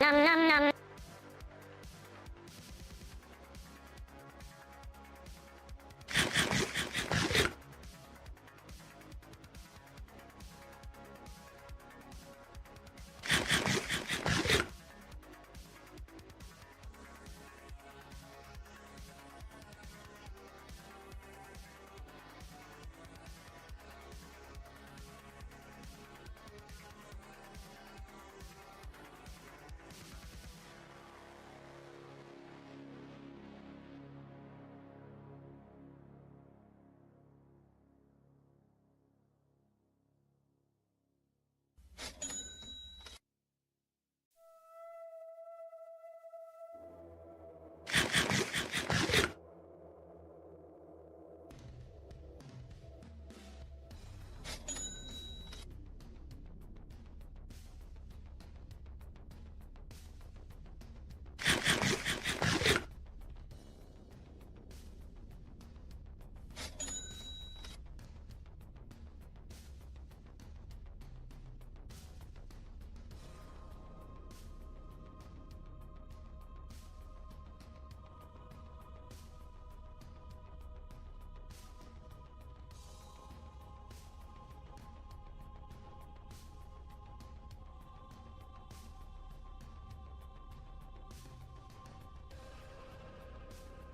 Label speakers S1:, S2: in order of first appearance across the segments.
S1: Nom nom nom.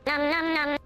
S1: Nom nom nom.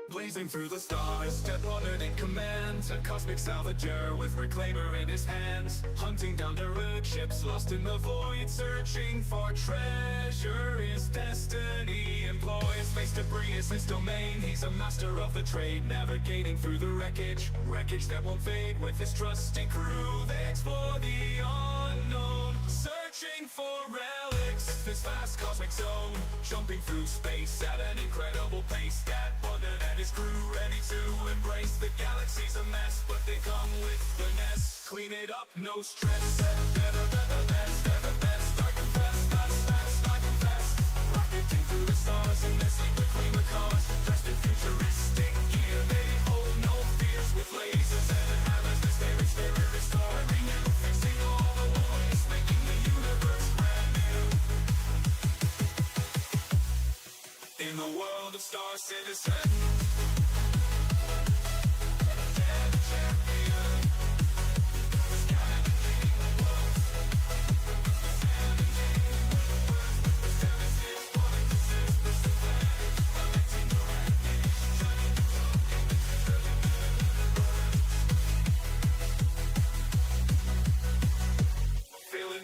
S2: Blazing through the stars, Death honored in command, a cosmic salvager with reclaimer in his hands, hunting down derelict ships lost in the void, searching for treasure. His destiny employs space debris as his domain. He's a master of the trade, navigating through the wreckage that won't fade. With his trusting crew, they explore the unknown, searching for relics. This vast cosmic zone, jumping through space at an incredible pace. That wonder and his crew ready to embrace the galaxy's a mess, but they come with finesse. Clean it up, no stress. Better than the best, ever best. I confess, fast, I confess. Rocketing through the stars in their secret claimer cars, dressed in futuristic gear. They hold no fears with lasers and hammers. This very spirit restoring you, fixing all the wars, making the universe Feeling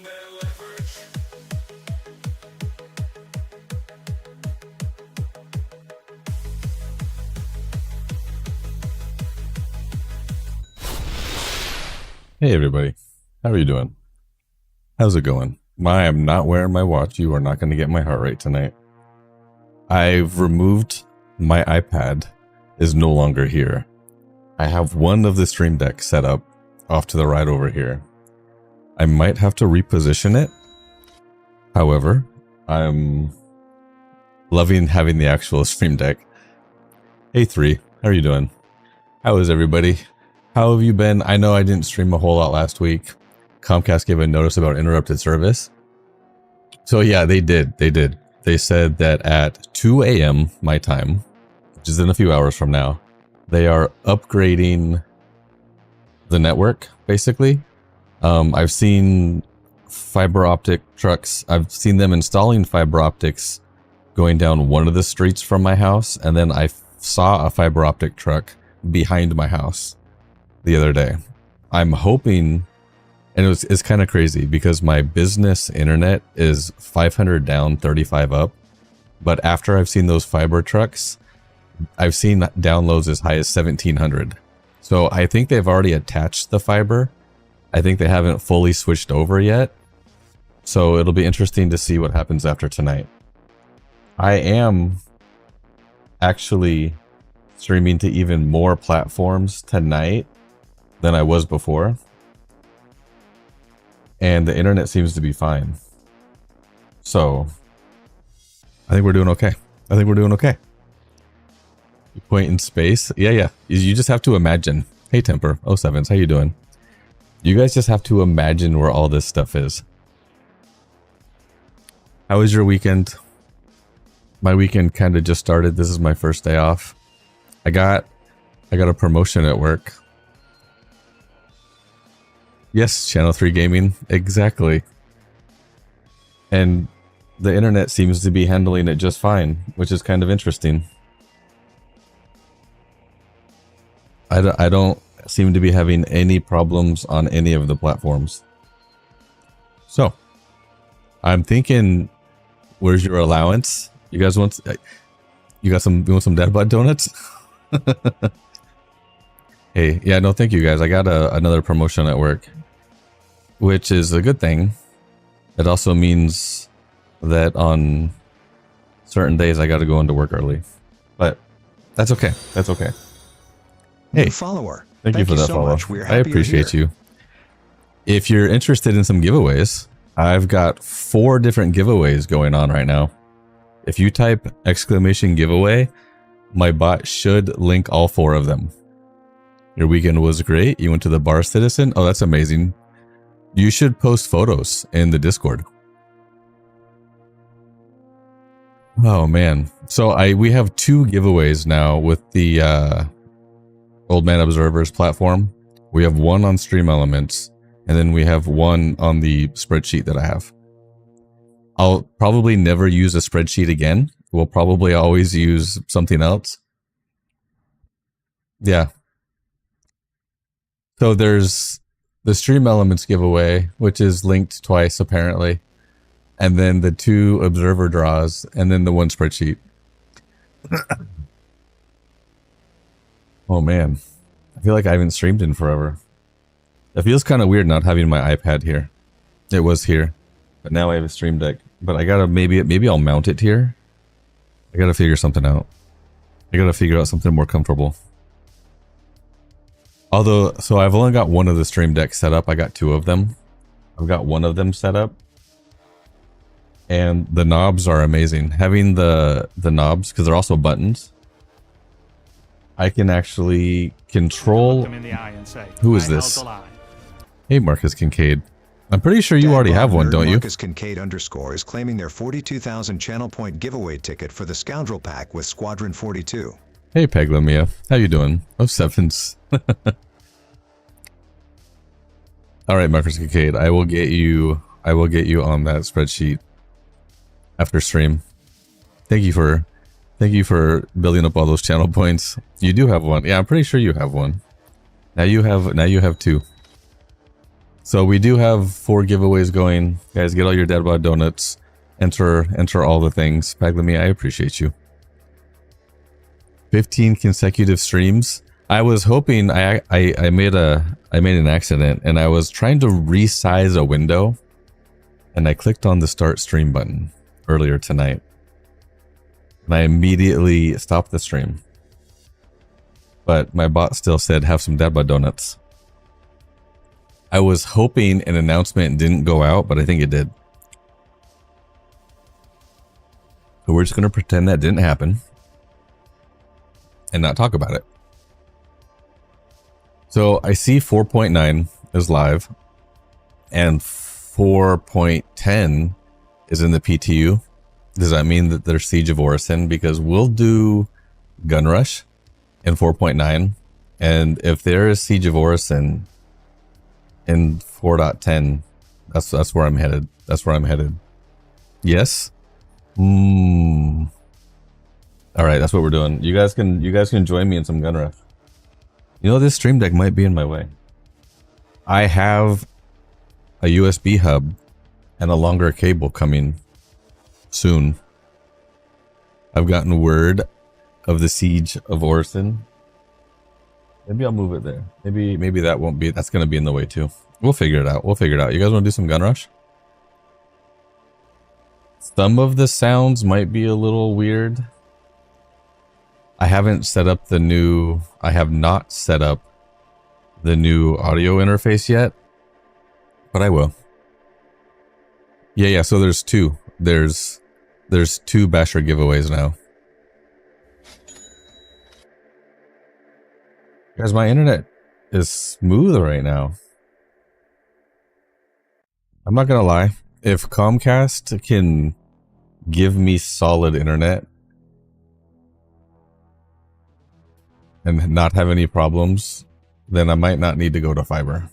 S2: their leverage.
S3: Hey everybody, how are you doing? How's it going? I am not wearing my watch. You are not going to get my heart rate tonight. I've removed my iPad, is no longer here. I have one of the Stream Deck set up off to the right over here. I might have to reposition it. However, I'm loving having the actual Stream Deck. Hey 3, how are you doing? How is everybody? How have you been? I know I didn't stream a whole lot last week. Comcast gave a notice about interrupted service. So yeah, they did. They said that at 2 a.m. my time, which is in a few hours from now, they are upgrading the network, basically. I've seen fiber optic trucks. I've seen them installing fiber optics going down one of the streets from my house, and then I saw a fiber optic truck behind my house the other day. I'm hoping, and it's kind of crazy because my business internet is 500 down, 35 up. But after I've seen those fiber trucks, I've seen downloads as high as 1700. So I think they've already attached the fiber. I think they haven't fully switched over yet. So it'll be interesting to see what happens after tonight. I am actually streaming to even more platforms tonight than I was before. And the internet seems to be fine. So I think we're doing okay. You point in space. Yeah. You just have to imagine. Hey Temper 07s, how you doing? You guys just have to imagine where all this stuff is. How was your weekend? My weekend kind of just started. This is my first day off. I got a promotion at work. Yes, Channel 3 Gaming. Exactly. And the internet seems to be handling it just fine, which is kind of interesting. I don't seem to be having any problems on any of the platforms. So, I'm thinking, where's your allowance? You guys want? You want some dad bod donuts? Hey, yeah, no, thank you guys. I got another promotion at work, which is a good thing. It also means that on certain days I got to go into work early, but that's okay. Hey,
S4: follower.
S3: Thank you for that
S4: so
S3: follow.
S4: much. We're
S3: I
S4: happy
S3: appreciate
S4: you're
S3: you. If you're interested in some giveaways, I've got 4 different giveaways going on right now. If you type !giveaway, my bot should link all 4 of them. Your weekend was great. You went to the bar, Citizen. Oh, that's amazing. You should post photos in the Discord. Oh man. So we have 2 giveaways now with the Old Man Observers platform. We have one on Stream Elements, and then we have one on the spreadsheet that I have. I'll probably never use a spreadsheet again. We'll probably always use something else. Yeah. So there's the Stream Elements giveaway, which is linked twice apparently, and then the 2 observer draws, and then the 1 spreadsheet. Oh man, I feel like I haven't streamed in forever. It feels kind of weird not having my iPad here. It was here, but now I have a Stream Deck. But I gotta maybe I'll mount it here. I gotta figure something out. I gotta figure out something more comfortable. Although, so I've only got one of the Stream Decks set up. I got 2 of them. I've got one of them set up. And the knobs are amazing. Having the knobs, because they're also buttons, I can actually control... Who is this? Hey, Marcus Kincaid. I'm pretty sure you already have one, don't you?
S4: Marcus Kincaid _ is claiming their 42,000 channel point giveaway ticket for the Scoundrel Pack with Squadron 42.
S3: Hey, Peg Lamia. How you doing? Oh, sevens. All right, Marcus Kincaid. I will get you on that spreadsheet after stream. Thank you for building up all those channel points. You do have one. Yeah, I'm pretty sure you have one. Now you have 2. So we do have 4 giveaways going. Guys, get all your Dad Bod donuts. Enter all the things. Paglami, I appreciate you. 15 consecutive streams. I was hoping I made an accident and I was trying to resize a window and I clicked on the start stream button earlier tonight. And I immediately stopped the stream. But my bot still said have some Dad Bod donuts. I was hoping an announcement didn't go out, but I think it did. So we're just going to pretend that didn't happen and not talk about it. So I see 4.9 is live and 4.10 is in the PTU. Does that mean that there's Siege of Orison? Because we'll do Gun Rush in 4.9. And if there is Siege of Orison in 4.10, that's where I'm headed. That's where I'm headed. Yes. All right, that's what we're doing. You guys can join me in some Gun Rush. You know, this stream deck might be in my way. I have a USB hub and a longer cable coming soon. I've gotten word of the Siege of Orison. Maybe I'll move it there. Maybe that won't be. That's gonna be in the way too. We'll figure it out. You guys want to do some Gun Rush? Some of the sounds might be a little weird. I have not set up the new audio interface yet, but I will. Yeah. So there's 2. There's 2 Basher giveaways now. Guys, my internet is smooth right now. I'm not gonna lie. If Comcast can give me solid internet and not have any problems, then I might not need to go to fiber.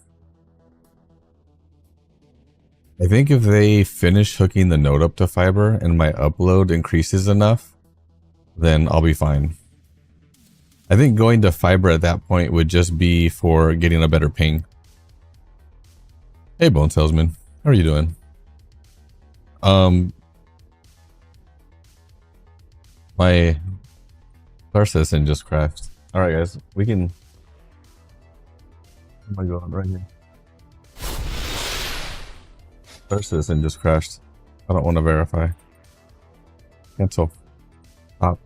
S3: I think if they finish hooking the node up to fiber and my upload increases enough, then I'll be fine. I think going to fiber at that point would just be for getting a better ping. Hey, Bone Salesman. How are you doing? My Star Citizen just crashed. Alright, guys. We can... Oh my god, right here. Star Citizen just crashed. I don't want to verify. Cancel. Stop.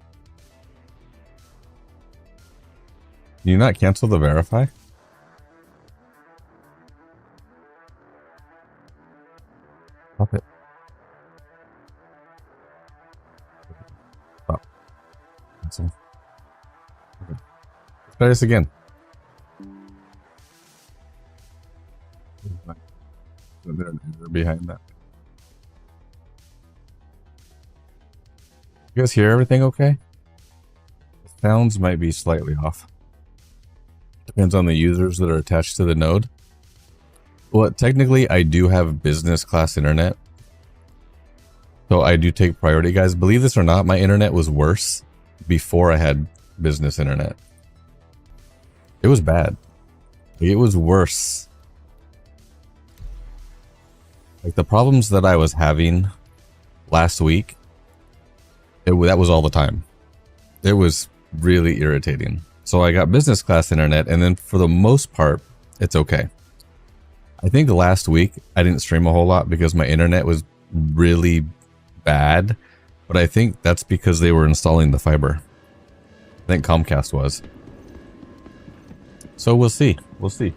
S3: Can you not cancel the verify? Stop it. Stop. Cancel. Okay. Let's try this again. They're behind that. You guys hear everything okay? The sounds might be slightly off. Depends on the users that are attached to the node. Well, technically, I do have business class internet. So I do take priority, guys. Believe this or not, my internet was worse before I had business internet. It was bad. It was worse. Like the problems that I was having last week, that was all the time. It was really irritating. So I got business class internet, and then for the most part, it's okay. I think last week I didn't stream a whole lot because my internet was really bad, but I think that's because they were installing the fiber. I think Comcast was. So we'll see. We'll see.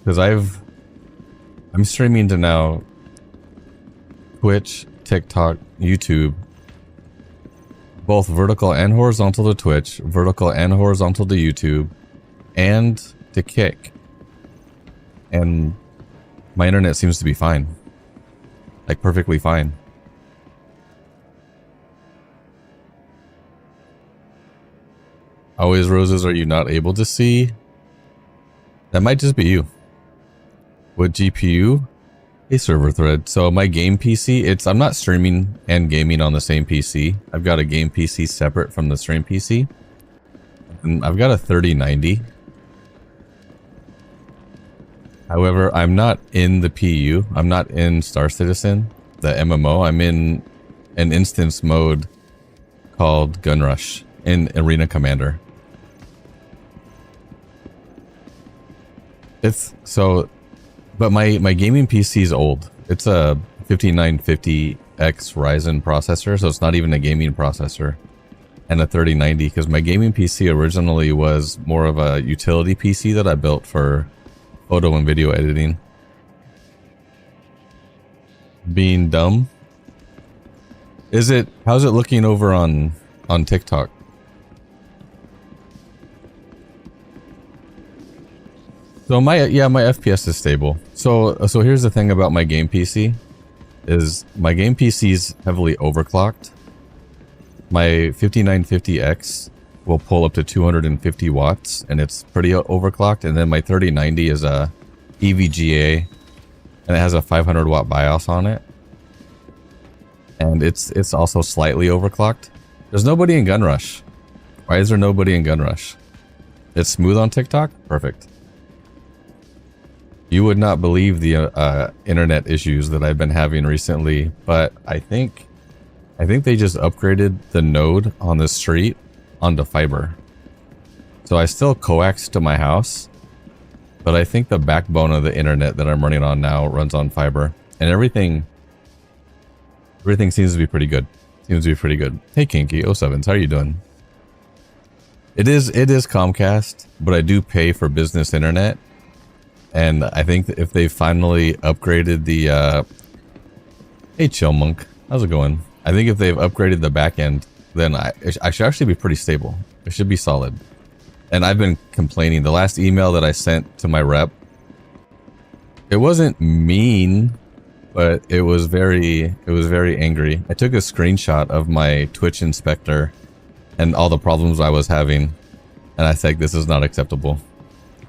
S3: Because I'm streaming to now Twitch, TikTok, YouTube, both vertical and horizontal to Twitch, vertical and horizontal to YouTube, and to kick. And my internet seems to be fine. Like perfectly fine. Always Roses, are you not able to see? That might just be you. What GPU? A server thread. So my game PC, I'm not streaming and gaming on the same PC. I've got a game PC separate from the stream PC. And I've got a 3090. However, I'm not in the PU. I'm not in Star Citizen, the MMO. I'm in an instance mode called Gun Rush in Arena Commander. But my gaming PC is old. It's a 5950X Ryzen processor, so it's not even a gaming processor. And a 3090, because my gaming PC originally was more of a utility PC that I built for photo and video editing. Being dumb? How's it looking over on TikTok? So my FPS is stable. So here's the thing about my game PC is my game PC is heavily overclocked. My 5950X will pull up to 250 watts and it's pretty overclocked, and then my 3090 is a EVGA and it has a 500 watt BIOS on it. And it's also slightly overclocked. There's nobody in Gun Rush. Why is there nobody in Gun Rush? It's smooth on TikTok? Perfect. You would not believe the internet issues that I've been having recently, but I think they just upgraded the node on the street onto fiber. So I still coax to my house, but I think the backbone of the internet that I'm running on now runs on fiber, and everything seems to be pretty good. Hey Kinky07s, how are you doing? It is Comcast, but I do pay for business internet. And I think that if they finally upgraded the hey Chill Monk, how's it going? I think if they've upgraded the back end, then I should actually be pretty stable. It should be solid. And I've been complaining. The last email that I sent to my rep, it wasn't mean, but it was very angry. I took a screenshot of my Twitch inspector and all the problems I was having, and I said this is not acceptable.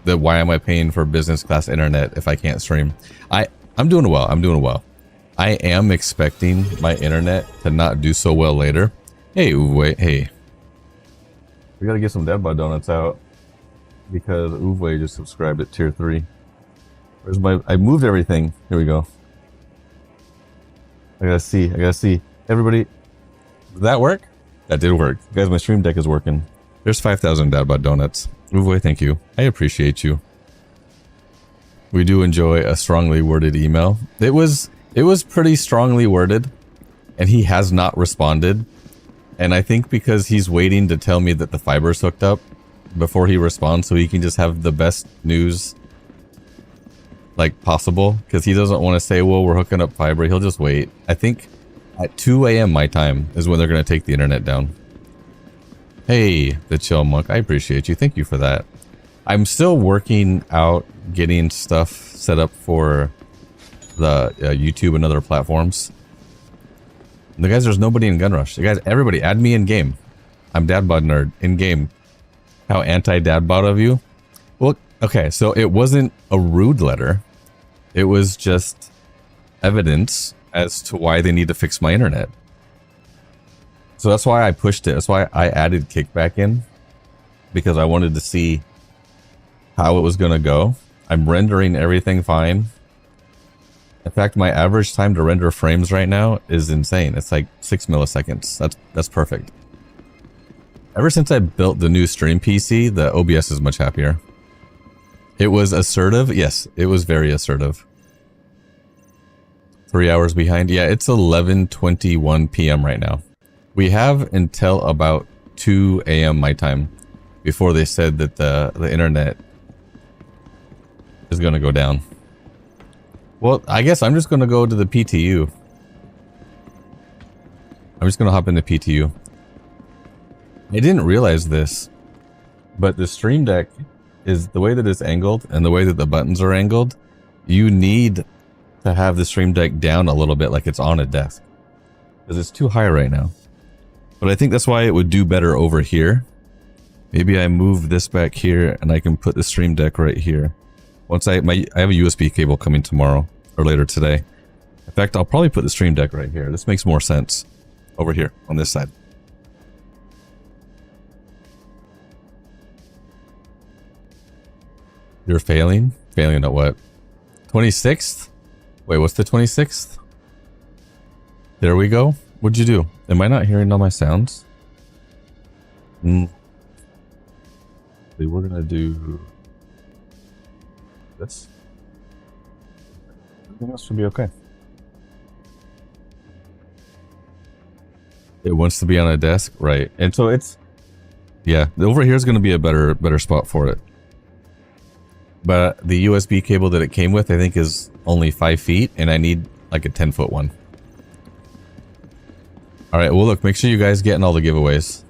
S3: Why am I paying for business class internet if I can't stream? I'm doing well. I am expecting my internet to not do so well later. Hey, Uwe, hey. We gotta get some Dead by Donuts out because Uwe just subscribed at tier 3. Where's I moved everything. Here we go. I gotta see. Everybody, did that work? That did work. Guys, my stream deck is working. There's 5,000 Dad by Donuts. Uwe, thank you. I appreciate you. We do enjoy a strongly worded email. It was pretty strongly worded, and he has not responded. And I think because he's waiting to tell me that the fiber's hooked up before he responds, so he can just have the best news like possible. Because he doesn't want to say, well, we're hooking up fiber. He'll just wait. I think at 2 a.m. my time is when they're going to take the internet down. Hey, the Chill Monk, I appreciate you. Thank you for that. I'm still working out getting stuff set up for the YouTube and other platforms. The guys, there's nobody in Gun Rush. You guys, everybody, add me in game. I'm Dadbot Nerd in game. How anti-Dadbot of you? Well, okay, so it wasn't a rude letter. It was just evidence as to why they need to fix my internet. So that's why I pushed it. That's why I added Kickback in, because I wanted to see how it was going to go. I'm rendering everything fine. In fact, my average time to render frames right now is insane. It's like 6 milliseconds. That's perfect. Ever since I built the new stream PC, the OBS is much happier. It was assertive. Yes, it was very assertive. 3 hours behind. Yeah, it's 11:21 p.m. right now. We have until about 2 a.m. my time before they said that the internet is going to go down. Well, I guess I'm just going to go to the PTU. I'm just going to hop in the PTU. I didn't realize this, but the Stream Deck is the way that it's angled and the way that the buttons are angled. You need to have the Stream Deck down a little bit like it's on a desk. Because it's too high right now. But I think that's why it would do better over here. Maybe I move this back here and I can put the Stream Deck right here. Once I have a USB cable coming tomorrow or later today. In fact, I'll probably put the Stream Deck right here. This makes more sense over here on this side. You're failing? Failing at what? 26th? Wait, what's the 26th? There we go. What'd you do? Am I not hearing all my sounds? We're gonna do this. Everything else should be okay. It wants to be on a desk, right? And so it's, yeah, over here is going to be a better spot for it. But the USB cable that it came with, I think, is only 5 feet, and I need like a 10-foot one. All right, well, look, make sure you guys get in all the giveaways.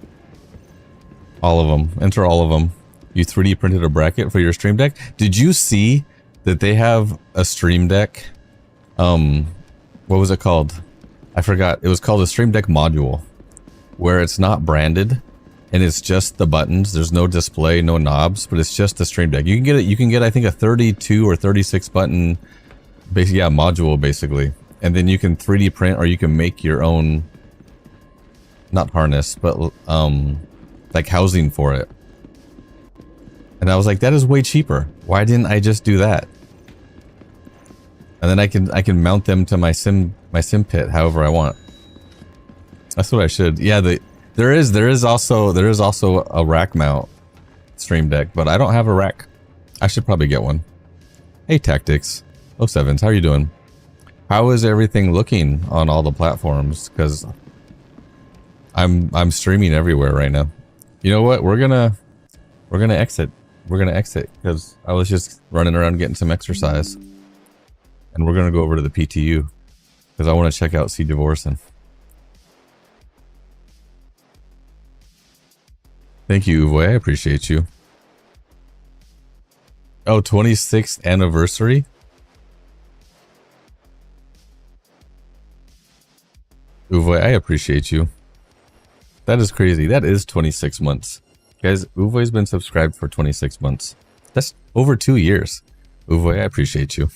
S3: All of them. Enter all of them. You 3D printed a bracket for your Stream Deck. Did you see that they have a Stream Deck? What was it called? I forgot. It was called a Stream Deck module, where it's not branded and it's just the buttons. There's no display, no knobs, but it's just the Stream Deck. You can get it. You can get, I think, a 32 or 36 button, basically, yeah, module basically, and then you can 3D print or you can make your own, not harness, but like housing for it. And I was like, that is way cheaper. Why didn't I just do that? And then I can mount them to my sim pit however I want. That's what I should. Yeah, there is also a rack mount Stream Deck, but I don't have a rack. I should probably get one. Hey Tactics 07s, how are you doing? How is everything looking on all the platforms? Because I'm streaming everywhere right now. You know what? We're gonna exit. We're gonna exit because I was just running around getting some exercise. And we're going to go over to the PTU because I want to check out Siege of Orson. Thank you, Uvoy. I appreciate you. Oh, 26th anniversary? Uvoy, I appreciate you. That is crazy. That is 26 months. Guys, Uvoy's been subscribed for 26 months. That's over 2 years. Uvoy, I appreciate you.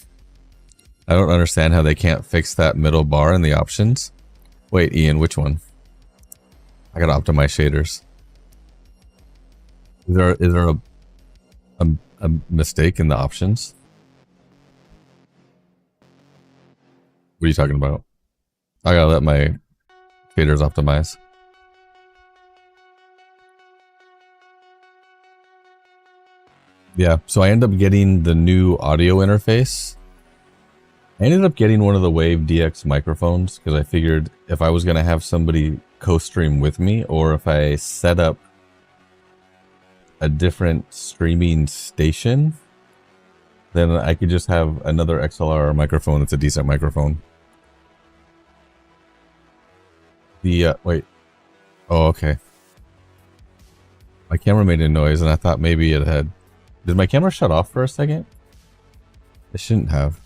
S3: I don't understand how they can't fix that middle bar in the options. Wait, Ian, which one? I gotta optimize shaders. Is there a mistake in the options? What are you talking about? I gotta let my shaders optimize. Yeah, so I end up getting the new audio interface. I ended up getting one of the Wave DX microphones because I figured if I was going to have somebody co-stream with me, or if I set up a different streaming station, then I could just have another XLR microphone that's a decent microphone. Wait. Oh, okay. My camera made a noise and I thought maybe it had... Did my camera shut off for a second? It shouldn't have.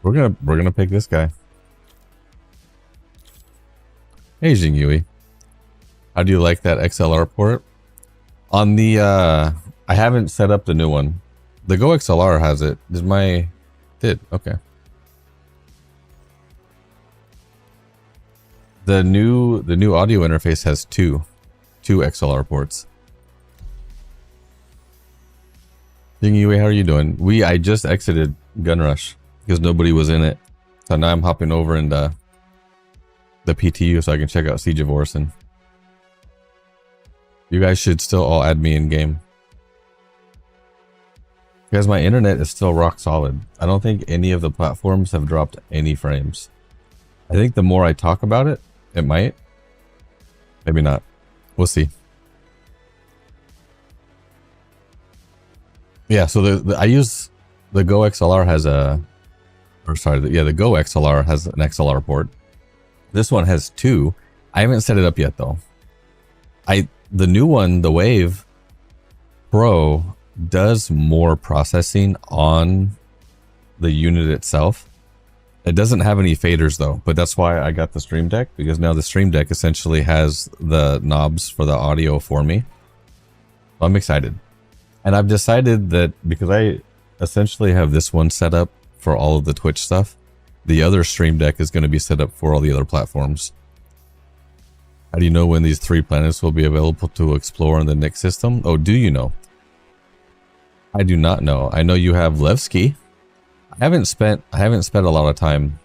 S3: We're gonna pick this guy. Hey Jingyui. How do you like that XLR port? On the I haven't set up the new one. The Go XLR has it. Did okay. The new audio interface has two XLR ports. Jingyui, how are you doing? I just exited Gunrush because nobody was in it. So now I'm hopping over into the PTU so I can check out Siege of Orson. You guys should still all add me in game. Because my internet is still rock solid. I don't think any of the platforms have dropped any frames. I think the more I talk about it, it might. Maybe not. We'll see. Yeah, so I use the Go XLR has a... the Go XLR has an XLR port. This one has two. I haven't set it up yet though. The new one, the Wave, Pro does more processing on the unit itself. It doesn't have any faders though, but that's why I got the Stream Deck, because now the Stream Deck essentially has the knobs for the audio for me. So I'm excited. And I've decided that because I essentially have this one set up for all of the Twitch stuff, the other Stream Deck is going to be set up for all the other platforms. How do you know when these 3 planets will be available to explore in the Nyx system? Oh, do you know? I do not know. I know you have Levski. I haven't spent a lot of time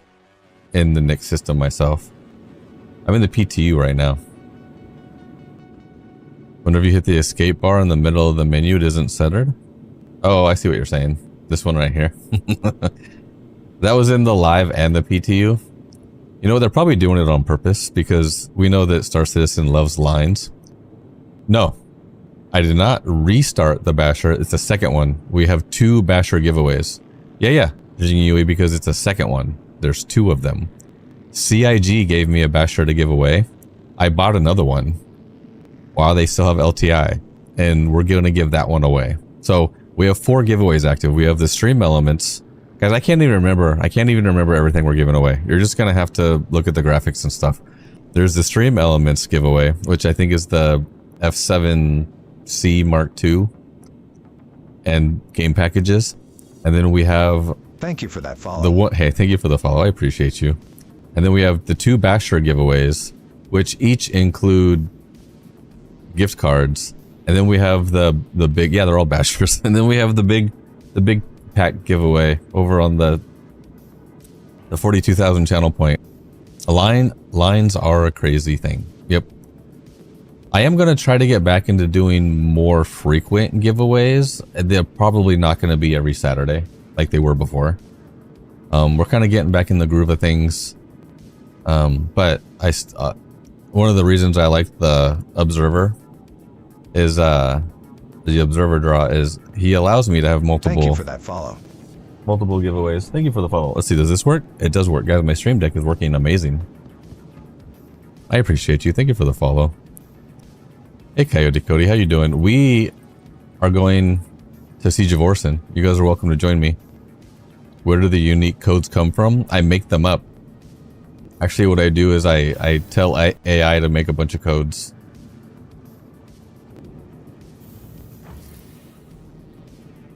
S3: in the Nyx system myself. I'm in the PTU right now. Whenever you hit the escape bar in the middle of the menu, it isn't centered. Oh, I see what you're saying. This one right here. That was in the live and the PTU. You know, they're probably doing it on purpose because we know that Star Citizen loves lines. No, I did not restart the Basher. It's the second one. We have 2 Basher giveaways. Yeah, Yui, because it's a second one. There's 2 of them. CIG gave me a Basher to give away. I bought another one while they still have LTI, and we're going to give that one away. So we have 4 giveaways active. We have the stream elements. Guys, I can't even remember everything we're giving away. You're just going to have to look at the graphics and stuff. There's the stream elements giveaway, which I think is the F7C Mark II and game packages. And then we have...
S4: Thank you for that follow.
S3: Hey, thank you for the follow. I appreciate you. And then we have the 2 Basher giveaways, which each include gift cards. And then we have the big... Yeah, they're all Bashers. And then we have the big pack giveaway over on the 42,000 channel point. Lines are a crazy thing. Yep. I am going to try to get back into doing more frequent giveaways. They're probably not going to be every Saturday like they were before. We're kind of getting back in the groove of things. But one of the reasons I like the Observer is the Observer draw is he allows me to have multiple...
S4: Thank you for that follow.
S3: Multiple giveaways. Thank you for the follow. Let's see, does this work? It does work. Guys, my Stream Deck is working amazing. I appreciate you. Thank you for the follow. Hey, Coyote Cody, how you doing? We are going to Siege of Orson. You guys are welcome to join me. Where do the unique codes come from? I make them up. Actually, what I do is I tell AI to make a bunch of codes.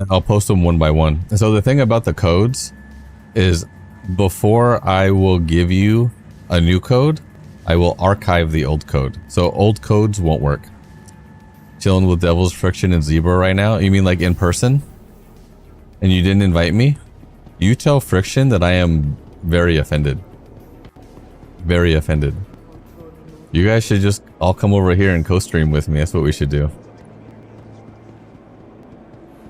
S3: And I'll post them one by one. And so the thing about the codes is before I will give you a new code, I will archive the old code. So old codes won't work. Chilling with Devil's Friction and Zebra right now? You mean like in person? And you didn't invite me? You tell Friction that I am very offended. Very offended. You guys should just all come over here and co-stream with me. That's what we should do.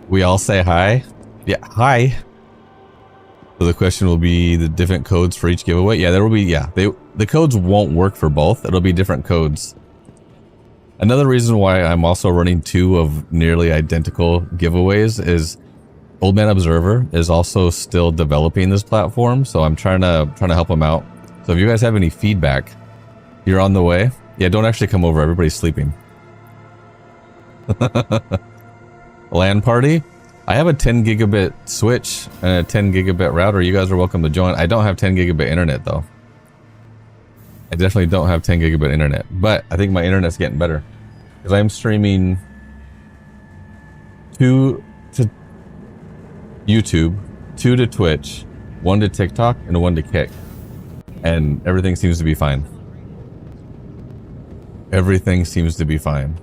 S3: We all say hi? Yeah, hi. So the question will be the different codes for each giveaway. Yeah, there will be, yeah. The codes won't work for both. It'll be different codes. Another reason why I'm also running 2 of nearly identical giveaways is Old Man Observer is also still developing this platform. So I'm trying to help him out. So if you guys have any feedback, you're on the way. Yeah, don't actually come over. Everybody's sleeping. LAN party? I have a 10 gigabit switch and a 10 gigabit router. You guys are welcome to join. I don't have 10 gigabit internet though. I definitely don't have 10 gigabit internet, but I think my internet's getting better because I'm streaming 2 to YouTube, 2 to Twitch, 1 to TikTok, and 1 to Kick. And everything seems to be fine. Everything seems to be fine.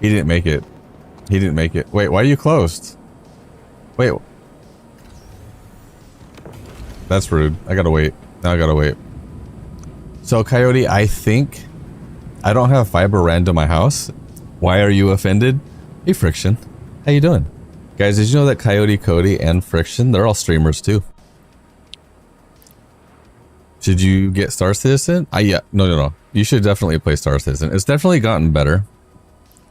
S3: He didn't make it. He didn't make it. Wait, why are you closed? Wait. That's rude. I gotta wait. Now I gotta wait. So, Coyote, I think I don't have fiber ran to my house. Why are you offended? Hey, Friction. How you doing? Guys, did you know that Coyote Cody and Friction, they're all streamers too? Should you get Star Citizen? Yeah. No. You should definitely play Star Citizen. It's definitely gotten better.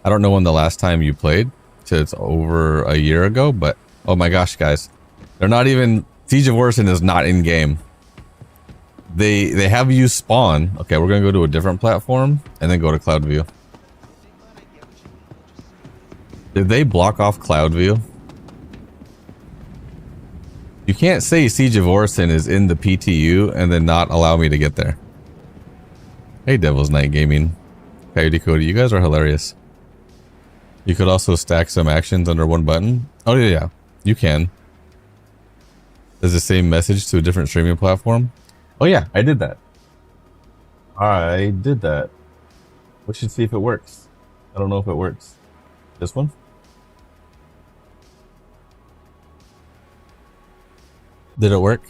S3: I don't know when the last time you played. So it's over a year ago, but oh my gosh, guys. They're not even... Siege of Orson is not in game. They have you spawn. Okay, we're gonna go to a different platform and then go to Cloud View. Did they block off cloud view? You can't say Siege of Orison is in the PTU and then not allow me to get there. Hey, Devil's Night Gaming. Coyote Cody, you guys are hilarious. You could also stack some actions under one button. Oh, yeah, you can. Does the same message to a different streaming platform? Oh, yeah, I did that. I did that. We should see if it works. I don't know if it works. This one? Did it work?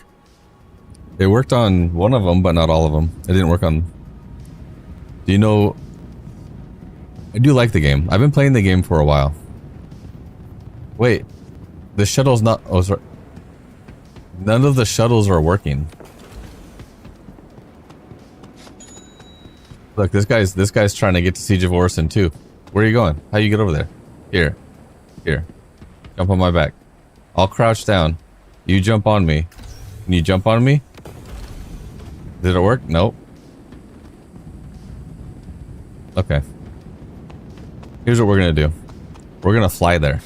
S3: It worked on one of them, but not all of them. It didn't work on... Do you know... I do like the game. I've been playing the game for a while. Wait. The shuttle's not... Oh, sorry. None of the shuttles are working. Look, this guy's trying to get to Siege of Orison too. Where are you going? How you get over there? Here. Here. Jump on my back. I'll crouch down. You jump on me. Can you jump on me? Did it work? Nope. Okay. Here's what we're gonna do. We're gonna fly there.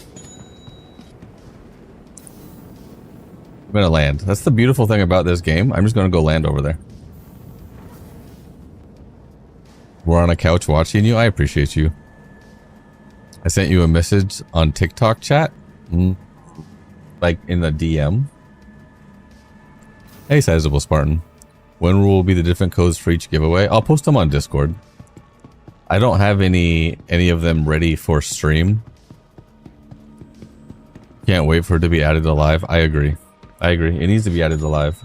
S3: I'm gonna land. That's the beautiful thing about this game. I'm just gonna go land over there. We're on a couch watching you. I appreciate you. I sent you a message on TikTok chat. Like in the DM. Hey, Sizable Spartan. When will be the different codes for each giveaway? I'll post them on Discord. I don't have any of them ready for stream. Can't wait for it to be added alive. I agree. I agree. It needs to be added alive.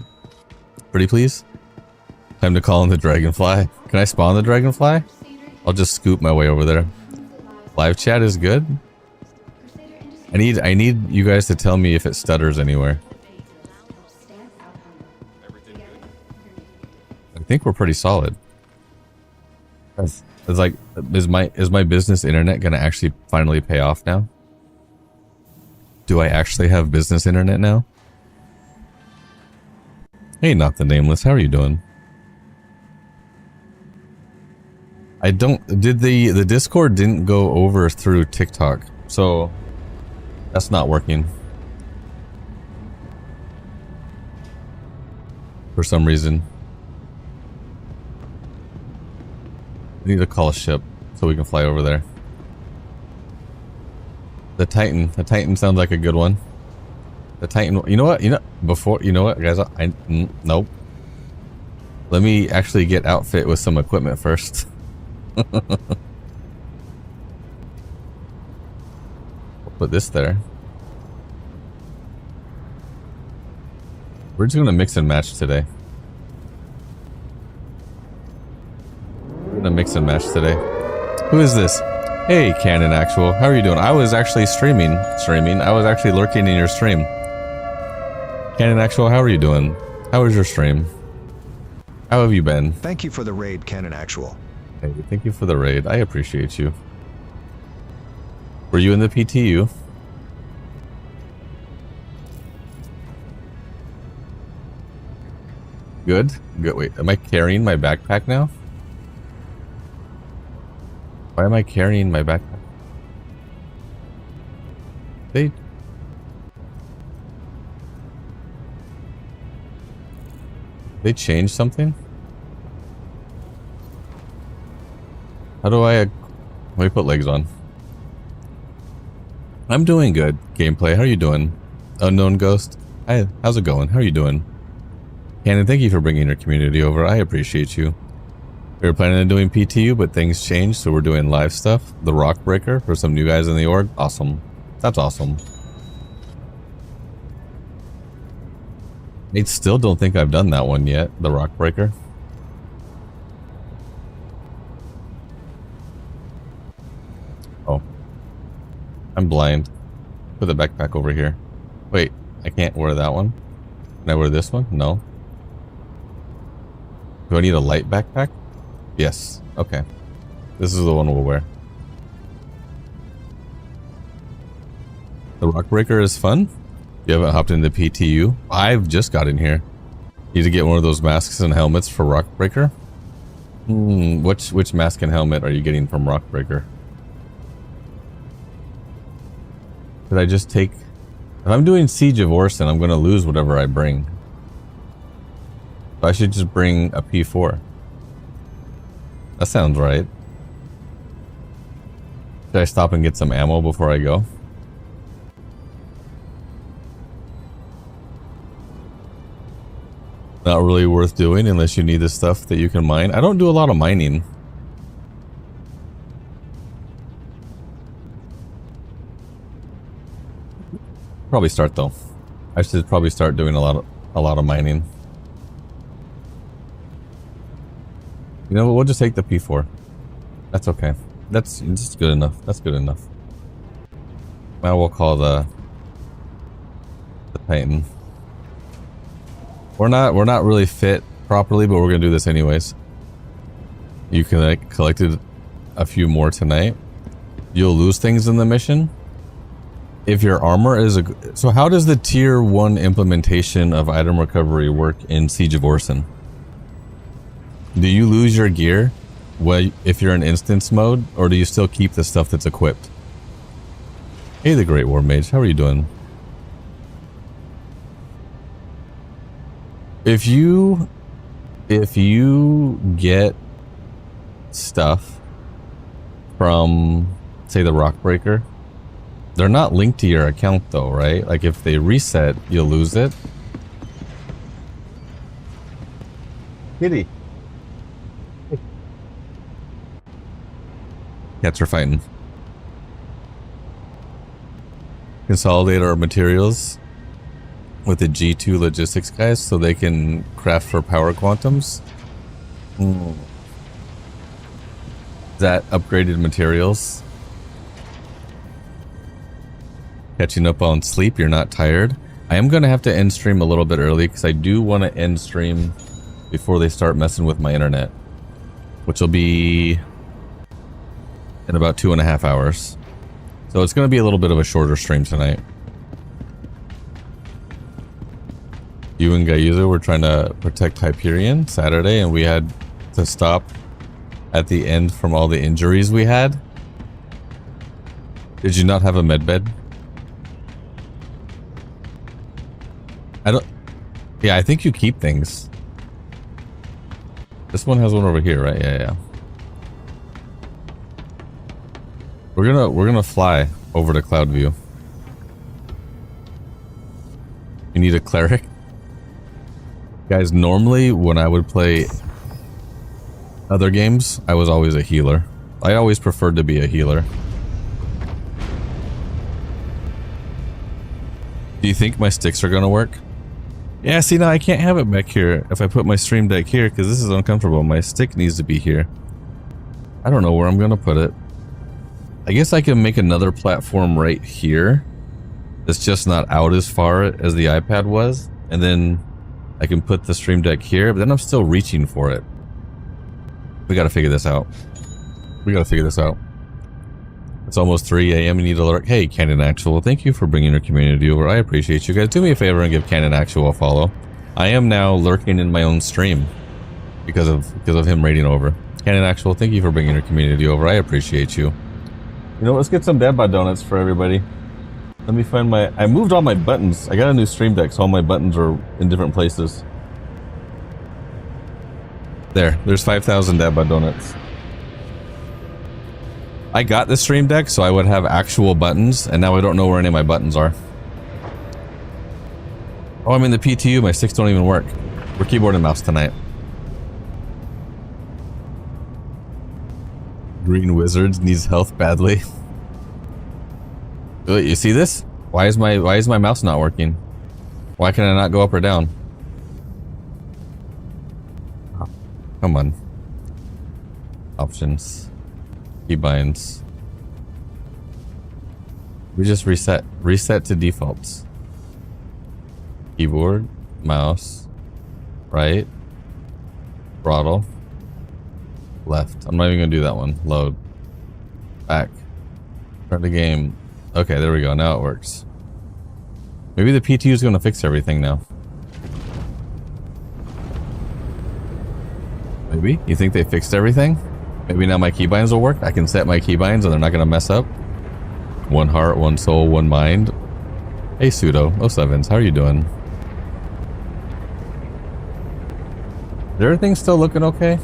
S3: Pretty please? Time to call in the dragonfly. Can I spawn the dragonfly? I'll just scoop my way over there. Live chat is good. I need you guys to tell me if it stutters anywhere. I think we're pretty solid. It's like, is my business internet gonna actually finally pay off now? Do I actually have business internet now? Hey, not the nameless. How are you doing? I don't... Did the Discord didn't go over through TikTok, so that's not working. For some reason. I need to call a ship so we can fly over there. The Titan sounds like a good one. The Titan, you know what? You know what, guys? Nope. Let me actually get outfit with some equipment first. We'll put this there. We're just gonna mix and match today. We're gonna mix and match today. Who is this? Hey, Canon Actual. How are you doing? I was actually streaming. I was actually lurking in your stream. Canon Actual, how are you doing? How was your stream? How have you been?
S4: Thank you for the raid, Canon Actual.
S3: Hey, thank you for the raid. I appreciate you. Were you in the PTU? Good? Good. Wait, am I carrying my backpack now? Why am I carrying my backpack? They changed something? How do I... Let me put legs on. I'm doing good, gameplay. How are you doing? Unknown Ghost? Hi, how's it going? How are you doing? Cannon, thank you for bringing your community over. I appreciate you. We were planning on doing PTU, but things changed, so we're doing live stuff. The Rock Breaker for some new guys in the org. Awesome. That's awesome. I still don't think I've done that one yet, the Rock Breaker. Oh. I'm blind. Put the backpack over here. Wait, I can't wear that one? Can I wear this one? No. Do I need a light backpack? Yes. Okay. This is the one we'll wear. The Rock Breaker is fun? You haven't hopped into PTU? I've just got in here. Need to get one of those masks and helmets for Rock Breaker? Which mask and helmet are you getting from Rock Breaker? Could I just take... If I'm doing Siege of Orson, I'm going to lose whatever I bring. So I should just bring a P4. That sounds right. Should I stop and get some ammo before I go? Not really worth doing unless you need the stuff that you can mine. I don't do a lot of mining. Probably start though. I should probably start doing a lot of mining. You know, we'll just take the P4. That's okay. That's good enough. That's good enough. Now we'll call the Titan. We're not really fit properly, but we're gonna do this anyways. You collected a few more tonight. You'll lose things in the mission. If your armor is so how does the tier 1 implementation of item recovery work in Siege of Orson? Do you lose your gear if you're in instance mode, or do you still keep the stuff that's equipped? Hey, the Great War Mage, how are you doing? If you get stuff from, say, the Rock Breaker, they're not linked to your account though, right? Like if they reset, you'll lose it. Kitty. Cats are fighting. Consolidate our materials with the G2 logistics guys so they can craft for power quantums. Is that upgraded materials? Catching up on sleep, you're not tired. I am going to have to end stream a little bit early because I do want to end stream before they start messing with my internet, which will be in about 2.5 hours. So it's going to be a little bit of a shorter stream tonight. You and Guyuza were trying to protect Hyperion Saturday, and we had to stop at the end from all the injuries we had. Did you not have a medbed? Yeah, I think you keep things. This one has one over here, right? Yeah. We're gonna fly over to Cloudview. You need a cleric? Guys, normally when I would play other games, I was always a healer. I always preferred to be a healer. Do you think my sticks are gonna work? Yeah, see, now I can't have it back here if I put my stream deck here because this is uncomfortable. My stick needs to be here. I don't know where I'm gonna put it. I guess I can make another platform right here that's just not out as far as the iPad was, and then I can put the stream deck here, but then I'm still reaching for it. We gotta figure this out. It's almost 3 a.m. You need to lurk. Hey, Canon Actual, thank you for bringing your community over. I appreciate you guys. Do me a favor and give Canon Actual a follow. I am now lurking in my own stream because of him raiding over. Canon Actual, thank you for bringing your community over. I appreciate you. You know, let's get some Dad Bod donuts for everybody. Let me find my... I moved all my buttons. I got a new stream deck, so all my buttons are in different places. There's 5,000 Dad Bod donuts. I got the stream deck so I would have actual buttons, and now I don't know where any of my buttons are. Oh, I'm in the PTU. My sticks don't even work. We're keyboard and mouse tonight. Green Wizards needs health badly. You see this? Why is my mouse not working? Why can I not go up or down? Oh, come on. Options. Keybinds. We just reset to defaults. Keyboard, mouse, right, throttle, left. I'm not even gonna do that one. Load. Back. Start the game. Okay, there we go. Now it works. Maybe the PTU is gonna fix everything now. Maybe? You think they fixed everything? Maybe now my keybinds will work? I can set my keybinds and they're not gonna mess up? One heart, one soul, one mind. Hey Pseudo 07s, how are you doing? Is everything still looking okay?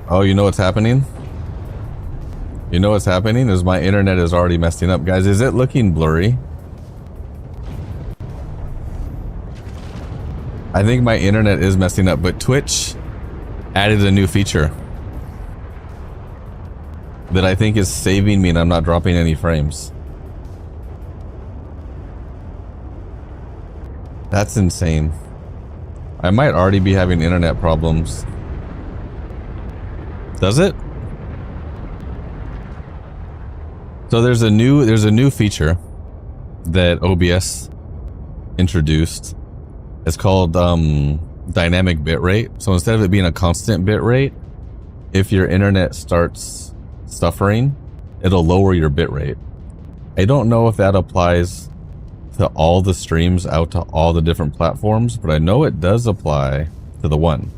S3: Oh, you know what's happening? You know what's happening is my internet is already messing up. Guys, is it looking blurry? I think my internet is messing up, but Twitch added a new feature that I think is saving me and I'm not dropping any frames. That's insane. I might already be having internet problems. Does it? So there's a new feature that OBS introduced. It's called dynamic bitrate. So instead of it being a constant bitrate, if your internet starts suffering, it'll lower your bitrate. I don't know if that applies to all the streams out to all the different platforms, but I know it does apply to the one.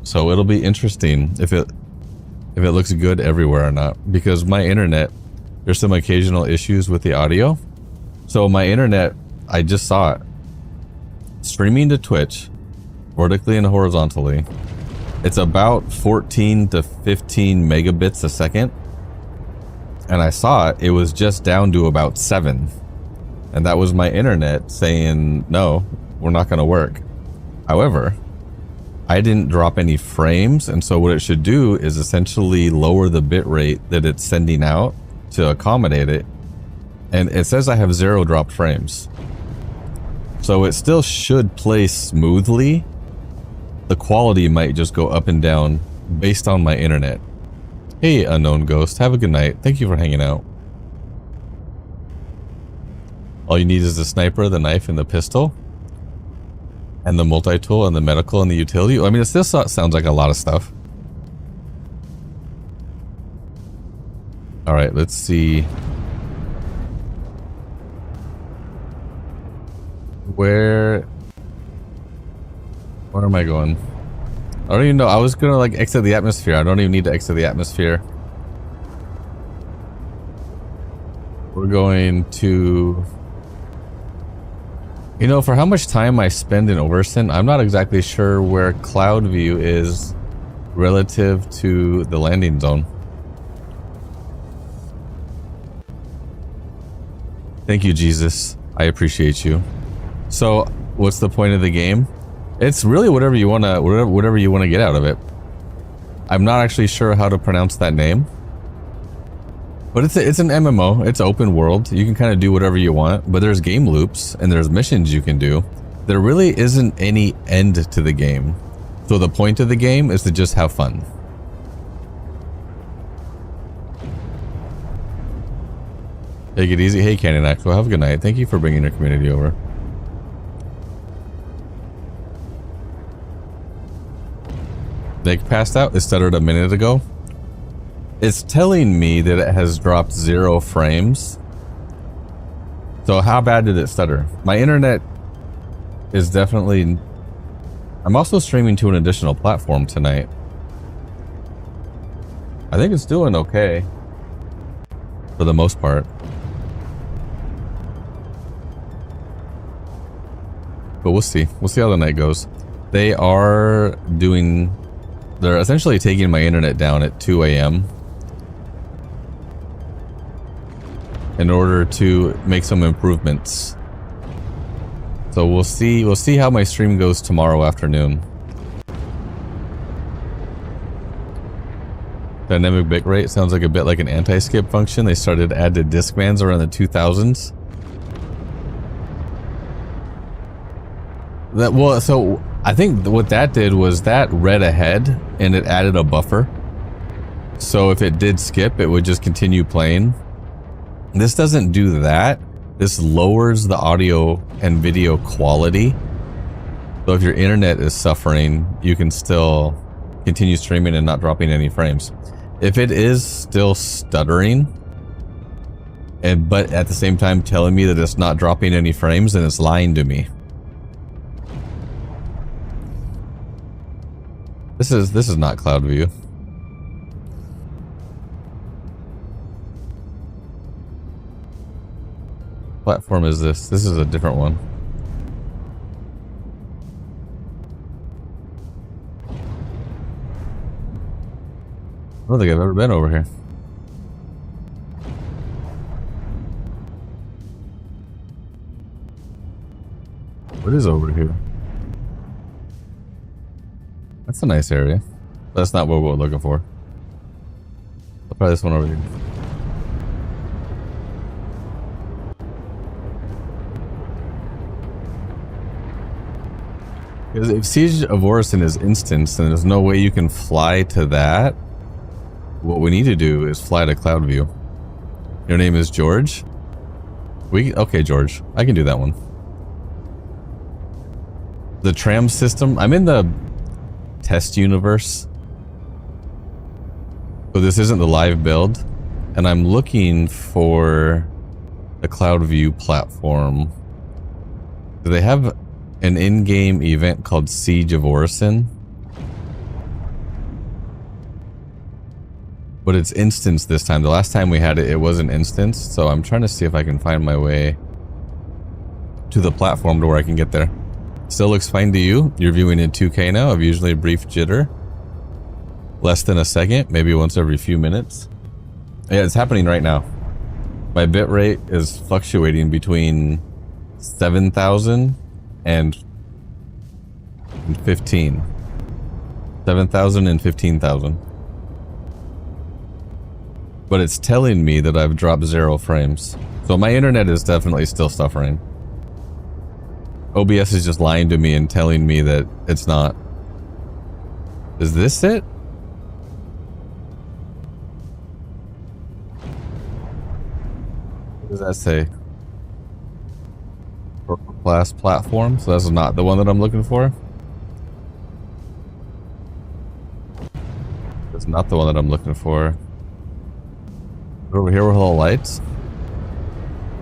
S3: So it'll be interesting if it looks good everywhere or not, because my internet, there's some occasional issues with the audio. So my internet, I just saw it streaming to Twitch vertically and horizontally. It's about 14 to 15 megabits a second. And I saw it was just down to about 7. And that was my internet saying, no, we're not going to work. However, I didn't drop any frames. And so what it should do is essentially lower the bit rate that it's sending out to accommodate it. And it says I have 0 dropped frames. So it still should play smoothly. The quality might just go up and down based on my internet. Hey, Unknown Ghost, have a good night. Thank you for hanging out. All you need is the sniper, the knife, and the pistol. And the multi-tool, and the medical, and the utility. I mean, it still sounds like a lot of stuff. Alright, let's see. Where am I going? I don't even know. I was gonna like exit the atmosphere. I don't even need to exit the atmosphere. We're going to... You know, for how much time I spend in Overson, I'm not exactly sure where cloud view is relative to the landing zone. Thank you, Jesus. I appreciate you. So, what's the point of the game? It's really whatever you wanna get out of it. I'm not actually sure how to pronounce that name, but it's an MMO. It's open world. You can kind of do whatever you want, but there's game loops and there's missions you can do. There really isn't any end to the game, so the point of the game is to just have fun. Take it easy. Hey, Canyon Axel, have a good night. Thank you for bringing your community over. They passed out. It stuttered a minute ago. It's telling me that it has dropped 0 frames. So how bad did it stutter? My internet is definitely... I'm also streaming to an additional platform tonight. I think it's doing okay. For the most part. But we'll see. We'll see how the night goes. They are doing... They're essentially taking my internet down at 2 a.m. in order to make some improvements. So we'll see how my stream goes tomorrow afternoon. Dynamic bitrate sounds like a bit like an anti-skip function. They started to add to Discmans around the 2000s. So I think what that did was that read ahead and it added a buffer. So if it did skip, it would just continue playing. This doesn't do that. This lowers the audio and video quality. So if your internet is suffering, you can still continue streaming and not dropping any frames. If it is still stuttering, but at the same time telling me that it's not dropping any frames, then it's lying to me. This is not cloud view. platform is this? This is a different one. I don't think I've ever been over here. What is over here? That's a nice area. That's not what we're looking for. I'll try this one over here. Because if Siege of Orison is instanced, then there's no way you can fly to that. What we need to do is fly to Cloudview. Your name is George? Okay, George. I can do that one. The tram system. I'm in the test universe. So this isn't the live build. And I'm looking for the Cloudview platform. Do they have an in-game event called Siege of Orison? But it's instanced this time. The last time we had it, it wasn't instanced. So I'm trying to see if I can find my way to the platform to where I can get there. Still looks fine to you. You're viewing in 2K now. I've usually a brief jitter. Less than a second, maybe once every few minutes. Yeah, it's happening right now. My bitrate is fluctuating between 7,000 and 15. 7,000 and 15,000. But it's telling me that I've dropped 0 frames. So my internet is definitely still suffering. OBS is just lying to me and telling me that it's not. Is this it? What does that say? Purple class platform? So that's not the one that I'm looking for? That's not the one that I'm looking for. Over here with all the lights?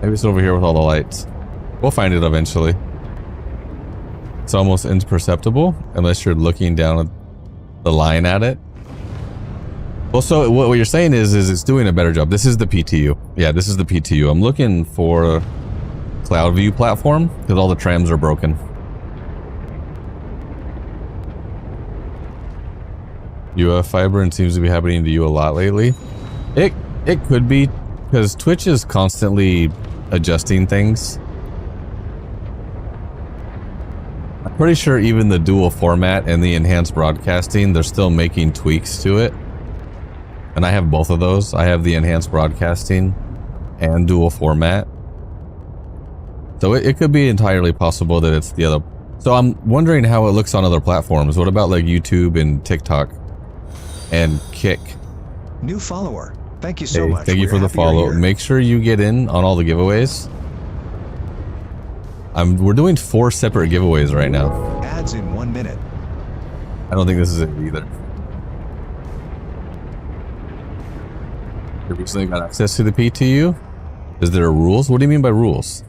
S3: Maybe it's over here with all the lights. We'll find it eventually. It's almost imperceptible unless you're looking down the line at it. Well, so what you're saying is it's doing a better job. This is the PTU. Yeah, this is the PTU. I'm looking for a Cloudview platform because all the trams are broken. You have fiber and seems to be happening to you a lot lately. It could be because Twitch is constantly adjusting things. I'm pretty sure even the dual format and the enhanced broadcasting, they're still making tweaks to it. And I have both of those. I have the enhanced broadcasting and dual format. So it could be entirely possible that it's the other. So I'm wondering how it looks on other platforms. What about like YouTube and TikTok and Kick?
S4: New follower. Thank you so much.
S3: Thank you for the follow. Make sure you get in on all the giveaways. We're doing 4 separate giveaways right now.
S4: Ads in 1 minute.
S3: I don't think this is it either. You recently got access to the PTU? Is there rules? What do you mean by rules?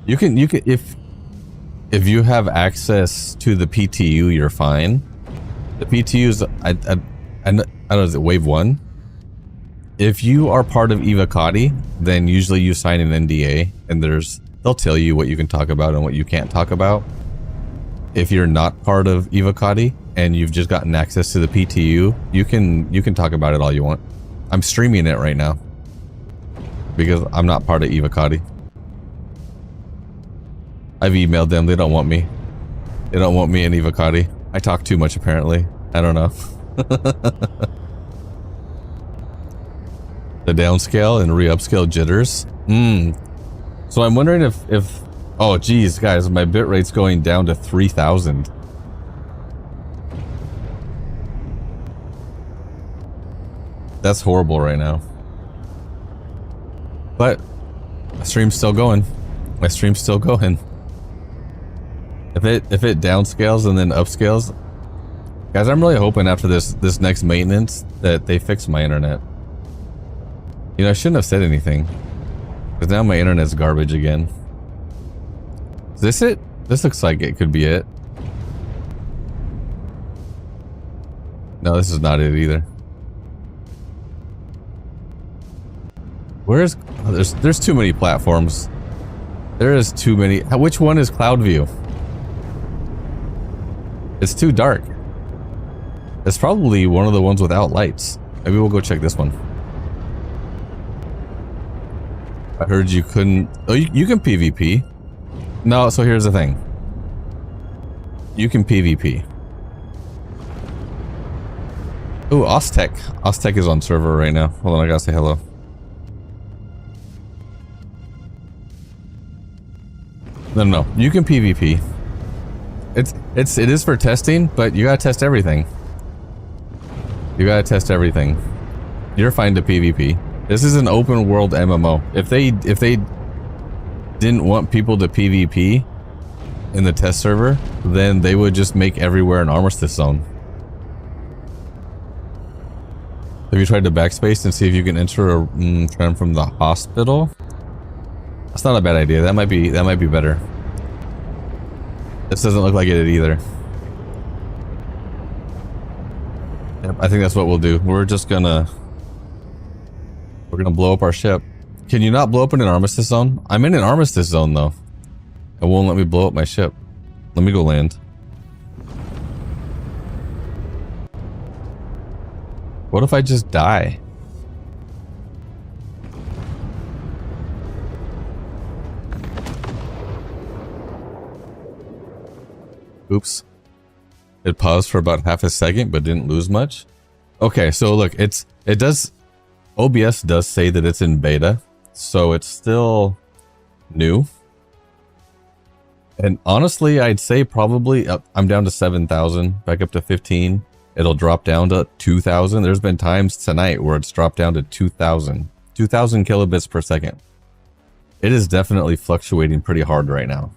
S3: You can if you have access to the PTU, you're fine. The PTU's I don't know, is it wave 1? If you are part of Evocati, then usually you sign an NDA and they'll tell you what you can talk about and what you can't talk about. If you're not part of Evocati and you've just gotten access to the PTU, you can talk about it all you want. I'm streaming it right now because I'm not part of Evocati. I've emailed them. They don't want me. They don't want me in Evocati. I talk too much apparently. I don't know. The downscale and re-upscale jitters. So I'm wondering if oh geez guys, my bitrate's going down to 3,000. That's horrible right now. But my stream's still going. My stream's still going. If it downscales and then upscales, guys, I'm really hoping after this next maintenance that they fix my internet. You know, I shouldn't have said anything, because now my internet's garbage again. Is this it? This looks like it could be it. No, this is not it either. Where's... Oh, there's too many platforms. There is too many. Which one is Cloud View? It's too dark. It's probably one of the ones without lights. Maybe we'll go check this one. I heard you couldn't... Oh, you can PvP. No, so here's the thing. You can PvP. Ooh, Oztech. Oztech is on server right now. Hold on, I gotta say hello. No. You can PvP. It is for testing, but you gotta test everything. You gotta test everything. You're fine to PvP. This is an open world MMO. If they didn't want people to PvP in the test server, then they would just make everywhere an armistice zone. Have you tried to backspace and see if you can enter a trend from the hospital? That's not a bad idea. That might be better. This doesn't look like it either. Yep, I think that's what we'll do. We're gonna blow up our ship. Can you not blow up in an armistice zone? I'm in an armistice zone though. It won't let me blow up my ship. Let me go land. What if I just die? Oops. It paused for about half a second, but didn't lose much. Okay, so look, OBS does say that it's in beta, so it's still new. And honestly, I'd say probably I'm down to 7,000, back up to 15. It'll drop down to 2,000. There's been times tonight where it's dropped down to 2,000 kilobits per second. It is definitely fluctuating pretty hard right now.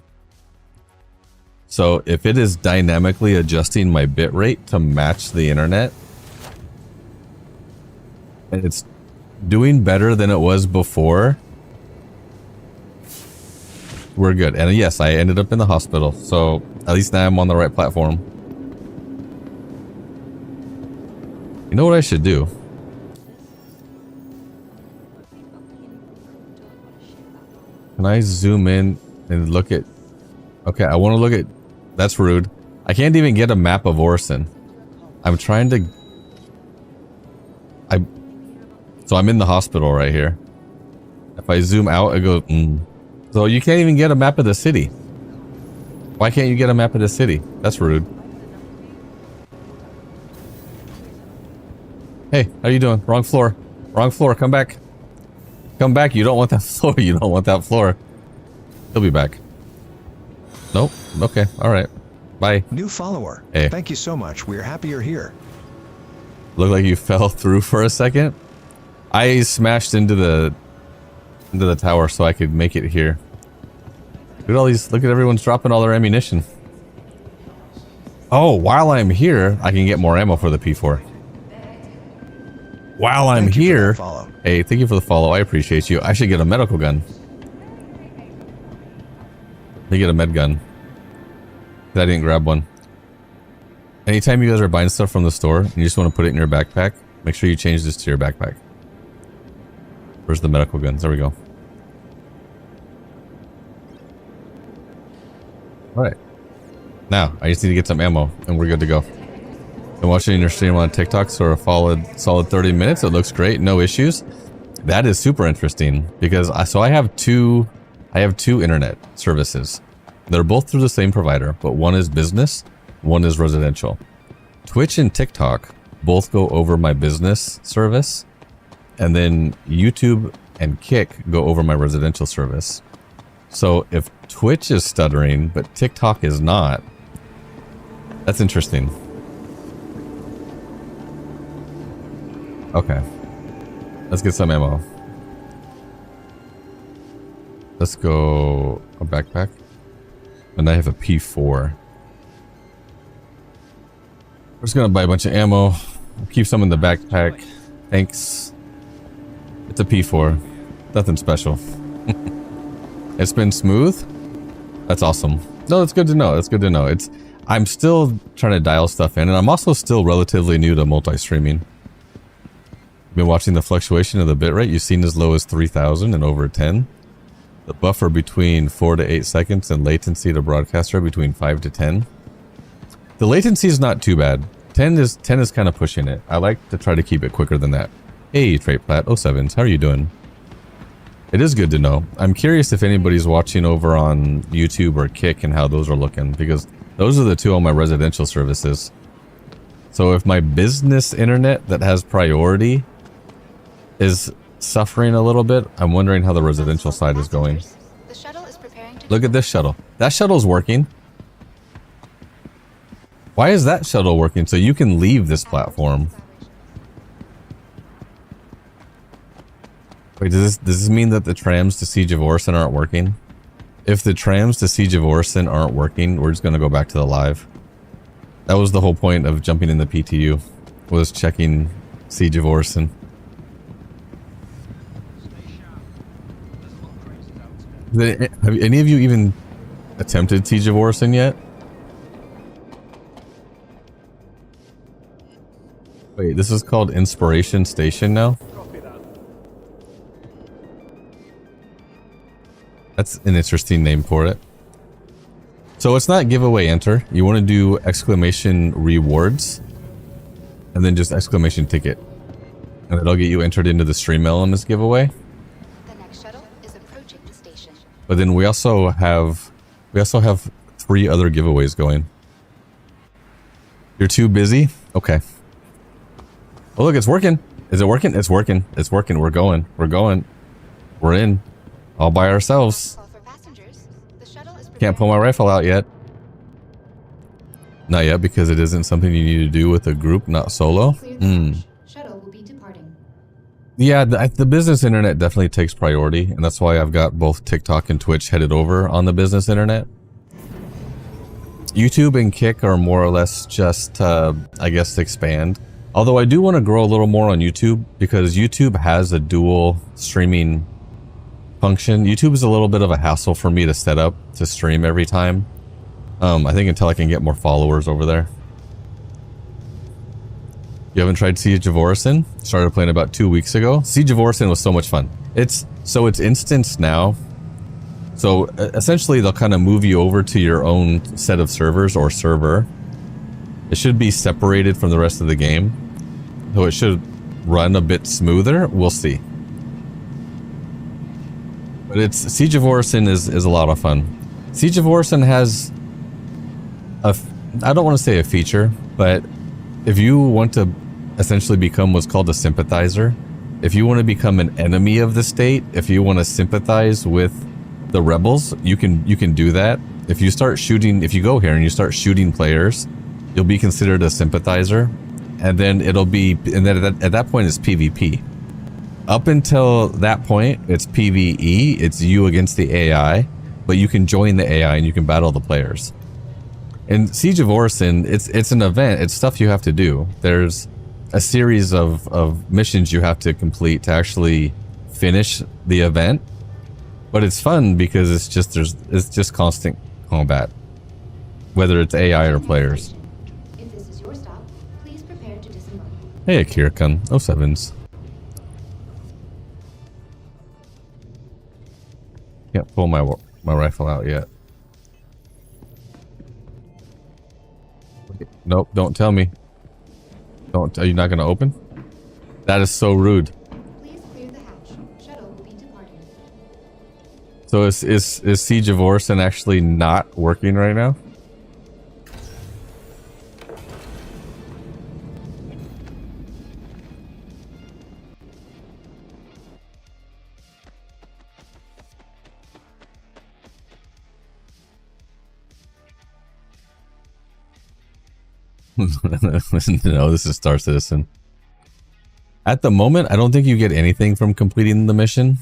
S3: So if it is dynamically adjusting my bitrate to match the internet, and it's doing better than it was before, we're good. And yes, I ended up in the hospital, so at least now I'm on the right platform. You know what I should do? Can I zoom in and look at... Okay, I want to look at... That's rude. I can't even get a map of Orson. I'm trying to... So I'm in the hospital right here. If I zoom out, it goes... So you can't even get a map of the city. Why can't you get a map of the city? That's rude. Hey, how you doing? Wrong floor. Wrong floor. Come back. Come back. You don't want that floor. You don't want that floor. He'll be back. Nope. Okay. All right. Bye.
S4: New follower.
S3: Hey.
S4: Thank you so much. We're happy you're here.
S3: Looked like you fell through for a second. I smashed into the tower so I could make it here. Look at all these. Look at everyone's dropping all their ammunition. Oh, while I'm here, I can get more ammo for the P4. While I'm here, hey, thank you for the follow. I appreciate you. I should get a medical gun. Let me get a med gun. I didn't grab one. Anytime you guys are buying stuff from the store and you just want to put it in your backpack, make sure you change this to your backpack. Where's the medical guns? There we go. Alright. Now, I just need to get some ammo and we're good to go. Been watching your stream on TikTok for a solid 30 minutes. It looks great, no issues. That is super interesting because I have two internet services. They're both through the same provider, but one is business, one is residential. Twitch and TikTok both go over my business service, and then YouTube and Kick go over my residential service. So if Twitch is stuttering, but TikTok is not, that's interesting. Okay. Let's get some ammo. Let's go a backpack. And I have a P4. We're just gonna buy a bunch of ammo. Keep some in the backpack. Thanks. It's a P4. Nothing special. It's been smooth. That's awesome. No, that's good to know. That's good to know. I'm still trying to dial stuff in, and I'm also still relatively new to multi-streaming. Been watching the fluctuation of the bitrate. You've seen as low as 3,000 and over 10. The buffer between 4 to 8 seconds and latency to broadcaster between 5 to 10. The latency is not too bad. 10 is kind of pushing it. I like to try to keep it quicker than that. Hey, Trait Plat 07s, how are you doing? It is good to know. I'm curious if anybody's watching over on YouTube or Kick and how those are looking, because those are the two on my residential services. So if my business internet that has priority is suffering a little bit, I'm wondering how the residential side is going.
S5: The shuttle is preparing to
S3: Look at this shuttle. That shuttle's working. Why is that shuttle working? So you can leave this platform. Wait, does this mean that the trams to Siege of Orison aren't working? If the trams to Siege of Orison aren't working, we're just going to go back to the live. That was the whole point of jumping in the PTU, was checking Siege of Orison. Have any of you even attempted Siege of Orison yet? Wait, this is called Inspiration Station now? That's an interesting name for it. So it's not giveaway enter. You want to do exclamation rewards and then just exclamation ticket. And it'll get you entered into the stream elements giveaway.
S5: The next shuttle is approaching the station.
S3: But then we also have 3 other giveaways going. You're too busy? Okay. Oh look, it's working. Is it working? It's working. It's working. We're going. We're going. We're in. All by ourselves.
S5: Call for passengers. The shuttle is
S3: Can't pull my rifle out yet. Not yet, because it isn't something you need to do with a group, not solo.
S5: Shuttle will be departing.
S3: Yeah, the business internet definitely takes priority, and that's why I've got both TikTok and Twitch headed over on the business internet. YouTube and Kick are more or less just, I guess, expand. Although I do want to grow a little more on YouTube, because YouTube has a dual streaming function. YouTube is a little bit of a hassle for me to set up to stream every time. I think until I can get more followers over there. You haven't tried Siege of Orison? Started playing about 2 weeks ago. Siege of Orison was so much fun. It's instanced now. So essentially they'll kind of move you over to your own set of servers or server. It should be separated from the rest of the game. So it should run a bit smoother. We'll see. But Siege of Orison is a lot of fun. Siege of Orison has I don't want to say a feature, but if you want to essentially become what's called a sympathizer, if you want to become an enemy of the state, if you want to sympathize with the rebels, you can do that. If you go here and you start shooting players, you'll be considered a sympathizer, and then at that point it's PvP. Up until that point, it's PvE, it's you against the AI, but you can join the AI and you can battle the players. In Siege of Orison, it's an event, it's stuff you have to do. There's a series of missions you have to complete to actually finish the event. But it's fun because it's just constant combat, whether it's AI or players.
S5: If this is your stop, please prepare to disembark.
S3: Hey, Akira-kun, 07s. Can't pull my rifle out yet. Nope, don't tell me. Are you not going to open? That is so rude.
S5: Please clear the hatch. Shuttle will be departing.
S3: So is Siege of Orison actually not working right now? No, this is Star Citizen. At the moment, I don't think you get anything from completing the mission.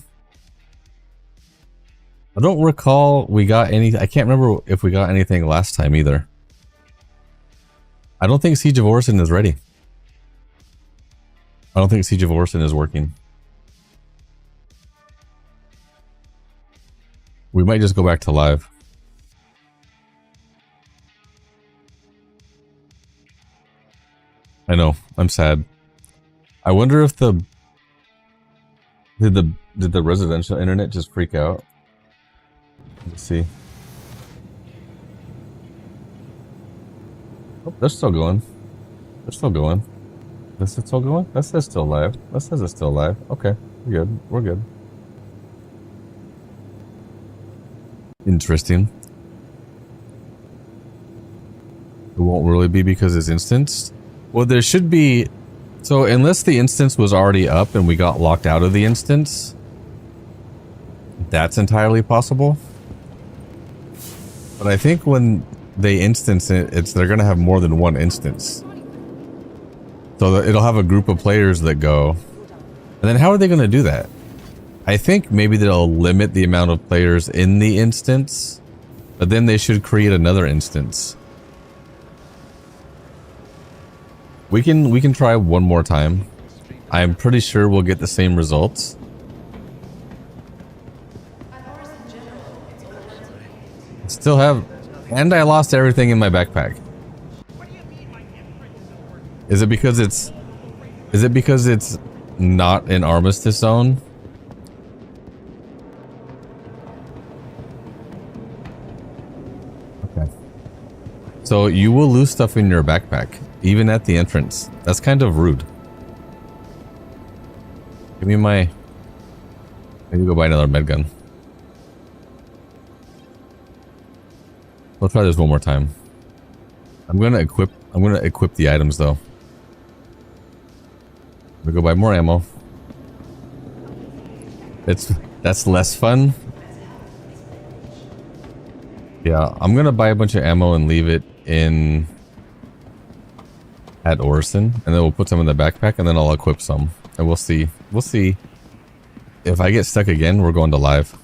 S3: I don't recall we got any. I can't remember if we got anything last time either. I don't think Siege of Orison is ready. I don't think Siege of Orison is working. We might just go back to live. I know, I'm sad. I wonder if the Did the residential internet just freak out? Let's see. Oh, they're still going. They're still going. This is still going? That says still live. That says it's still live. Okay, we're good. We're good. Interesting. It won't really be because it's instanced. Well, there should be. So unless the instance was already up and we got locked out of the instance, that's entirely possible. But I think when they instance it, they're going to have more than one instance. So it'll have a group of players that go. And then how are they going to do that? I think maybe they'll limit the amount of players in the instance, but then they should create another instance. We can try one more time. I'm pretty sure we'll get the same results. Still have, and I lost everything in my backpack. Is it because it's not an armistice zone? Okay. So you will lose stuff in your backpack, even at the entrance. That's kind of rude. Give me my... I need to go buy another med gun. We'll try this one more time. I'm gonna equip the items though. We go buy more ammo. That's less fun. Yeah, I'm gonna buy a bunch of ammo and leave it in at Orison, and then we'll put some in the backpack, and then I'll equip some, and we'll see. We'll see. If I get stuck again, we're going to live.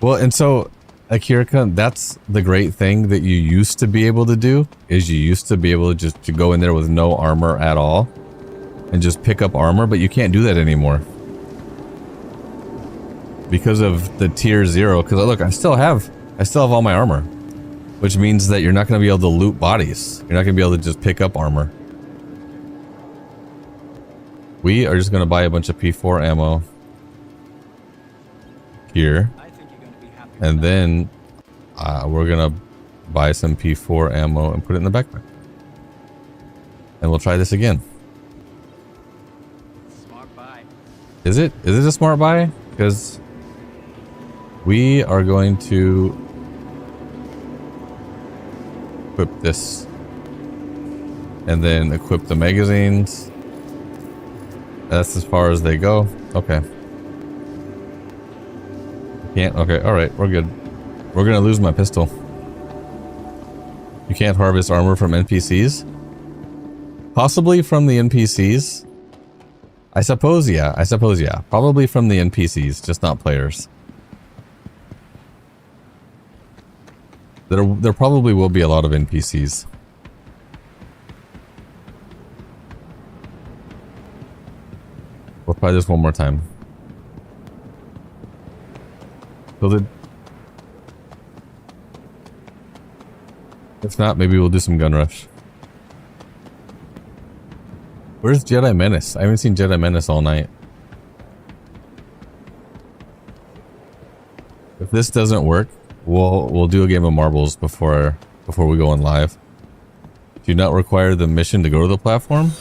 S3: Well, and so Akira, that's the great thing that you used to be able to do, is you used to be able to just to go in there with no armor at all and just pick up armor, but you can't do that anymore because of the tier 0. Because look, I still have all my armor, which means that you're not going to be able to loot bodies. You're not going to be able to just pick up armor. We are just going to buy a bunch of P4 ammo here. And then we're going to buy some P4 ammo and put it in the backpack. And we'll try this again. Smart buy. Is it a smart buy? Because we are going to equip this. And then equip the magazines. That's as far as they go. Okay. Can't. Okay. All right. We're good. We're gonna lose my pistol. You can't harvest armor from NPCs. Possibly from the NPCs. I suppose. Yeah. I suppose. Yeah. Probably from the NPCs, just not players. There probably will be a lot of NPCs. We'll try this one more time. If not, maybe we'll do some gun rush. Where's Jedi Menace? I haven't seen Jedi Menace all night. If this doesn't work, we'll do a game of marbles before we go on live. Do you not require the mission to go to the platform?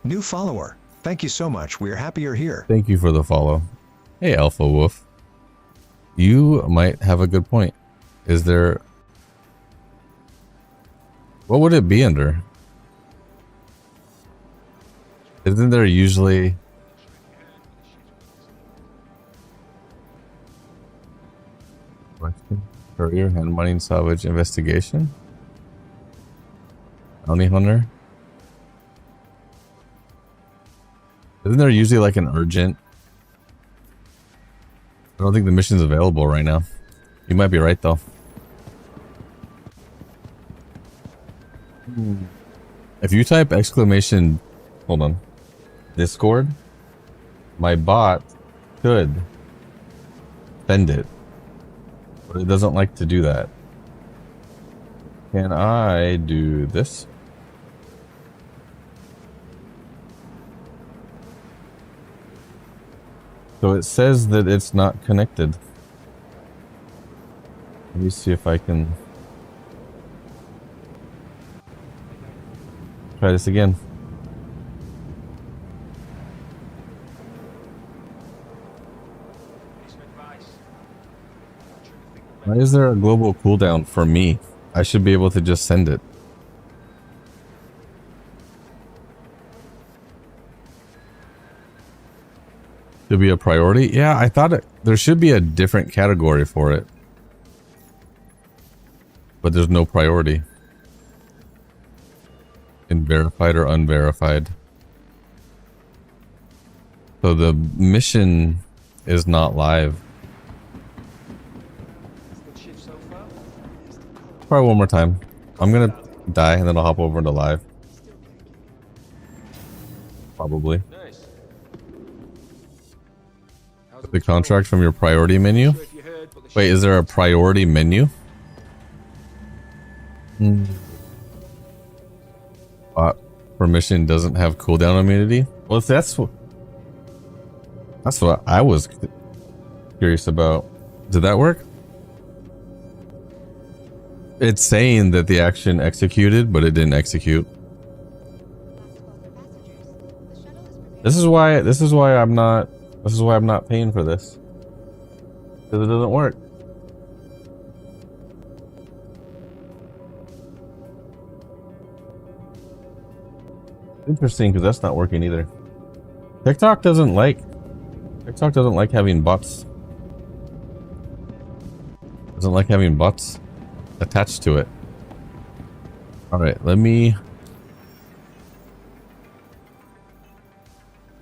S4: New follower. Thank you so much. We're happy you're here.
S3: Thank you for the follow. Hey, Alpha Wolf. You might have a good point. Is there... What would it be under? Isn't there usually... Courier, hand mining, salvage, investigation? Bounty hunter? Isn't there usually like an urgent? I don't think the mission's available right now. You might be right though. If you type exclamation, hold on, Discord, my bot could send it, but it doesn't like to do that. Can I do this? So it says that it's not connected. Let me see if I can try this again. Why is there a global cooldown for me? I should be able to just send it. Should be a priority? Yeah, I thought there should be a different category for it. But there's no priority. In verified or unverified. So the mission is not live. Try one more time. I'm gonna die and then I'll hop over into live. Probably. The contract from your priority menu? Wait, is there a priority menu? Permission doesn't have cooldown immunity? Well, that's what I was curious about. Did that work? It's saying that the action executed, but it didn't execute. This is why I'm not paying for this. Because it doesn't work. Interesting, because that's not working either. TikTok doesn't like having bots. Doesn't like having bots attached to it. Alright, let me...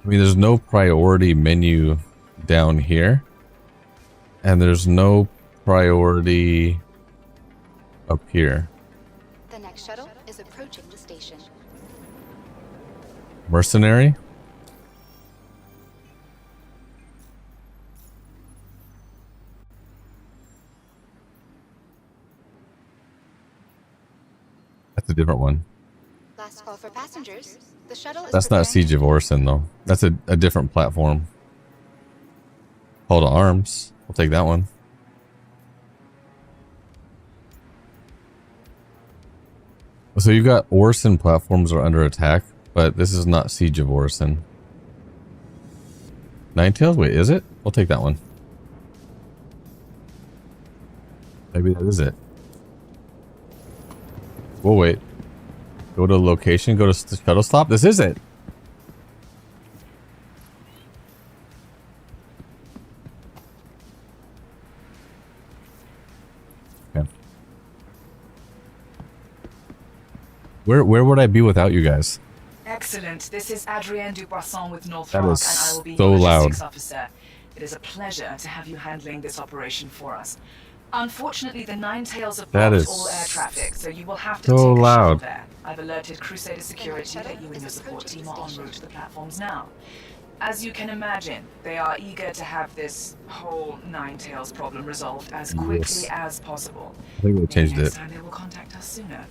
S3: I mean, there's no priority menu down here. And there's no priority up here.
S5: The next shuttle is approaching the station.
S3: Mercenary? That's a different one.
S5: Last call for passengers. The shuttle is
S3: That's not Siege of Orson, though. That's a different platform. Call to Arms. We'll take that one. So you've got Orson platforms are under attack, but this is not Siege of Orson. Ninetales? Wait, is it? We'll take that one. Maybe that is it. We'll wait. Go to location, go to shuttle stop. This is it. Okay. Where would I be without you guys?
S6: Excellent. This is Adrienne Dupoisson with North
S3: That
S6: Rock,
S3: is
S6: and I will be
S3: so
S6: your
S3: loud.
S6: logistics officer. It is a pleasure to have you handling this operation for us. Unfortunately, the Ninetales have
S3: That
S6: blocked
S3: is
S6: all air traffic, so you will have to
S3: so
S6: take a
S3: loud.
S6: shuttle there. I've alerted Crusader Security that you and your support team are en route to the platforms now. As you can imagine, they are eager to have this whole Ninetales problem resolved as quickly as possible.
S3: I think they changed
S6: Maybe next
S3: it.
S6: time they will contact us sooner.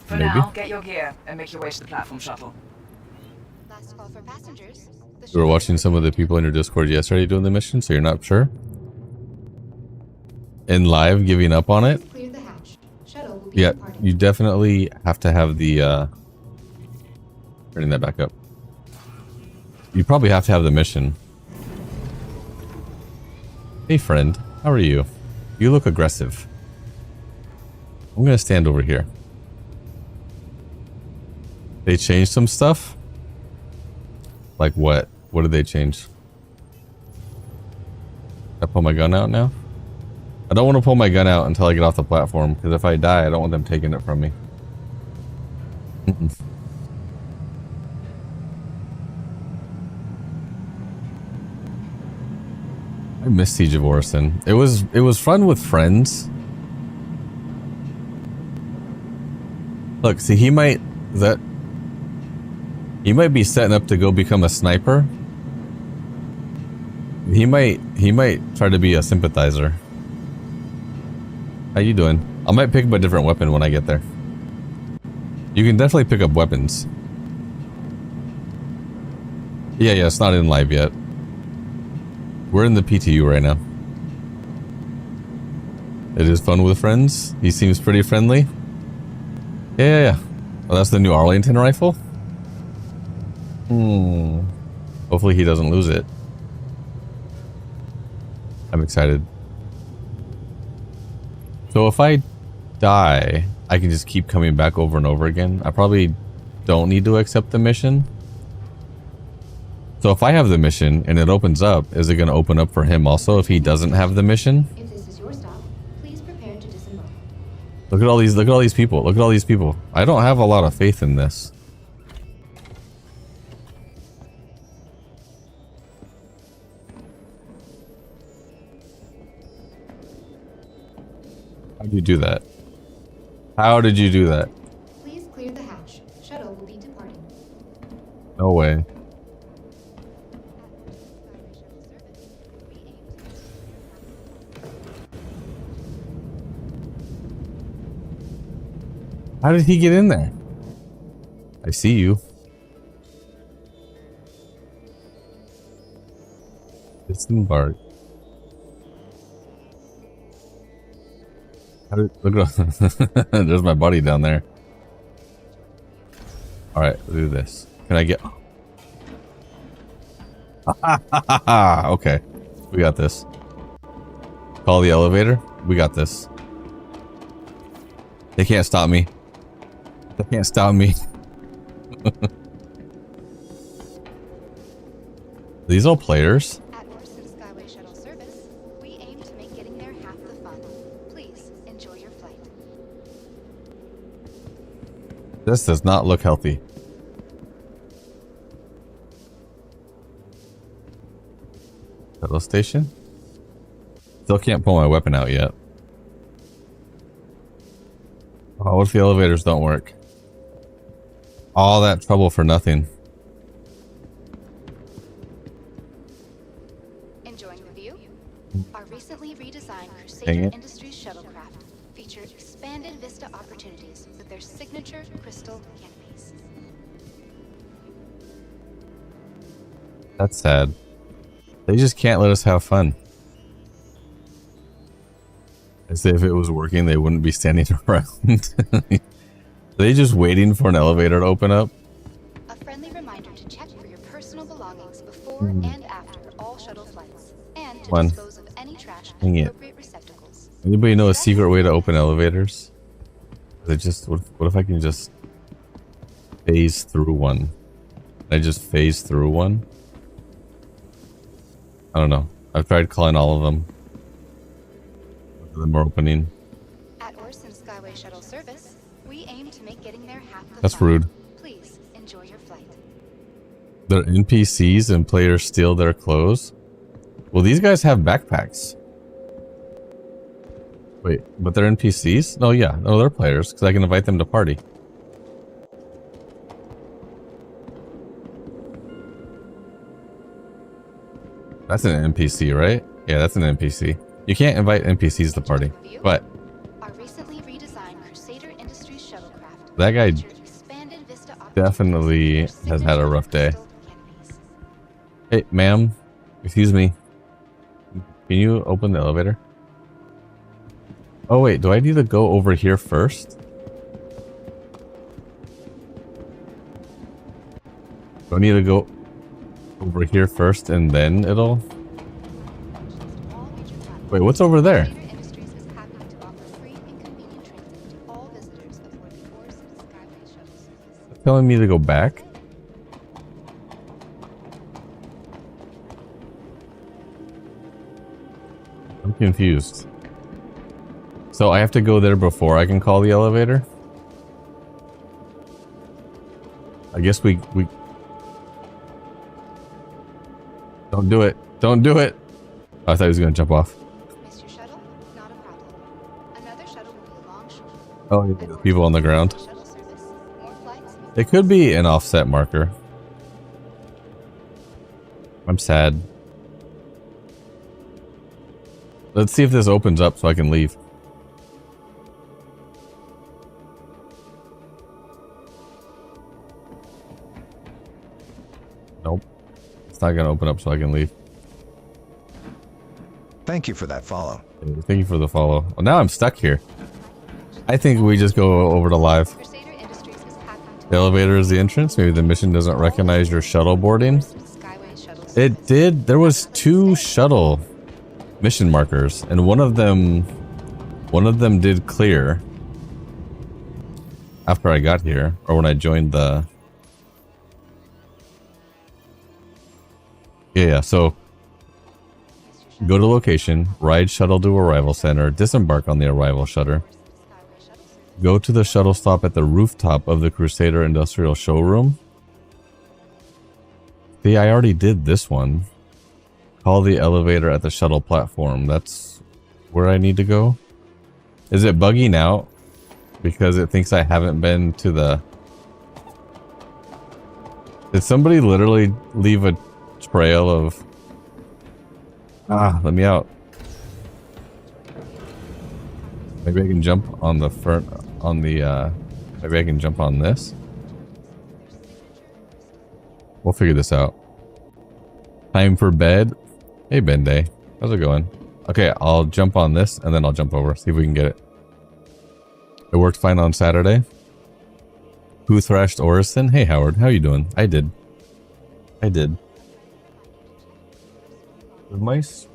S6: For
S3: Maybe.
S6: now, get your gear and make your way to the platform shuttle.
S5: Last call for passengers. The
S3: You were watching some of the people in your Discord yesterday doing the mission, so you're not sure? In live, giving up on it?
S5: Clear the hatch. Shuttle will be
S3: Yeah,
S5: departing.
S3: you definitely have to have the, turning that back up. You probably have to have the mission. Hey friend, how are you? You look aggressive. I'm gonna stand over here. They changed some stuff? Like what? What did they change? I pull my gun out now? I don't want to pull my gun out until I get off the platform, because if I die, I don't want them taking it from me. I miss Siege of Orison. It was fun with friends. Look, see, he might be setting up to go become a sniper. He might try to be a sympathizer. How you doing? I might pick up a different weapon when I get there. You can definitely pick up weapons. Yeah, it's not in live yet. We're in the PTU right now. It is fun with friends. He seems pretty friendly. Yeah. Oh, that's the new Arlington rifle? Hopefully he doesn't lose it. I'm excited. So if I die, I can just keep coming back over and over again. I probably don't need to accept the mission. So if I have the mission and it opens up, is it going to open up for him also if he doesn't have the mission?
S5: If this is your stop, please prepare to disembark.
S3: Look at all these people. Look at all these people. I don't have a lot of faith in this. How did you do that? How did you do that?
S5: Please clear the hatch. Shuttle will be departing.
S3: No way. How did he get in there? I see you. Disembark. Look at there's my buddy down there. Alright, let's do this. Can I get... Okay. We got this. Call the elevator. We got this. They can't stop me. They can't stop me. These all players?
S5: At Orson Skyway Shuttle Service, we aim to make getting there half the fun. Please enjoy your flight.
S3: This does not look healthy. Shuttle station? Still can't pull my weapon out yet. Oh, what if the elevators don't work? All that trouble for nothing.
S5: Enjoying the view? Our recently redesigned
S3: Dang
S5: Crusader
S3: it.
S5: Industries shuttlecraft feature expanded vista opportunities with their signature crystal canopies.
S3: That's sad. They just can't let us have fun. As if it was working, they wouldn't be standing around. Are they just waiting for an elevator to open up?
S5: A friendly reminder to check for your personal belongings before and after all shuttle flights, and to
S3: One.
S5: dispose of any trash
S3: Dang
S5: in
S3: it.
S5: appropriate receptacles.
S3: Anybody know a secret way to open elevators? They just what if I can just phase through one? Can I just phase through one? I don't know. I've tried calling all of them. None of them are opening.
S5: At Orson Skyway Shuttle Service, we aim to make getting there half the
S3: That's
S5: fun.
S3: rude.
S5: Please enjoy your flight.
S3: They're NPCs and players steal their clothes. Well, these guys have backpacks. Wait, but they're NPCs? No, yeah. No, they're players because I can invite them to party. That's an NPC, right? Yeah, that's an NPC. You can't invite NPCs to party. But
S5: Our recently redesigned Crusader Industries shuttlecraft
S3: that guy
S5: feature expanded vista
S3: definitely
S5: opportunities with their
S3: has had a
S5: signature
S3: rough day.
S5: crystal canopies.
S3: Hey, ma'am. Excuse me. Can you open the elevator? Oh, wait. Do I need to go over here first? Do I need to go over here first and then it'll...
S5: All major platforms.
S3: Wait, what's over there?
S5: Crusader Industries is happy to offer free and convenient transit to all visitors aboard the Orson Skyway Shuttle Service.
S3: Telling me to go back? I'm confused. So I have to go there before I can call the elevator? I guess we don't do it. Don't do it. Oh, I thought he was going to jump off.
S5: Missed your shuttle? Not a problem. Another shuttle will be along shortly.
S3: Oh, yeah, the people on the ground.
S5: Shuttle service. More flights.
S3: It could be an offset marker. I'm sad. Let's see if this opens up so I can leave. Nope. It's not going to open up so I can leave.
S4: Thank you for that follow.
S3: Thank you for the follow. Well, now I'm stuck here. I think we just go over to live.
S5: Crusader Industries is half-time
S3: The elevator is the entrance. Maybe the mission doesn't recognize your shuttle boarding.
S5: Skyway shuttles.
S3: It did. There was 2 shuttle mission markers, and one of them did clear after I got here, or when I joined the. Yeah. So go to location, ride shuttle to arrival center, disembark on the arrival shutter. Go to the shuttle stop at the rooftop of the Crusader Industrial Showroom. See, I already did this one. Call the elevator at the shuttle platform. That's where I need to go. Is it bugging out because it thinks I haven't been to the... Did somebody literally leave a trail of... let me out. Maybe I can jump on the front, on the, maybe I can jump on this. We'll figure this out. Time for bed. Hey, Bende. How's it going? Okay, I'll jump on this and then I'll jump over. See if we can get it. It worked fine on Saturday. Who thrashed Orison? Hey, Howard. How you doing? I did. The mice.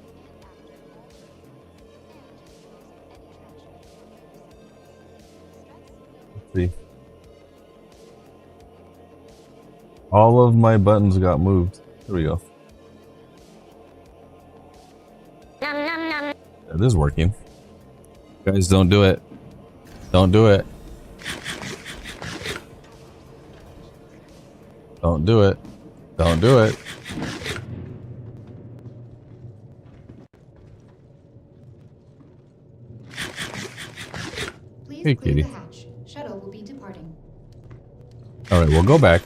S3: Let's see. All of my buttons got moved. Here we go. It is working. Guys, don't do it. Don't do it. Don't do it. Don't do it.
S5: Please
S3: Hey,
S5: clear
S3: kitty.
S5: the hatch. Shuttle will be departing.
S3: Alright, we'll go back.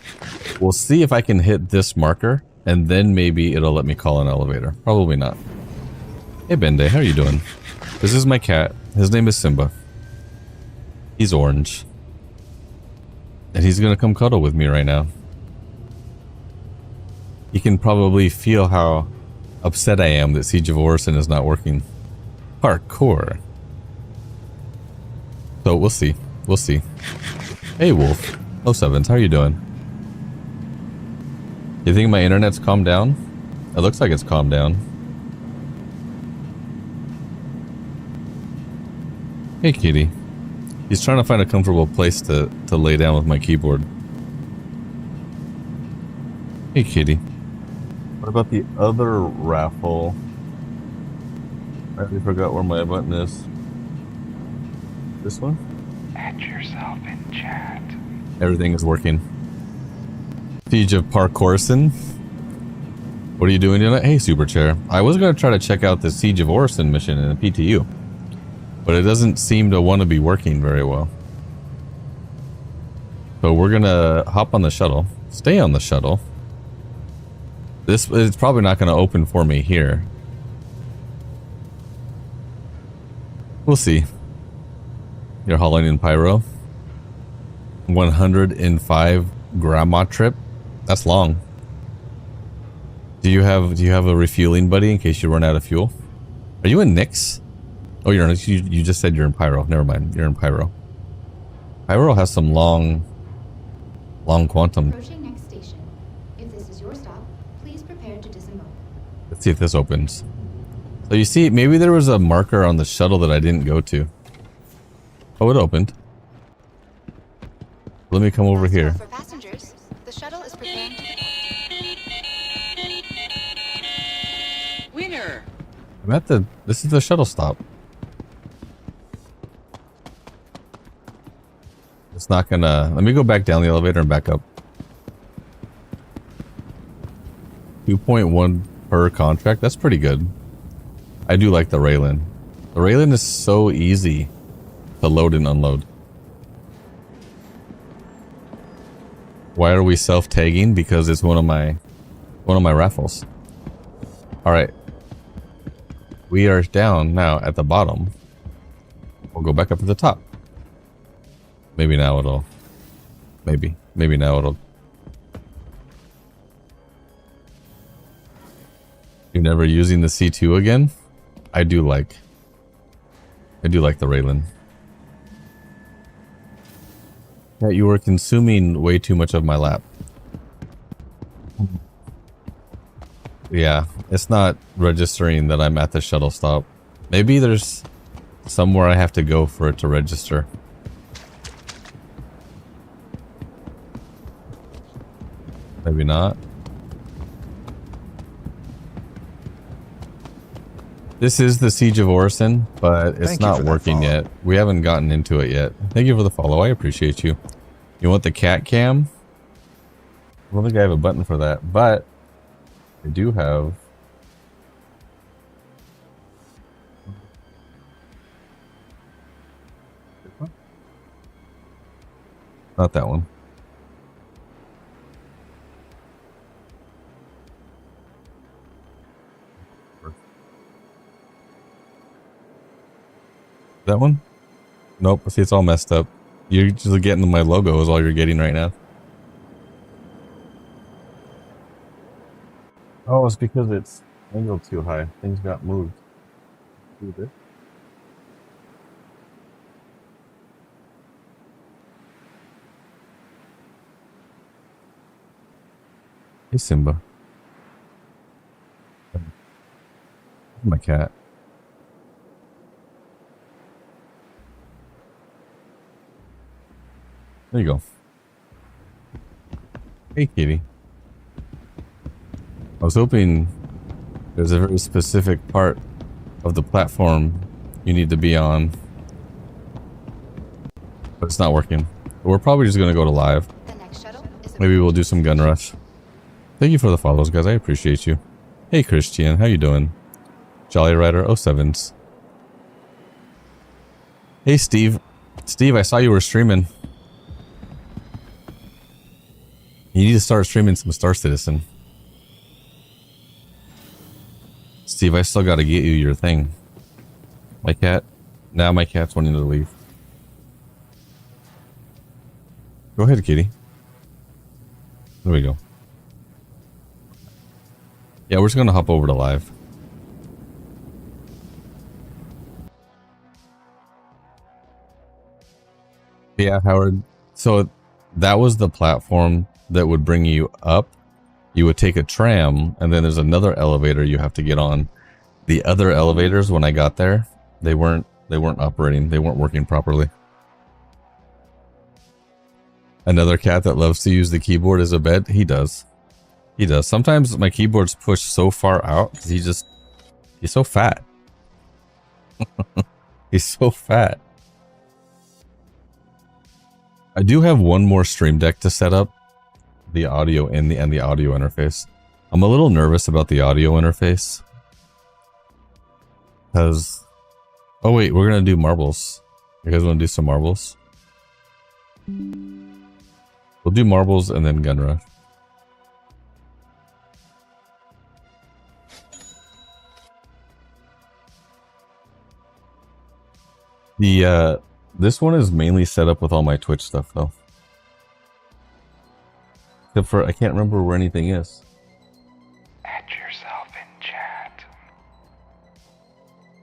S3: We'll see if I can hit this marker, and then maybe it'll let me call an elevator. Probably not. Hey, Bende, how are you doing? This is my cat. His name is Simba. He's orange. And he's gonna come cuddle with me right now. He can probably feel how upset I am that Siege of Orison is not working. Parkour. So we'll see. We'll see. Hey, Wolf. Oh, Sevens, how are you doing? You think my internet's calmed down? It looks like it's calmed down. Hey, kitty. He's trying to find a comfortable place to lay down with my keyboard. Hey, kitty. What about the other raffle? I already forgot where my button is. This one?
S7: Add yourself in chat.
S3: Everything is working. Siege of Parkorson. What are you doing tonight? Hey, Super Chair. I was going to try to check out the Siege of Orison mission in the PTU, but it doesn't seem to want to be working very well. So we're going to hop on the shuttle. Stay on the shuttle. This is probably not going to open for me here. We'll see. You're hauling in Pyro. 105 grandma trip. That's long. Do you have a refueling buddy in case you run out of fuel? Are you in Nyx? Oh, you're in, you just said you're in Pyro. Never mind. You're in Pyro. Pyro has some long quantum.
S5: Approaching next station. If this is your stop, please prepare to disembark.
S3: Let's see if this opens. So you see, maybe there was a marker on the shuttle that I didn't go to. Oh, it opened. Let me come over here.
S5: For passengers, the shuttle is preparing to
S7: Winner!
S3: I'm at the... This is the shuttle stop. It's not gonna... Let me go back down the elevator and back up. 2.1 per contract. That's pretty good. I do like the Raylan. The Raylan is so easy to load and unload. Why are we self-tagging? Because it's one of my raffles. All right. We are down now at the bottom. We'll go back up to the top. Maybe now it'll... Maybe now it'll... You're never using the C2 again? I do like the Raylan. Yeah, you were consuming way too much of my lap. Yeah, it's not registering that I'm at the shuttle stop. Maybe there's somewhere I have to go for it to register. Maybe not. This is the Siege of Orison, but it's
S4: Thank you
S3: not
S4: for that
S3: working
S4: follow.
S3: yet. We haven't gotten into it yet. Thank you for the follow. I appreciate you. You want the cat cam? I don't think I have a button for that, but I do have. Not that one. That one? Nope. See, it's all messed up. You're just getting my logo is all you're getting right now. Oh, it's because it's angled too high. Things got moved. Do this. Hey, Simba. My cat. There you go. Hey, kitty. I was hoping there's a very specific part of the platform you need to be on, but it's not working. We're probably just going to go to live.
S5: The next shuttle is
S3: Maybe we'll do some gun rush. Thank you for the follows, guys. I appreciate you. Hey, Christian. How you doing? Jolly Rider 07s. Hey, Steve. Steve, I saw you were streaming. You need to start streaming some Star Citizen. Steve, I still got to get you your thing. My cat. Now my cat's wanting to leave. Go ahead, kitty. There we go. Yeah, we're just going to hop over to live. Yeah, Howard. So that was the platform that would bring you up. You would take a tram, and then there's another elevator you have to get on. The other elevators, when I got there, they weren't operating. They weren't working properly. Another cat that loves to use the keyboard as a bed. He does. He does. Sometimes my keyboard's pushed so far out because he's so fat. He's so fat. I do have one more stream deck to set up. The audio and the audio interface. I'm a little nervous about the audio interface. Because... Oh wait, we're going to do marbles. You guys want to do some marbles? We'll do marbles and then gun rush. This one is mainly set up with all my Twitch stuff though. Except for I can't remember where anything is.
S7: Add yourself in chat.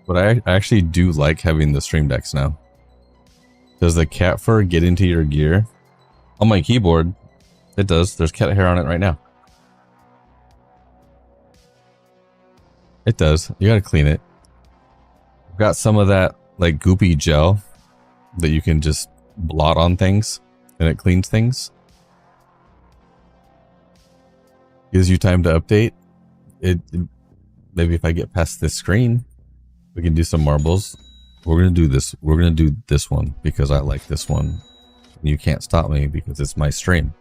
S3: But I actually do like having the stream decks now. Does the cat fur get into your gear? On my keyboard, it does. There's cat hair on it right now. It does. You gotta clean it. I've got some of that like goopy gel that you can just blot on things and it cleans things. Gives you time to update. Maybe if I get past this screen, we can do some marbles. We're gonna do this. We're gonna do this one because I like this one. And you can't stop me because it's my stream.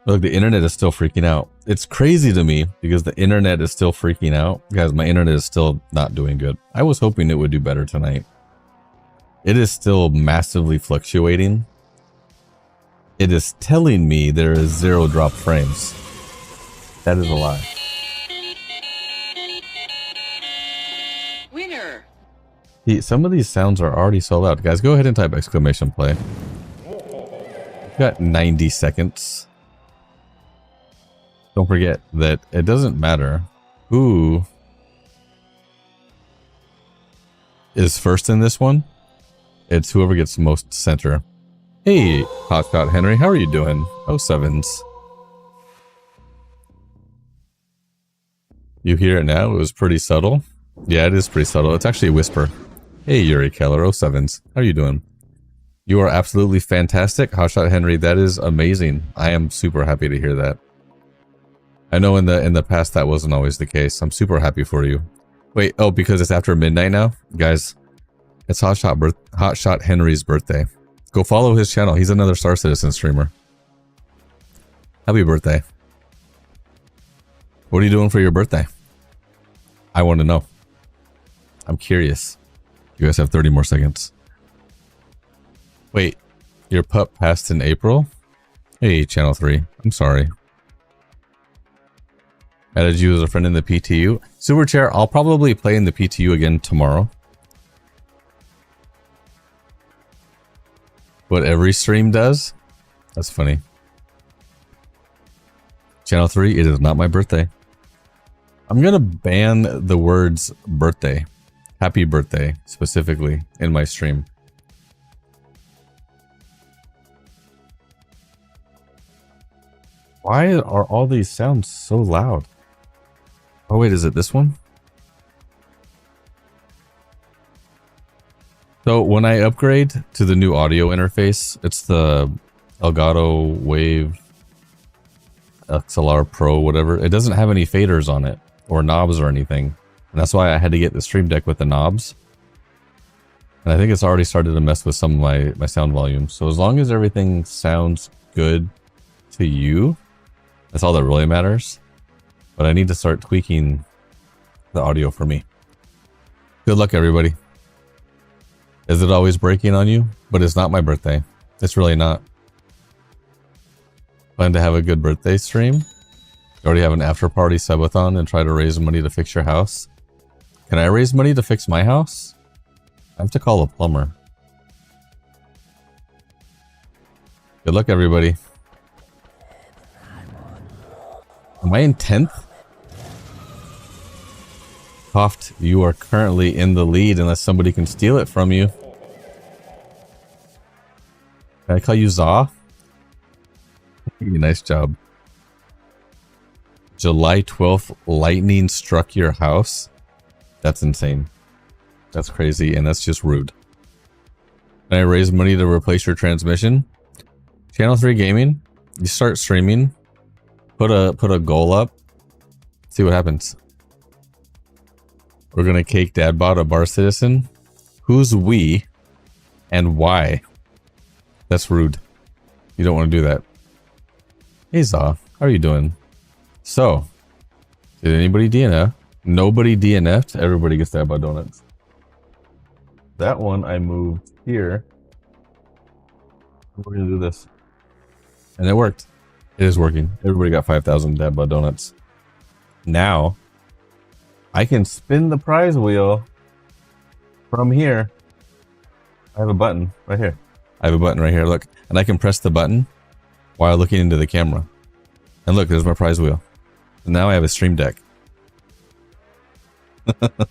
S3: Look, the internet is still freaking out. It's crazy to me because the internet is still freaking out. Guys, my internet is still not doing good. I was hoping it would do better tonight. It is still massively fluctuating. It is telling me there is 0 drop frames. That is a lie.
S6: Winner!
S3: Some of these sounds are already sold out. Guys, go ahead and type exclamation play. We've got 90 seconds. Don't forget that it doesn't matter who is first in this one. It's whoever gets most center. Hey, Hotshot Henry, how are you doing? Oh, sevens. You hear it now? It was pretty subtle. Yeah, it is pretty subtle. It's actually a whisper. Hey, Yuri Keller, 07s. How are you doing? You are absolutely fantastic, Hotshot Henry. That is amazing. I am super happy to hear that. I know in the past that wasn't always the case. I'm super happy for you. Wait, oh, because it's after midnight now? Guys, it's Hotshot Henry's birthday. Go follow his channel. He's another Star Citizen streamer. Happy birthday. What are you doing for your birthday? I want to know. I'm curious. You guys have 30 more seconds. Wait, your pup passed in April? Hey, Channel 3. I'm sorry. Added you as a friend in the PTU. Super Chair, I'll probably play in the PTU again tomorrow. What every stream does? That's funny. Channel 3, it is not my birthday. I'm gonna ban the words birthday, happy birthday, specifically in my stream. Why are all these sounds so loud? Oh wait, is it this one? So when I upgrade to the new audio interface, it's the Elgato Wave XLR Pro, whatever. It doesn't have any faders on it or knobs or anything. And that's why I had to get the Stream Deck with the knobs. And I think it's already started to mess with some of my sound volume. So as long as everything sounds good to you, that's all that really matters. But I need to start tweaking the audio for me. Good luck, everybody. Is it always breaking on you? But it's not my birthday. It's really not. Plan to have a good birthday stream? You already have an after party subathon and try to raise money to fix your house? Can I raise money to fix my house? I have to call a plumber. Good luck, everybody. Am I in 10th? Hoft, you are currently in the lead unless somebody can steal it from you. Can I call you Zaw? Nice job. July 12th, lightning struck your house? That's insane. That's crazy, and that's just rude. Can I raise money to replace your transmission? Channel 3 Gaming, you start streaming, put a goal up, see what happens. We're gonna cake Dadbot a bar citizen. Who's we and why? That's rude. You don't want to do that. Hey Zaw, how are you doing? So, did anybody DNF? Nobody DNF'd. Everybody gets Dadbot donuts. That one I moved here. We're gonna do this. And it worked. It is working. Everybody got 5,000 Dadbot donuts. Now, I can spin the prize wheel from here. I have a button right here. I have a button right here, look. And I can press the button while looking into the camera. And look, there's my prize wheel. And now I have a Stream Deck. But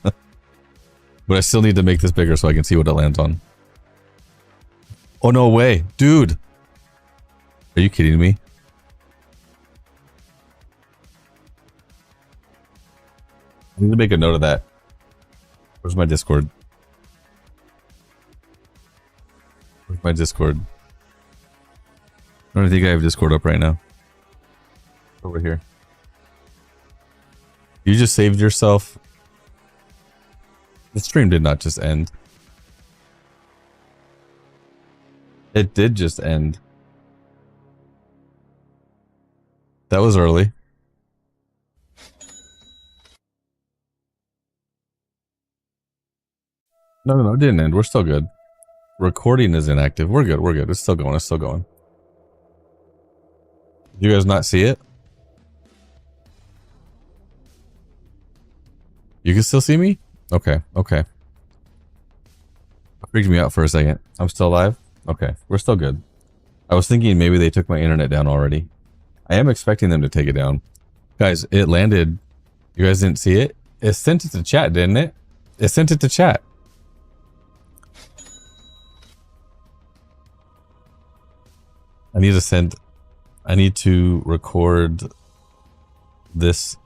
S3: I still need to make this bigger so I can see what it lands on. Oh, no way. Dude. Are you kidding me? I need to make a note of that. Where's my Discord? Where's my Discord? I don't think I have Discord up right now. Over here. You just saved yourself. The stream did not just end. It did just end. That was early. No, it didn't end. We're still good. Recording is inactive. We're good. We're good. It's still going. It's still going. You guys not see it? You can still see me? Okay. Okay. It freaked me out for a second. I'm still live? Okay. We're still good. I was thinking maybe they took my internet down already. I am expecting them to take it down. Guys, it landed. You guys didn't see it? It sent it to chat, didn't it? It sent it to chat. I need to record this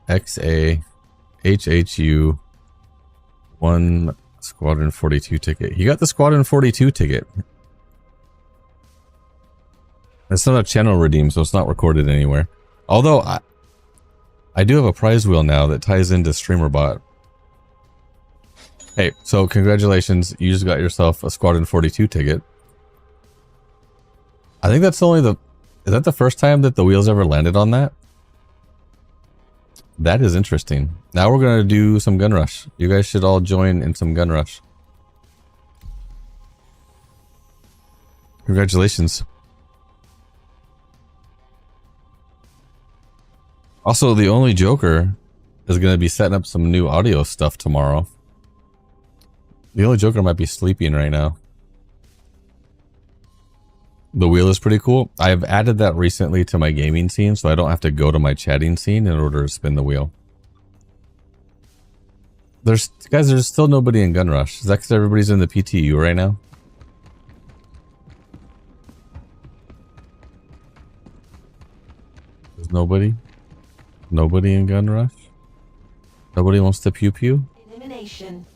S3: XAHHU 1 Squadron 42 ticket. He got the Squadron 42 ticket. It's not a channel redeem, so it's not recorded anywhere. Although I do have a prize wheel now that ties into StreamerBot. Hey, so congratulations. You just got yourself a Squadron 42 ticket. I think that's only is that the first time that the wheels ever landed on that? That is interesting. Now we're going to do some gun rush. You guys should all join in some gun rush. Congratulations. Also, the only Joker is going to be setting up some new audio stuff tomorrow. The only Joker might be sleeping right now. The wheel is pretty cool. I've added that recently to my gaming scene, so I don't have to go to my chatting scene in order to spin the wheel. There's still nobody in Gun Rush. Is that because everybody's in the PTU right now? There's nobody in Gun Rush? Nobody wants to pew pew?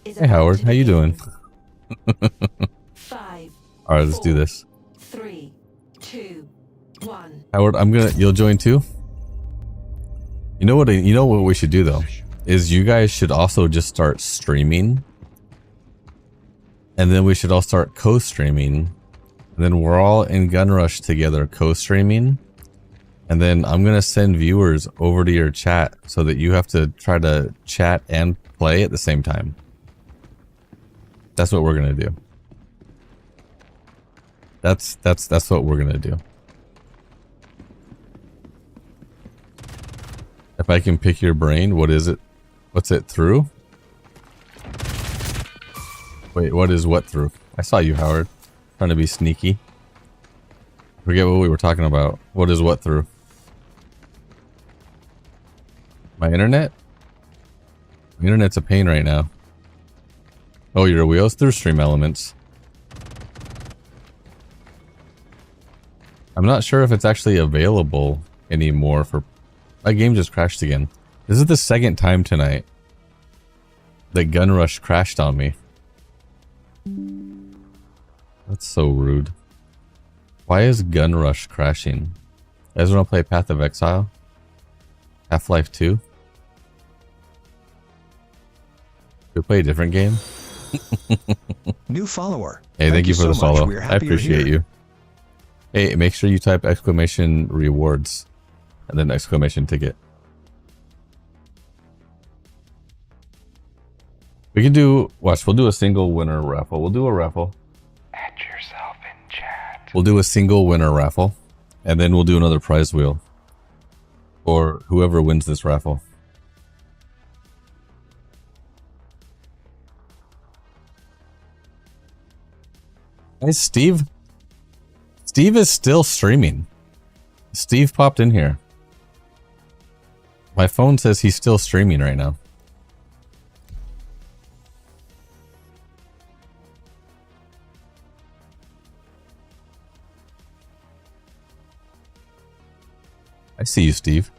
S3: Hey Howard, how you doing? Alright, let's do this.
S8: 3, 2, 1.
S3: Howard, you'll join too? You know what we should do though? Is you guys should also just start streaming. And then we should all start co-streaming. And then we're all in Gun Rush together co-streaming. And then I'm going to send viewers over to your chat so that you have to try to chat and play at the same time. That's what we're going to do. That's what we're going to do. If I can pick your brain, what is it? What's it through? Wait, what is what through? I saw you, Howard. Trying to be sneaky. Forget what we were talking about. What is what through? My internet? My internet's a pain right now. Oh, your wheels through Stream Elements. I'm not sure if it's actually available anymore for... My game just crashed again. This is the second time tonight that Gun Rush crashed on me. That's so rude. Why is Gun Rush crashing? You guys want to play Path of Exile? Half-Life 2? Should we play a different game?
S4: New follower.
S3: Hey, thank you for the
S4: so much.
S3: follow.
S4: We're
S3: I
S4: happy you're
S3: appreciate
S4: here.
S3: you. Hey, make sure you type exclamation rewards and then exclamation ticket. We can do, watch, we'll do a single winner raffle. We'll do a raffle.
S7: Add yourself in chat.
S3: We'll do a single winner raffle and then we'll do another prize wheel for whoever wins this raffle. Hey, Steve. Steve is still streaming. Steve popped in here. My phone says he's still streaming right now. I see you, Steve.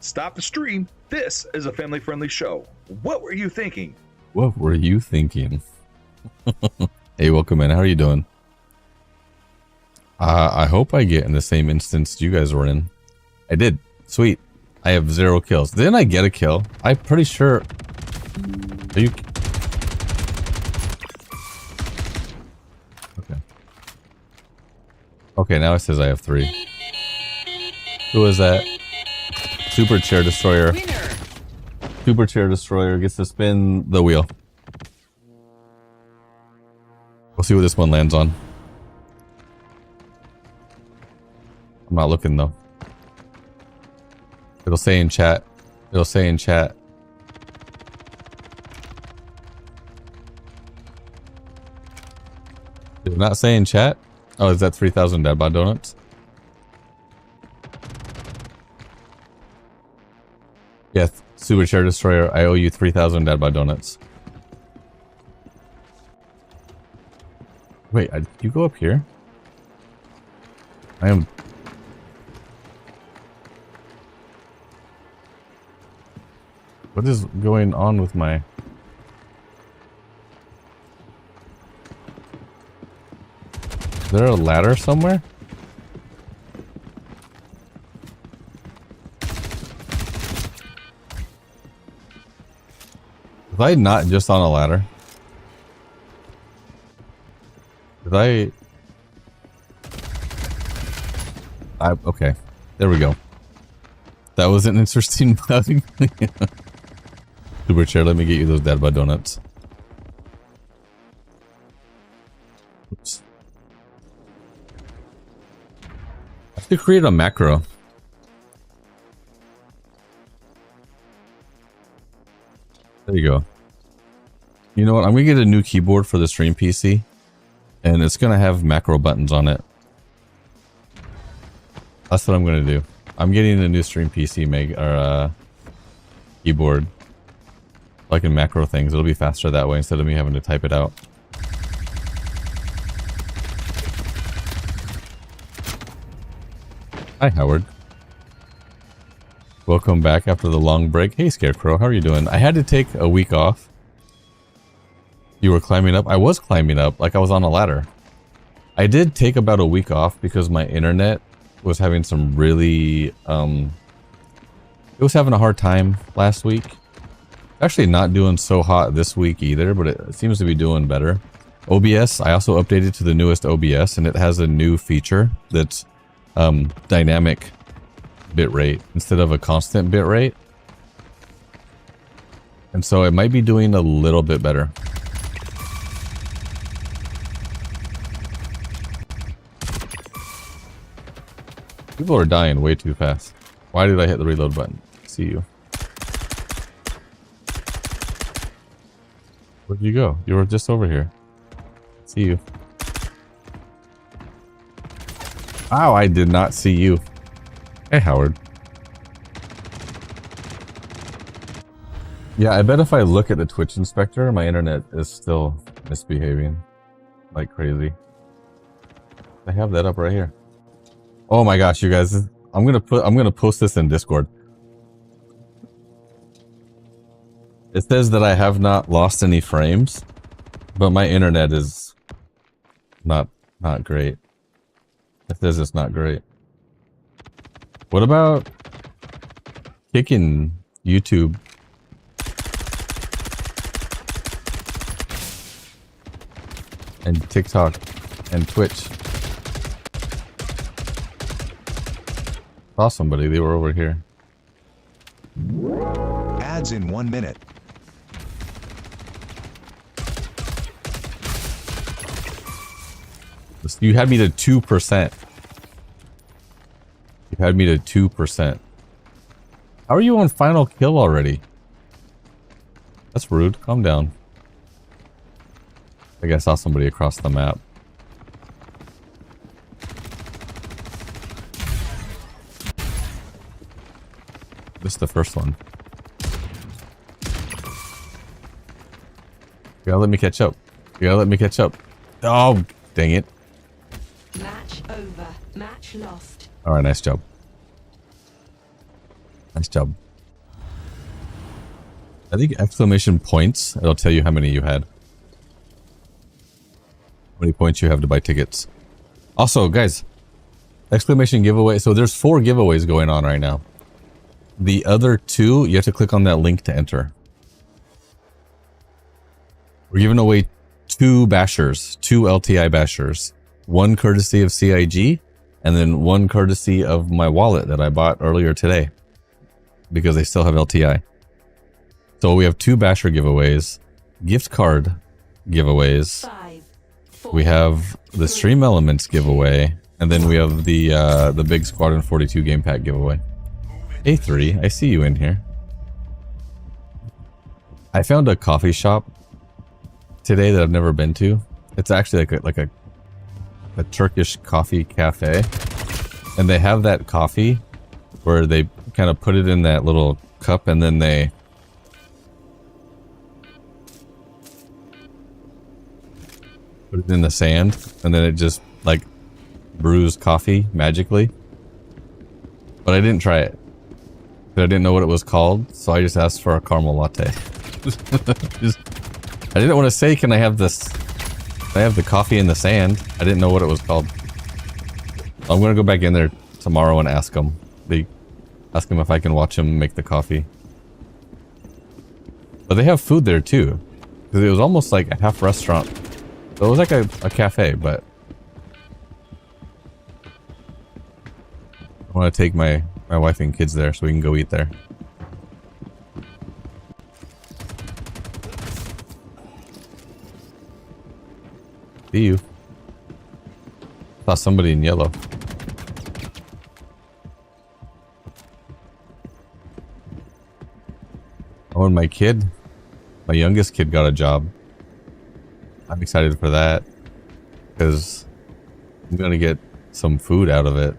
S9: Stop the stream. This is a family-friendly show. What were you thinking?
S3: What were you thinking? Hey, welcome in. How are you doing? I hope I get in the same instance you guys were in. I did. Sweet. I have 0 kills. Didn't I get a kill? I'm pretty sure. Are you... Okay. Okay, now it says I have 3. Who is that? Super Chair Destroyer. Super Chair Destroyer gets to spin the wheel. We'll see what this one lands on. I'm not looking though. It'll say in chat. It'll say in chat. Did it not say in chat? Oh, is that 3,000 Deadbot Donuts? Super Chair Destroyer, I owe you 3,000 Dad Bod Donuts. Wait, you go up here? I am... What is going on with my... Is there a ladder somewhere? Was I not just on a ladder? Did I... Okay. There we go. That was an interesting bug. Super Chair, let me get you those Dad Bod Donuts. Oops. I have to create a macro. There you go. You know what? I'm gonna get a new keyboard for the stream PC, and it's gonna have macro buttons on it. That's what I'm gonna do. I'm getting a new stream PC keyboard. So I can macro things. It'll be faster that way instead of me having to type it out. Hi, Howard. Welcome back after the long break. Hey, Scarecrow, how are you doing? I had to take a week off. You were climbing up? I was climbing up, like I was on a ladder. I did take about a week off because my internet was having some really... it was having a hard time last week. Actually not doing so hot this week either, but it seems to be doing better. OBS, I also updated to the newest OBS, and it has a new feature that's dynamic bitrate instead of a constant bitrate. And so it might be doing a little bit better. People are dying way too fast. Why did I hit the reload button? See you. Where'd you go? You were just over here. See you. Ow, I did not see you. Hey, Howard. Yeah, I bet if I look at the Twitch inspector, my internet is still misbehaving like crazy. I have that up right here. Oh my gosh, you guys. I'm gonna post this in Discord. It says that I have not lost any frames, but my internet is not great. It says it's not great. What about kicking YouTube? And TikTok and Twitch? Saw somebody, they were over here.
S4: Ads in 1 minute.
S3: You had me to 2%. You had me to 2%. How are you on final kill already? That's rude. Calm down. I think I saw somebody across the map. This is the first one. You gotta let me catch up. You gotta let me catch up. Oh, dang it.
S8: Match over. Match lost.
S3: Alright, nice job. Nice job. I think exclamation points, it'll tell you how many you had. How many points you have to buy tickets. Also, guys, exclamation giveaway. So there's 4 giveaways going on right now. The other 2, you have to click on that link to enter. We're giving away 2 bashers, 2 LTI bashers. 1 courtesy of CIG, and then 1 courtesy of my wallet that I bought earlier today. Because they still have LTI. So we have 2 basher giveaways, gift card giveaways.
S8: 5, 4,
S3: We have the Stream Elements giveaway, and then we have the big Squadron 42 game pack giveaway. A3, I see you in here. I found a coffee shop today that I've never been to. It's actually like a Turkish coffee cafe, and they have that coffee where they kind of put it in that little cup and then they put it in the sand, and then it just like brews coffee magically. But I didn't try it. I didn't know what it was called, so I just asked for a caramel latte. I didn't want to say, can I have this? Can I have the coffee in the sand? I didn't know what it was called. I'm gonna go back in there tomorrow and ask them. Ask them if I can watch them make the coffee. But they have food there too, because it was almost like a half restaurant. So it was like a cafe, but I want to take my wife and kids there so we can go eat there. See you. Saw somebody in yellow. Oh, and my youngest kid got a job. I'm excited for that because I'm gonna get some food out of it.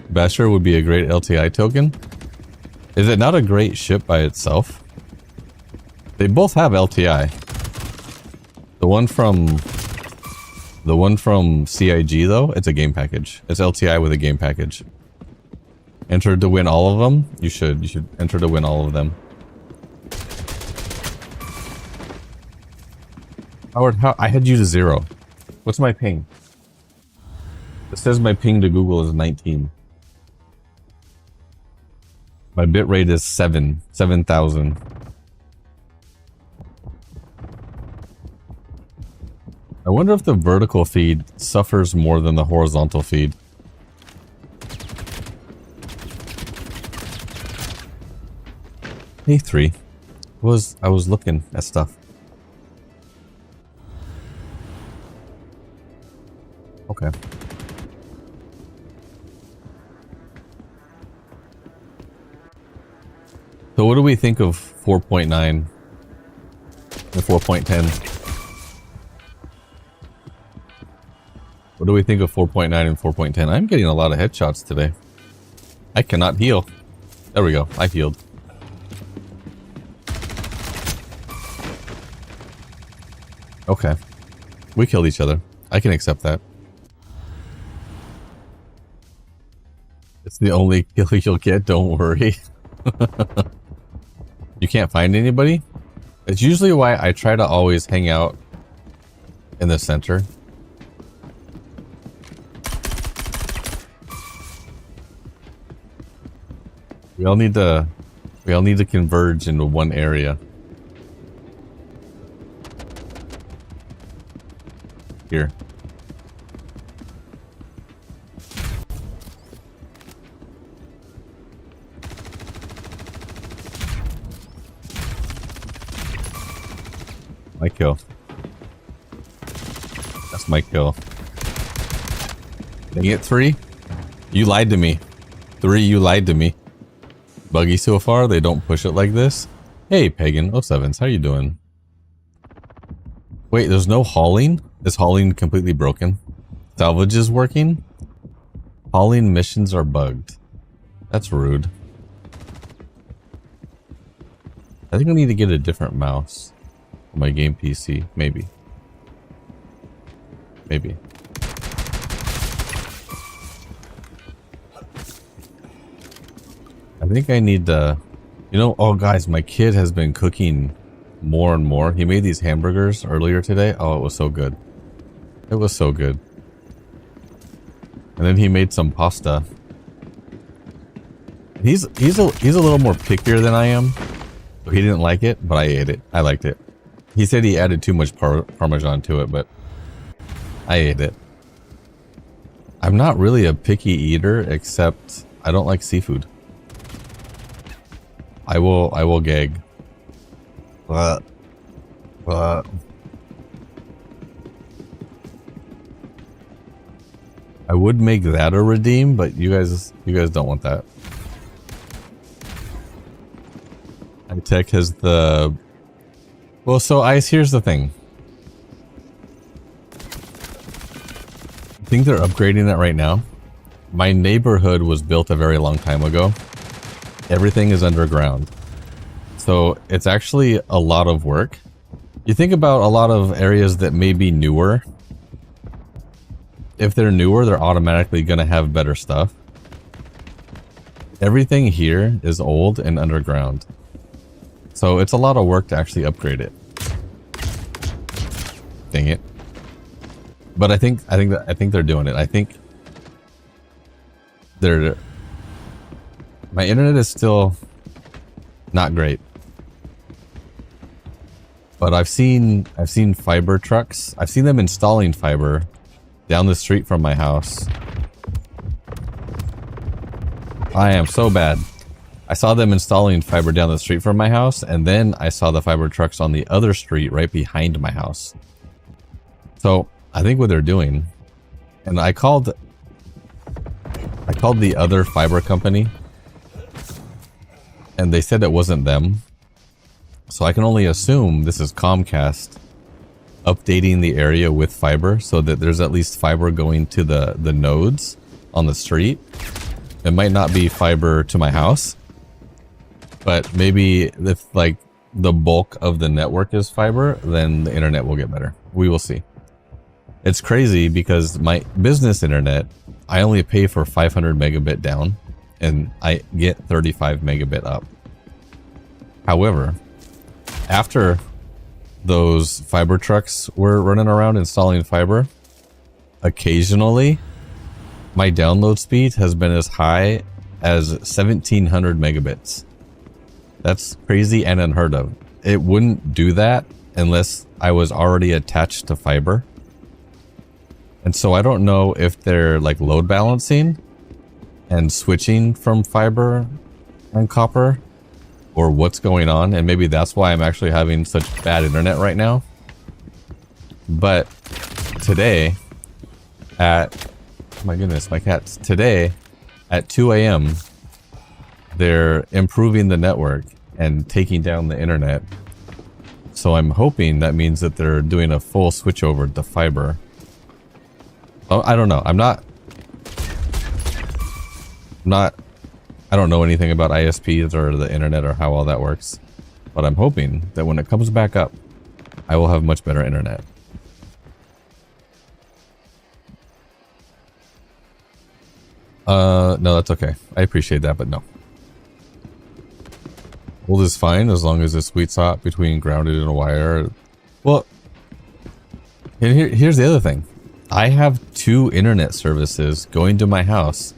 S3: Basher would be a great LTI token. Is it not a great ship by itself? They both have LTI. The one from CIG though, it's a game package. It's LTI with a game package. Enter to win all of them. You should enter to win all of them. Howard, I had you to 0. What's my ping? It says my ping to Google is 19. My bit rate is 7,000. I wonder if the vertical feed suffers more than the horizontal feed. Hey 3. I was looking at stuff. Okay. So what do we think of 4.9 and 4.10? What do we think of 4.9 and 4.10? I'm getting a lot of headshots today. I cannot heal. There we go. I healed. Okay. We killed each other. I can accept that. It's the only kill you'll get, don't worry. You can't find anybody? It's usually why I try to always hang out in the center. We all need to converge into one area. Here. My kill. That's my kill. Dang it, 3. You lied to me. 3, you lied to me. Buggy so far, they don't push it like this. Hey, Pagan 07s, how you doing? Wait, there's no hauling? Is hauling completely broken? Salvage is working? Hauling missions are bugged. That's rude. I think I need to get a different mouse for my game PC. Maybe. Maybe. I think I need to... You know, oh guys, my kid has been cooking more and more. He made these hamburgers earlier today. Oh, it was so good. It was so good. And then he made some pasta. He's a little more pickier than I am. So he didn't like it, but I ate it. I liked it. He said he added too much Parmesan to it, but I ate it. I'm not really a picky eater, except I don't like seafood. I will gag. But I would make that a redeem, but you guys don't want that. Tech has the... Well, so Ice, here's the thing. I think they're upgrading it right now. My neighborhood was built a very long time ago. Everything is underground. So it's actually a lot of work You think about a lot of areas that may be newer. If they're newer, they're automatically going to have better stuff. Everything here is old and underground. So it's a lot of work to actually upgrade it. Dang it. But I think they're doing it. I think they're... My internet is still not great. But I've seen fiber trucks. I've seen them installing fiber down the street from my house. I am so bad. I saw them installing fiber down the street from my house, and then I saw the fiber trucks on the other street right behind my house. So I think what they're doing, and I called the other fiber company, and they said it wasn't them. So I can only assume this is Comcast updating the area with fiber so that there's at least fiber going to the nodes on the street. It might not be fiber to my house, but maybe if like the bulk of the network is fiber, then the internet will get better. We will see. It's crazy because my business internet, I only pay for 500 megabit down and I get 35 megabit up. However, after those fiber trucks were running around installing fiber, occasionally my download speed has been as high as 1700 megabits. That's crazy and unheard of. It wouldn't do that unless I was already attached to fiber. And so I don't know if they're like load balancing and switching from fiber and copper, or what's going on, and maybe that's why I'm actually having such bad internet right now. But today at, my goodness, my cats, today at 2 a.m. they're improving the network and taking down the internet. So I'm hoping that means that they're doing a full switch over to fiber. Oh, I don't know. I don't know anything about ISPs or the internet or how all that works, but I'm hoping that when it comes back up, I will have much better internet. No, that's okay. I appreciate that, but no. Old is fine as long as it's sweet spot between grounded and a wire. Well, and here's the other thing. I have 2 internet services going to my house,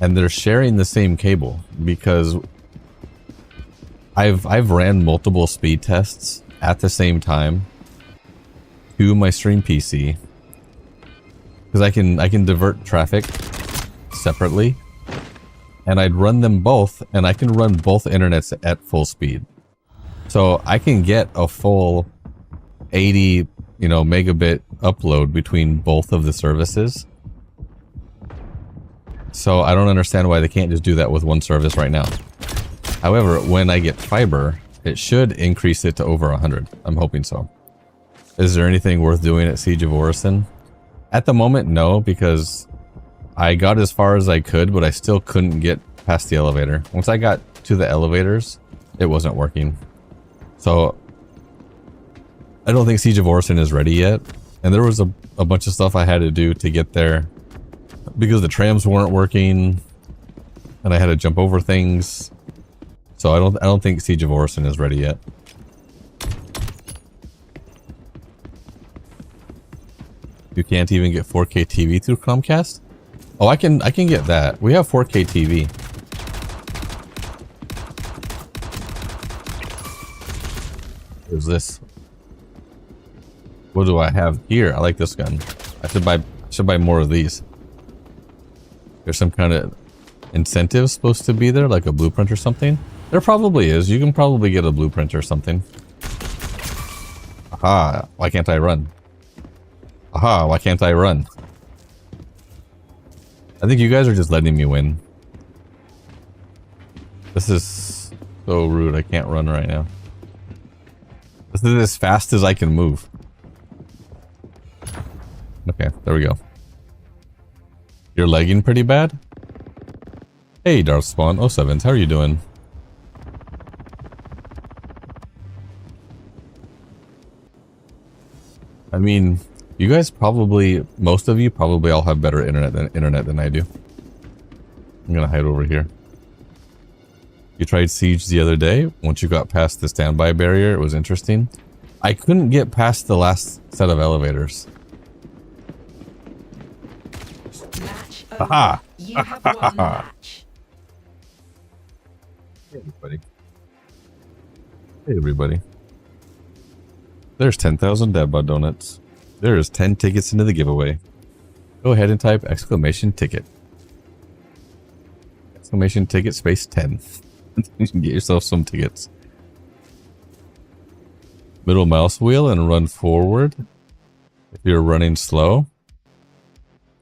S3: and they're sharing the same cable because I've ran multiple speed tests at the same time to my stream PC because I can divert traffic separately, and I'd run them both, and I can run both internets at full speed, so I can get a full 80 megabit upload between both of the services. So I don't understand why they can't just do that with one service right now. However, when I get fiber, it should increase it to over 100. I'm hoping so. Is there anything worth doing at Siege of Orison? At the moment, no, because I got as far as I could, but I still couldn't get past the elevator. Once I got to the elevators, it wasn't working. So I don't think Siege of Orison is ready yet. And there was a bunch of stuff I had to do to get there because the trams weren't working and I had to jump over things. So I don't think Siege of Orison is ready yet. You can't even get 4K TV through Chromecast? Oh, I can get that. We have 4K TV. What is this? What do I have here? I like this gun. I should buy more of these. There's some kind of incentive supposed to be there, like a blueprint or something. There probably is. You can probably get a blueprint or something. Aha, why can't I run? Aha, why can't I run? I think you guys are just letting me win. This is so rude. I can't run right now. This is as fast as I can move. Okay, there we go. You're lagging pretty bad? Hey, Darth Spawn 07s, how are you doing? I mean, you guys probably, most of you probably all have better internet than I do. I'm gonna hide over here. You tried Siege the other day. Once you got past the standby barrier, it was interesting. I couldn't get past the last set of elevators.
S8: Match over.
S3: Aha!
S8: You have won the match.
S3: Hey everybody. Hey everybody. There's 10,000 Dabbot donuts. There's 10 tickets into the giveaway. Go ahead and type exclamation ticket. Exclamation ticket space 10. You can get yourself some tickets. Middle mouse wheel and run forward. If you're running slow.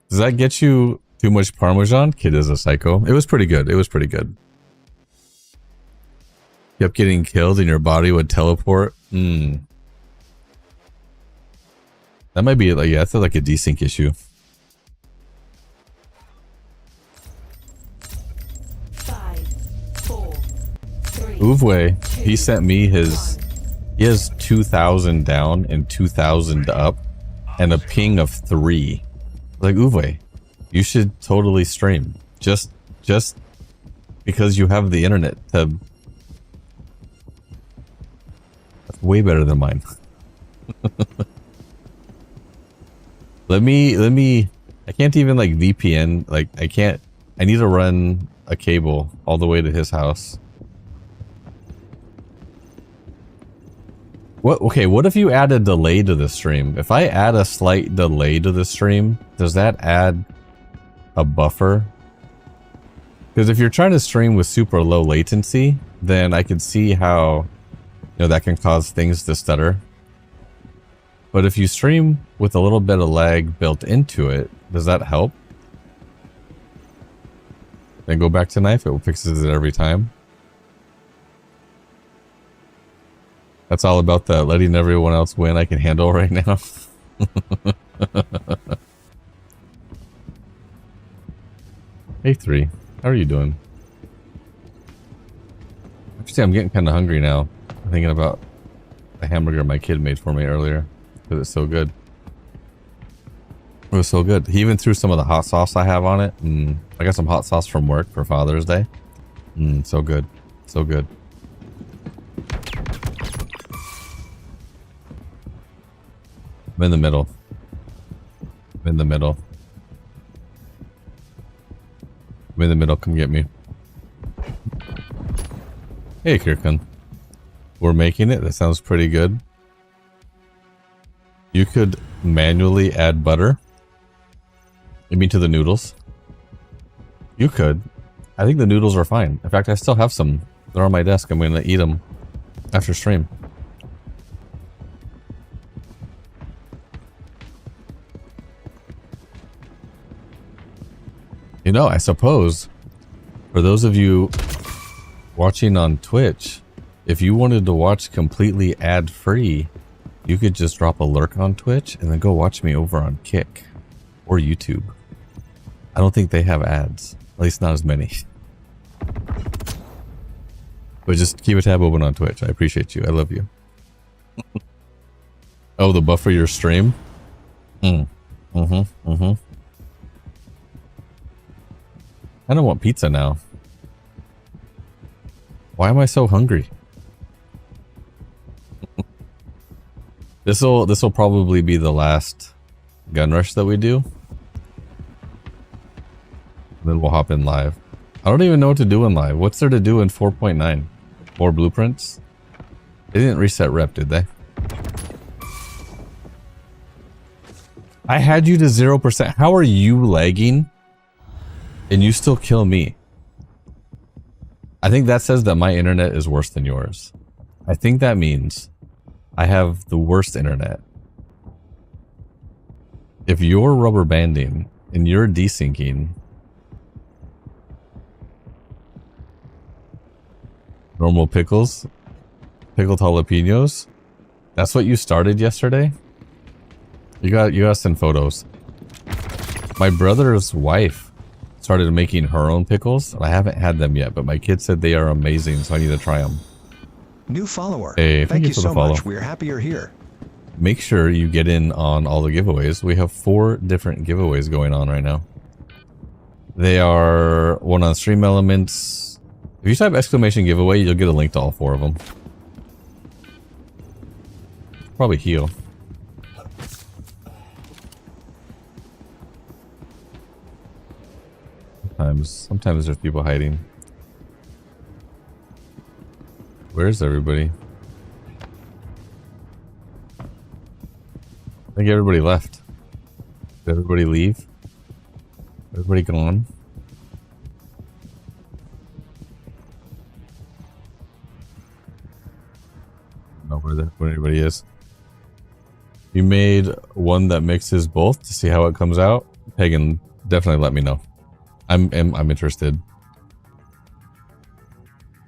S3: Does that get you too much Parmesan? Kid is a psycho. It was pretty good. It was pretty good. Kept getting killed and your body would teleport. That might be like, yeah, that's like a desync issue.
S8: 5, 4, 3.
S3: Uwe, he sent me his, he has 2,000 down and 2,000 up and a ping of 3. Like, Uwe, you should totally stream. Just because you have the internet to... That's way better than mine. Let me, I can't even like VPN, like I need to run a cable all the way to his house. What if you add a delay to the stream? If I add a slight delay to the stream, does that add a buffer? Because if you're trying to stream with super low latency, then I can see how, you know, that can cause things to stutter. But if you stream with a little bit of lag built into it, does that help? Then go back to knife, it fixes it every time. That's all about that letting everyone else win I can handle right now. Hey 3, how are you doing? Actually, I'm getting kind of hungry now. I'm thinking about the hamburger my kid made for me earlier. Because it's so good. It was so good. He even threw some of the hot sauce I have on it. I got some hot sauce from work for Father's Day. So good. So good. I'm in the middle. I'm in the middle. I'm in the middle. Come get me. Hey, Kirkun. We're making it. That sounds pretty good. You could manually add butter. You mean to the noodles? You could. I think the noodles are fine. In fact, I still have some. They're on my desk. I'm going to eat them after stream. You know, I suppose for those of you watching on Twitch, if you wanted to watch completely ad-free, you could just drop a lurk on Twitch and then go watch me over on Kick or YouTube. I don't think they have ads. At least not as many. But just keep a tab open on Twitch. I appreciate you. I love you. Oh, the buffer your stream? I don't want pizza now. Why am I so hungry? This'll probably be the last gun rush that we do. Then we'll hop in live. I don't even know what to do in live. What's there to do in 4.9? More blueprints? They didn't reset rep, did they? I had you to 0%. How are you lagging? And you still kill me? I think that says that my internet is worse than yours. I think that means I have the worst internet. If you're rubber banding and you're desyncing, normal pickles, pickled jalapenos, that's what you started yesterday? You gotta send photos. My brother's wife started making her own pickles. I haven't had them yet, but my kid said they are amazing, so I need to try them.
S4: New follower.
S3: Hey,
S4: thank you
S3: for the
S4: so
S3: follow.
S4: much. We're happy you're here.
S3: make sure you get in on all the giveaways. We have 4 different giveaways going on right now. They are one on Stream Elements. If you type exclamation giveaway, you'll get a link to all 4 of them. Probably heal. Sometimes there's people hiding. Where's everybody? I think everybody left. Did everybody leave? Everybody gone? I don't know where anybody is. You made one that mixes both to see how it comes out? Pagan, definitely let me know. I'm interested.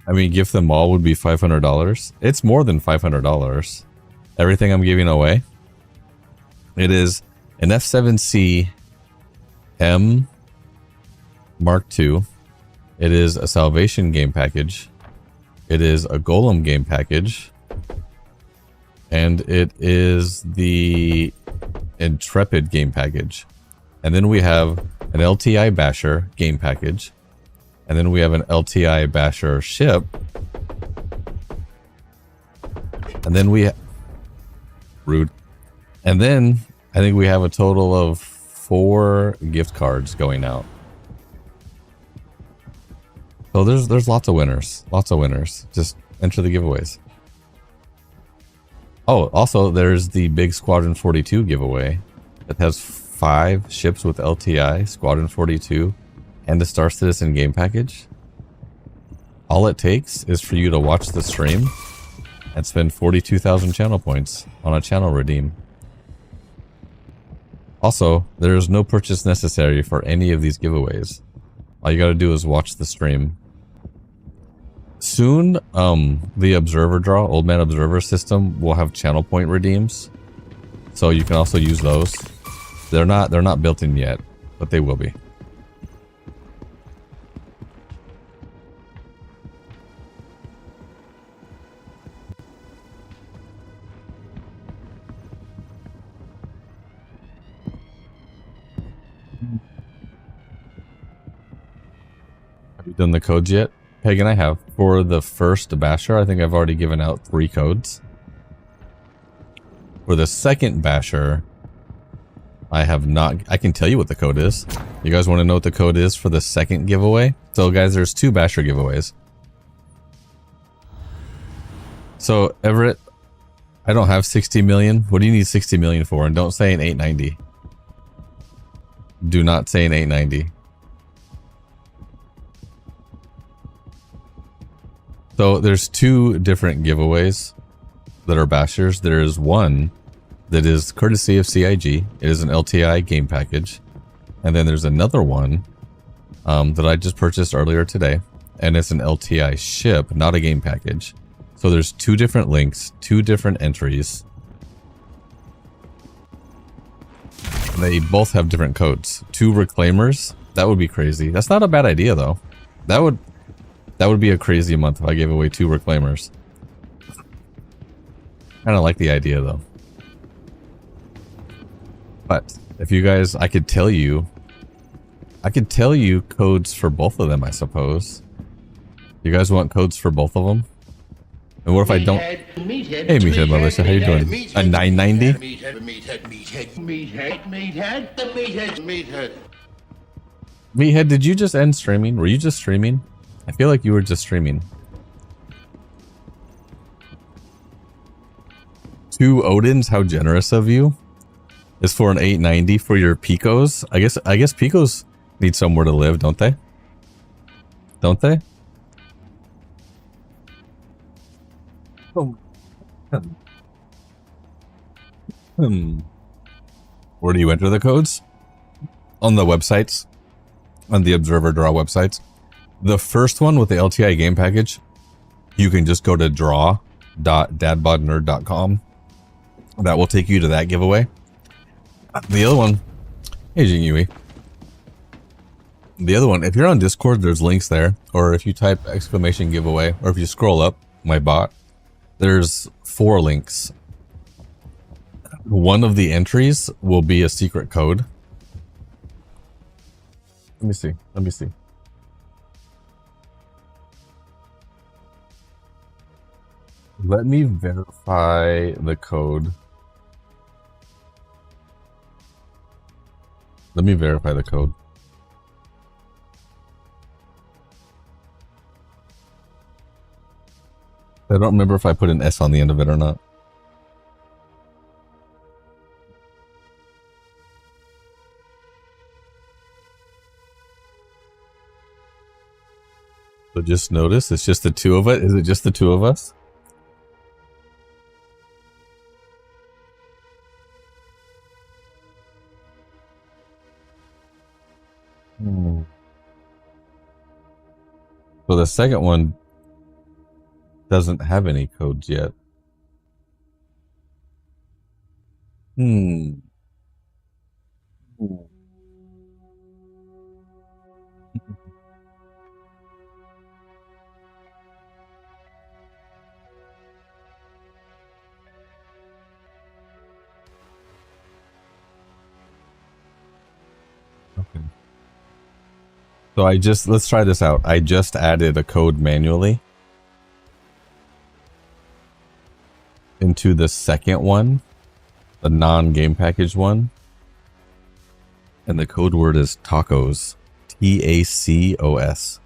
S3: I mean, gift them all would be $500. It's more than $500. Everything I'm giving away. It is an F7C M Mark II. It is a Salvation game package. It is a Golem game package. And it is the Intrepid game package. And then we have an LTI Basher game package. And then we have an LTI Basher ship. And then rude. And then I think we have a total of 4 gift cards going out. So there's lots of winners. Lots of winners. Just enter the giveaways. Oh, also there's the big Squadron 42 giveaway that has 5 ships with LTI, Squadron 42, and the Star Citizen game package. All it takes is for you to watch the stream and spend 42,000 channel points on a channel redeem. Also, there is no purchase necessary for any of these giveaways. All you gotta do is watch the stream. Soon, the Observer Draw, Old Man Observer system will have channel point redeems. So you can also use those. They're not built in yet, but they will be. Have you done the codes yet? Pagan, I have. For the first Basher, I think I've already given out 3 codes. For the second Basher, I have not. I can tell you what the code is. You guys want to know what the code is for the second giveaway? So guys, there's 2 Basher giveaways. So Everett, I don't have 60 million. What do you need 60 million for? And don't say an 890. Do not say an 890. So there's 2 different giveaways that are Bashers. There is one that is courtesy of CIG. It is an LTI game package. And then there's another one that I just purchased earlier today. And it's an LTI ship, not a game package. So there's 2 different links, 2 different entries. And they both have different codes. 2 reclaimers. That would be crazy. That's not a bad idea though. That would be a crazy month if I gave away 2 reclaimers. Kind of like the idea though. But if you guys, I could tell you codes for both of them, I suppose. You guys want codes for both of them? And what if I don't? Hey, Meathead Militia, how you doing? A 990? Meathead, did you just end streaming? Were you just streaming? I feel like you were just streaming. 2 Odins, how generous of you. Is for an 890 for your Picos. I guess Picos need somewhere to live, don't they? Don't they? Where do you enter the codes? On the websites. On the Observer Draw websites. The first one with the LTI game package, you can just go to draw.dadbodnerd.com. That will take you to that giveaway. The other one, hey Jingyui. The other one, if you're on Discord, there's links there. Or if you type exclamation giveaway, or if you scroll up my bot, there's 4 links. one of the entries will be a secret code. Let me see. Let me see. Let me verify the code. Let me verify the code. I don't remember if I put an S on the end of it or not. So just notice, it's just the two of it. Is it just the two of us? So the second one doesn't have any codes yet. Okay. So let's try this out. I just added a code manually into the second one, the non-game package one. And the code word is tacos. TACOS.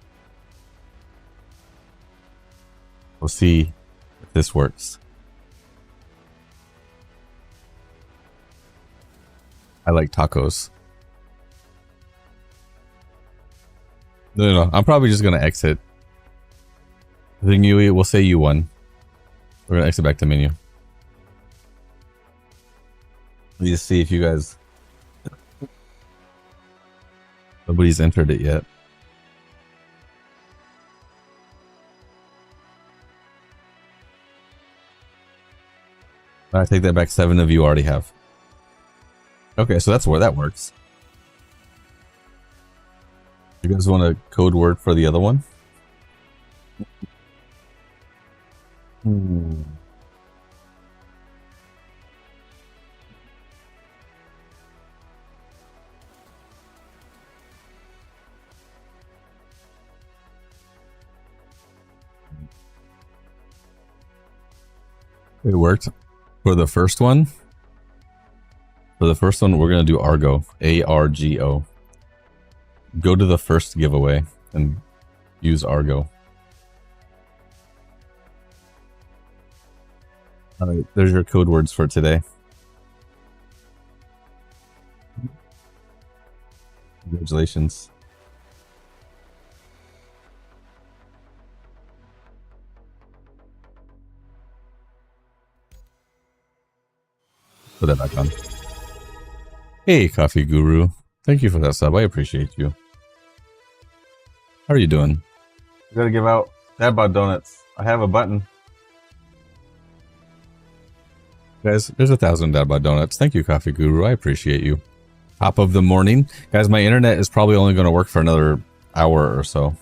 S3: We'll see if this works. I like tacos. No. I'm probably just going to exit. I think we'll say you won. We're going to exit back to menu. Let me just see if you guys... Nobody's entered it yet. I take that back. 7 of you already have. Okay, so that's where that works. You guys want a code word for the other one? It worked. For the first one, we're going to do Argo. ARGO. Go to the first giveaway and use Argo. All right, there's your code words for today. Congratulations. Put that back on. Hey, Coffee Guru. Thank you for that sub. I appreciate you. How are you doing? I gotta give out Dad Bod Donuts. I have a button. Guys, there's 1,000 Dad Bod Donuts. Thank you, Coffee Guru. I appreciate you. Top of the morning. Guys, my internet is probably only going to work for another hour or so.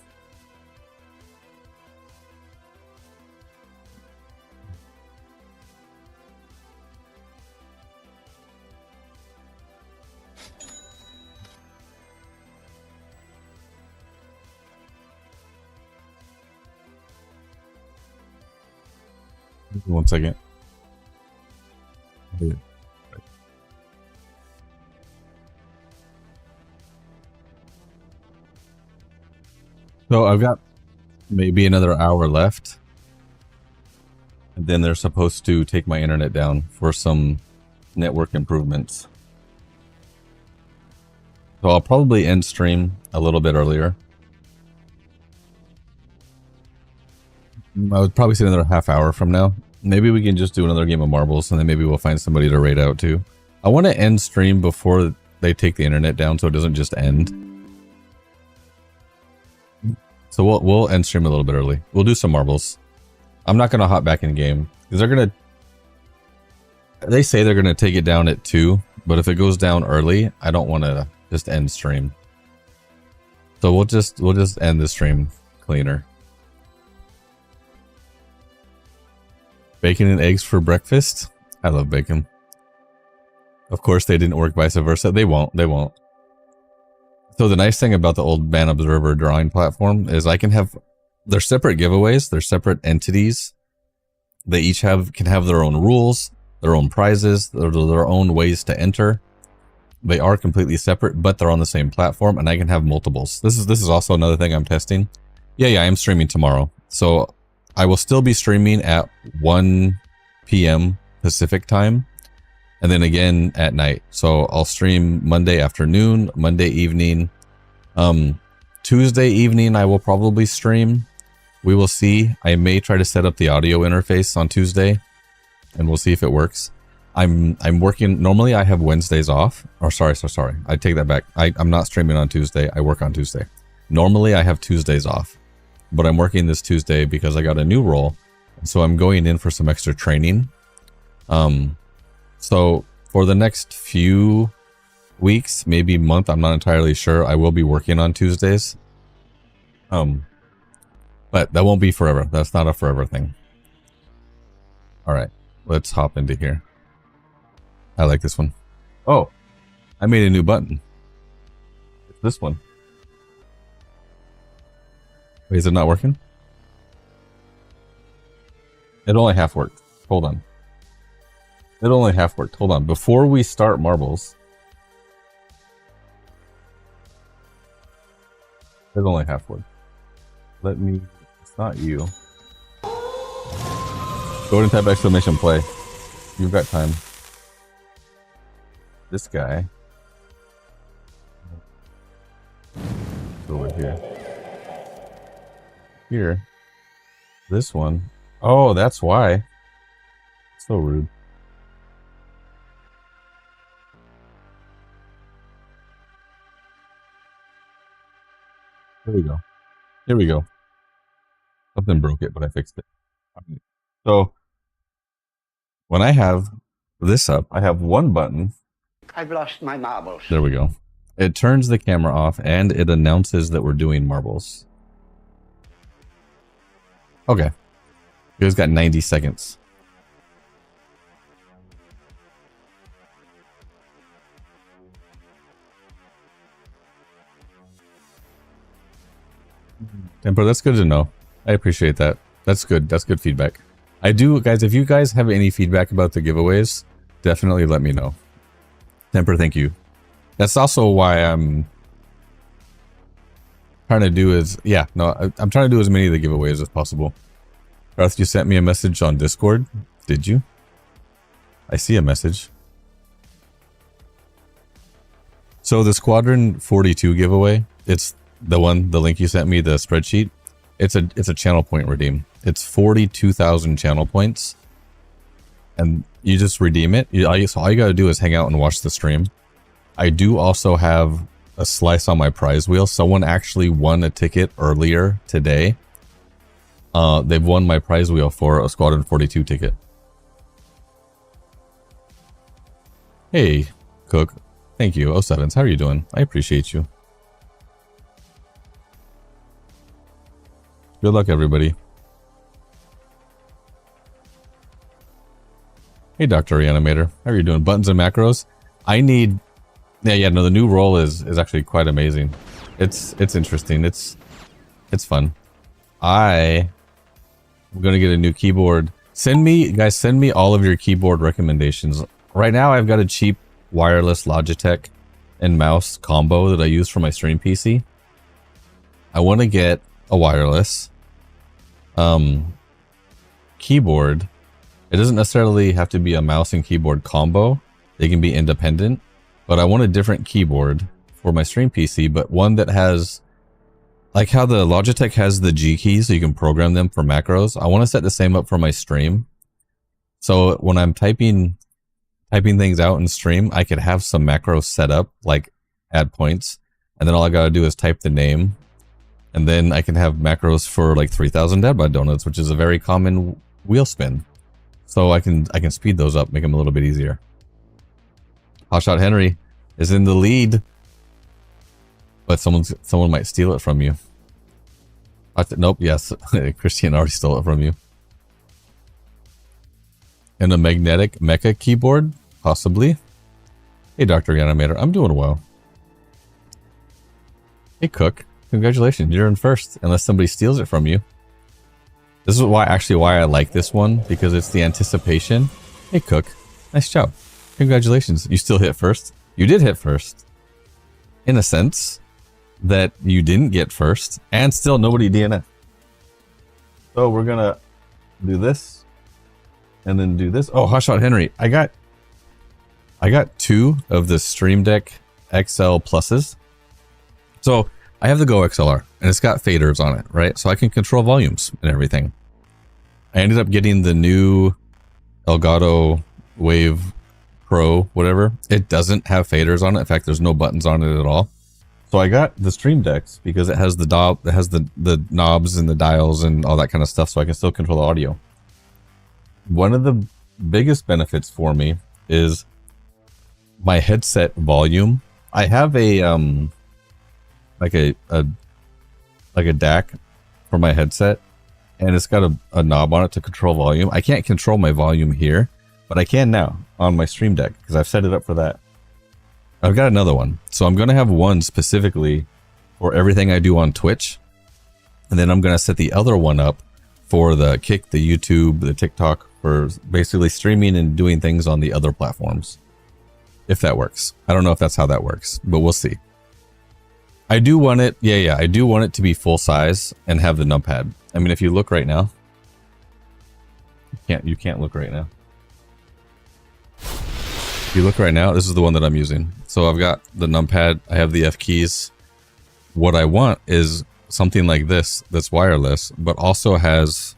S3: One second. So I've got maybe another hour left. And then they're supposed to take my internet down for some network improvements. So I'll probably end stream a little bit earlier. I would probably say another half hour from now. Maybe we can just do another game of marbles and then maybe we'll find somebody to raid out too. I want to end stream before they take the internet down so it doesn't just end. So we'll end stream a little bit early. We'll do some marbles. I'm not going to hop back in game because they say they're going to take it down at 2, but if it goes down early, I don't want to just end stream. So we'll just end the stream cleaner. Bacon and eggs for breakfast. I love bacon. Of course, they didn't work vice versa. They won't. They won't. So the nice thing about the old Man Observer drawing platform is I can have, they're separate giveaways. They're separate entities. They each can have their own rules, their own prizes, their own ways to enter. They are completely separate, but they're on the same platform, and I can have multiples. This is also another thing I'm testing. Yeah, I am streaming tomorrow. So I will still be streaming at 1 p.m. Pacific time, and then again at night. So I'll stream Monday afternoon, Monday evening. Tuesday evening I will probably stream. We will see. I may try to set up the audio interface on Tuesday, and we'll see if it works. I'm working. Normally I have Wednesdays off. Or sorry. I take that back. I'm not streaming on Tuesday. I work on Tuesday. Normally I have Tuesdays off, but I'm working this Tuesday because I got a new role. So I'm going in for some extra training. So for the next few weeks, maybe month, I'm not entirely sure, I will be working on Tuesdays. But that won't be forever. That's not a forever thing. All right, let's hop into here. I like this one. Oh, I made a new button. It's this one. Wait, is it not working? It only half worked. Hold on. It only half worked. Hold on. Before we start marbles, it only half worked. Let me. It's not you. Go ahead and type exclamation play. You've got time. This guy. Over here. Here. This one. Oh, that's why. So rude. There we go. Here we go. Something broke it, but I fixed it. So when I have this up, I have one button.
S10: I've lost my marbles.
S3: There we go. It turns the camera off and it announces that we're doing marbles. Okay. You guys got 90 seconds. Temper, that's good to know. I appreciate that. That's good. That's good feedback. I do, guys, if you guys have any feedback about the giveaways, definitely let me know. Temper, thank you. That's also why I'm trying to do I'm trying to do as many of the giveaways as possible. Garth, you sent me a message on Discord. Did you? I see a message. So the Squadron 42 giveaway, it's the link you sent me, the spreadsheet. It's a channel point redeem. It's 42,000 channel points. And you just redeem it. So all you gotta do is hang out and watch the stream. I do also have a slice on my prize wheel. Someone actually won a ticket earlier today. They've won my prize wheel for a Squadron 42 ticket. Hey, Cook. Thank you. 07s. How are you doing? I appreciate you. Good luck, everybody. Hey, Dr. Reanimator. How are you doing? Buttons and macros? I need... No, the new role is actually quite amazing. It's interesting. It's fun. I'm going to get a new keyboard. Send me all of your keyboard recommendations. Right now, I've got a cheap wireless Logitech and mouse combo that I use for my stream PC. I want to get a wireless keyboard. It doesn't necessarily have to be a mouse and keyboard combo. They can be independent, but I want a different keyboard for my stream PC, but one that has, like how the Logitech has the G keys so you can program them for macros. I want to set the same up for my stream. So when I'm typing things out in stream, I could have some macros set up, like add points, and then all I gotta do is type the name. And then I can have macros for like 3,000 Dead by Donuts, which is a very common wheel spin. So I can speed those up, make them a little bit easier. Hotshot Henry is in the lead, but someone might steal it from you. Nope. Yes, Christian already stole it from you. And a magnetic mecha keyboard, possibly. Hey, Dr. Animator. I'm doing well. Hey, Cook. Congratulations. You're in first, unless somebody steals it from you. This is why I like this one, because it's the anticipation. Hey, Cook. Nice job. Congratulations. You still hit first. You did hit first. In a sense that you didn't get first, and still nobody DNF. So we're gonna do this, and then do this. Oh, Hotshot Henry. I got 2 of the Stream Deck XL Pluses. So I have the Go XLR, and it's got faders on it, right? So I can control volumes and everything. I ended up getting the new Elgato Wave Pro, whatever. It doesn't have faders on it. In fact, there's no buttons on it at all. So I got the Stream Decks because it has the knobs and the dials and all that kind of stuff, so I can still control the audio. One of the biggest benefits for me is my headset volume. I have a like a DAC for my headset, and it's got a knob on it to control volume. I can't control my volume here, but I can now on my Stream Deck because I've set it up for that. I've got another one. So I'm going to have one specifically for everything I do on Twitch. And then I'm going to set the other one up for the Kick, the YouTube, the TikTok, for basically streaming and doing things on the other platforms. If that works. I don't know if that's how that works, but we'll see. I do want it. Yeah. I do want it to be full size and have the numpad. I mean, if you look right now, you can't look right now. If you look right now, this is the one that I'm using. So I've got the numpad, I have the F keys. What I want is something like this that's wireless, but also has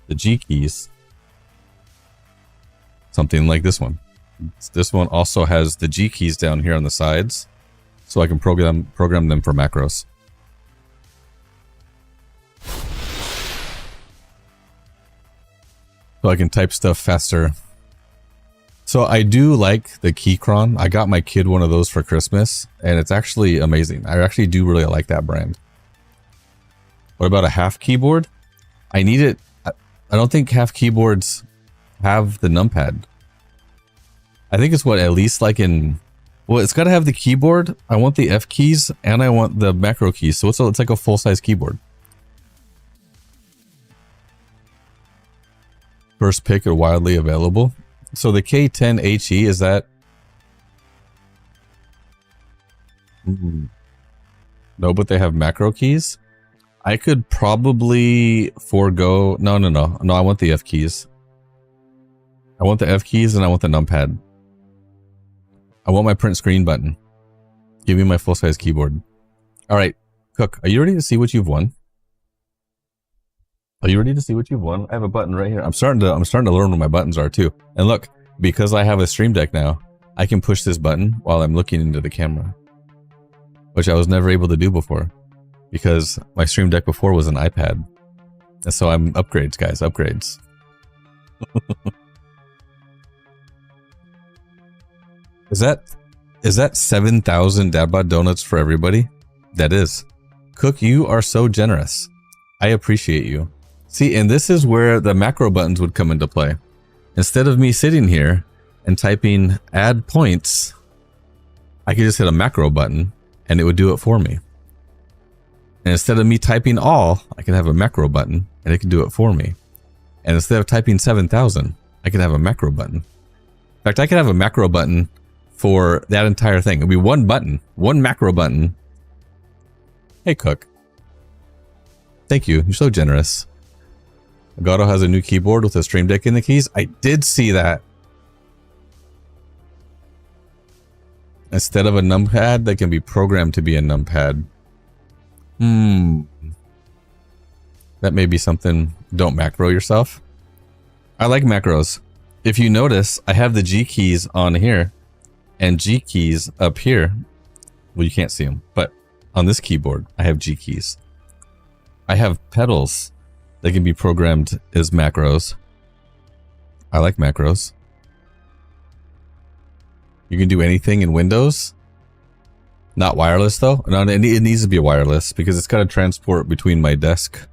S3: the G keys. Something like this one. This one also has the G keys down here on the sides, so I can program them for macros. So I can type stuff faster. So I do like the Keychron. I got my kid one of those for Christmas, and it's actually amazing. I actually do really like that brand. What about a half keyboard? I need it. I don't think half keyboards have the numpad. I think it's at least like in, well, it's got to have the keyboard. I want the F keys and I want the macro keys. So it's like a full size keyboard. First pick are widely available. So the K10HE, is that? No, but they have macro keys. I could probably forego. No. I want the F keys. I want the F keys and I want the numpad. I want my print screen button. Give me my full size keyboard. All right, Cook, are you ready to see what you've won? Are you ready to see what you've won? I have a button right here. I'm starting to learn what my buttons are too. And look, because I have a Stream Deck now, I can push this button while I'm looking into the camera, which I was never able to do before because my Stream Deck before was an iPad. And so I'm upgrades, guys, upgrades. Is that 7,000 Dadbot donuts for everybody? That is. Cook, you are so generous. I appreciate you. See, and this is where the macro buttons would come into play. Instead of me sitting here and typing add points, I could just hit a macro button and it would do it for me. And instead of me typing all, I can have a macro button and it can do it for me. And instead of typing 7,000, I can have a macro button. In fact, I could have a macro button for that entire thing. It'd be one button, one macro button. Hey, Cook. Thank you. You're so generous. Elgato has a new keyboard with a Stream Deck in the keys. I did see that. Instead of a numpad, that can be programmed to be a numpad. That may be something. Don't macro yourself. I like macros. If you notice, I have the G keys on here and G keys up here. Well, you can't see them, but on this keyboard, I have G keys. I have pedals that can be programmed as macros. I like macros. You can do anything in Windows. Not wireless though. No, it needs to be wireless because it's got to transport between my desk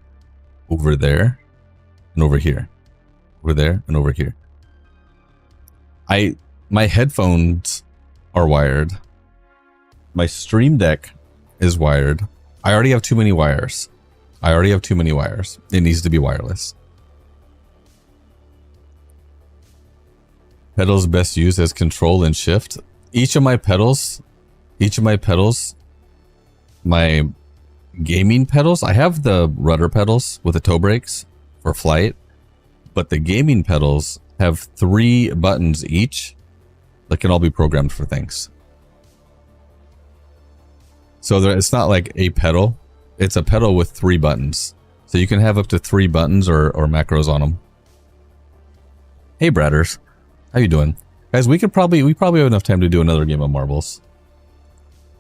S3: over there and over here. Over there and over here. My headphones are wired. My Stream Deck is wired. I already have too many wires. It needs to be wireless. Pedals best used as control and shift. Each of my pedals, my gaming pedals, I have the rudder pedals with the toe brakes for flight, but the gaming pedals have 3 buttons each that can all be programmed for things. So it's not like a pedal, it's a pedal with 3 buttons. So you can have up to 3 buttons or macros on them. Hey Bradders, how you doing? Guys, we probably have enough time to do another game of marbles.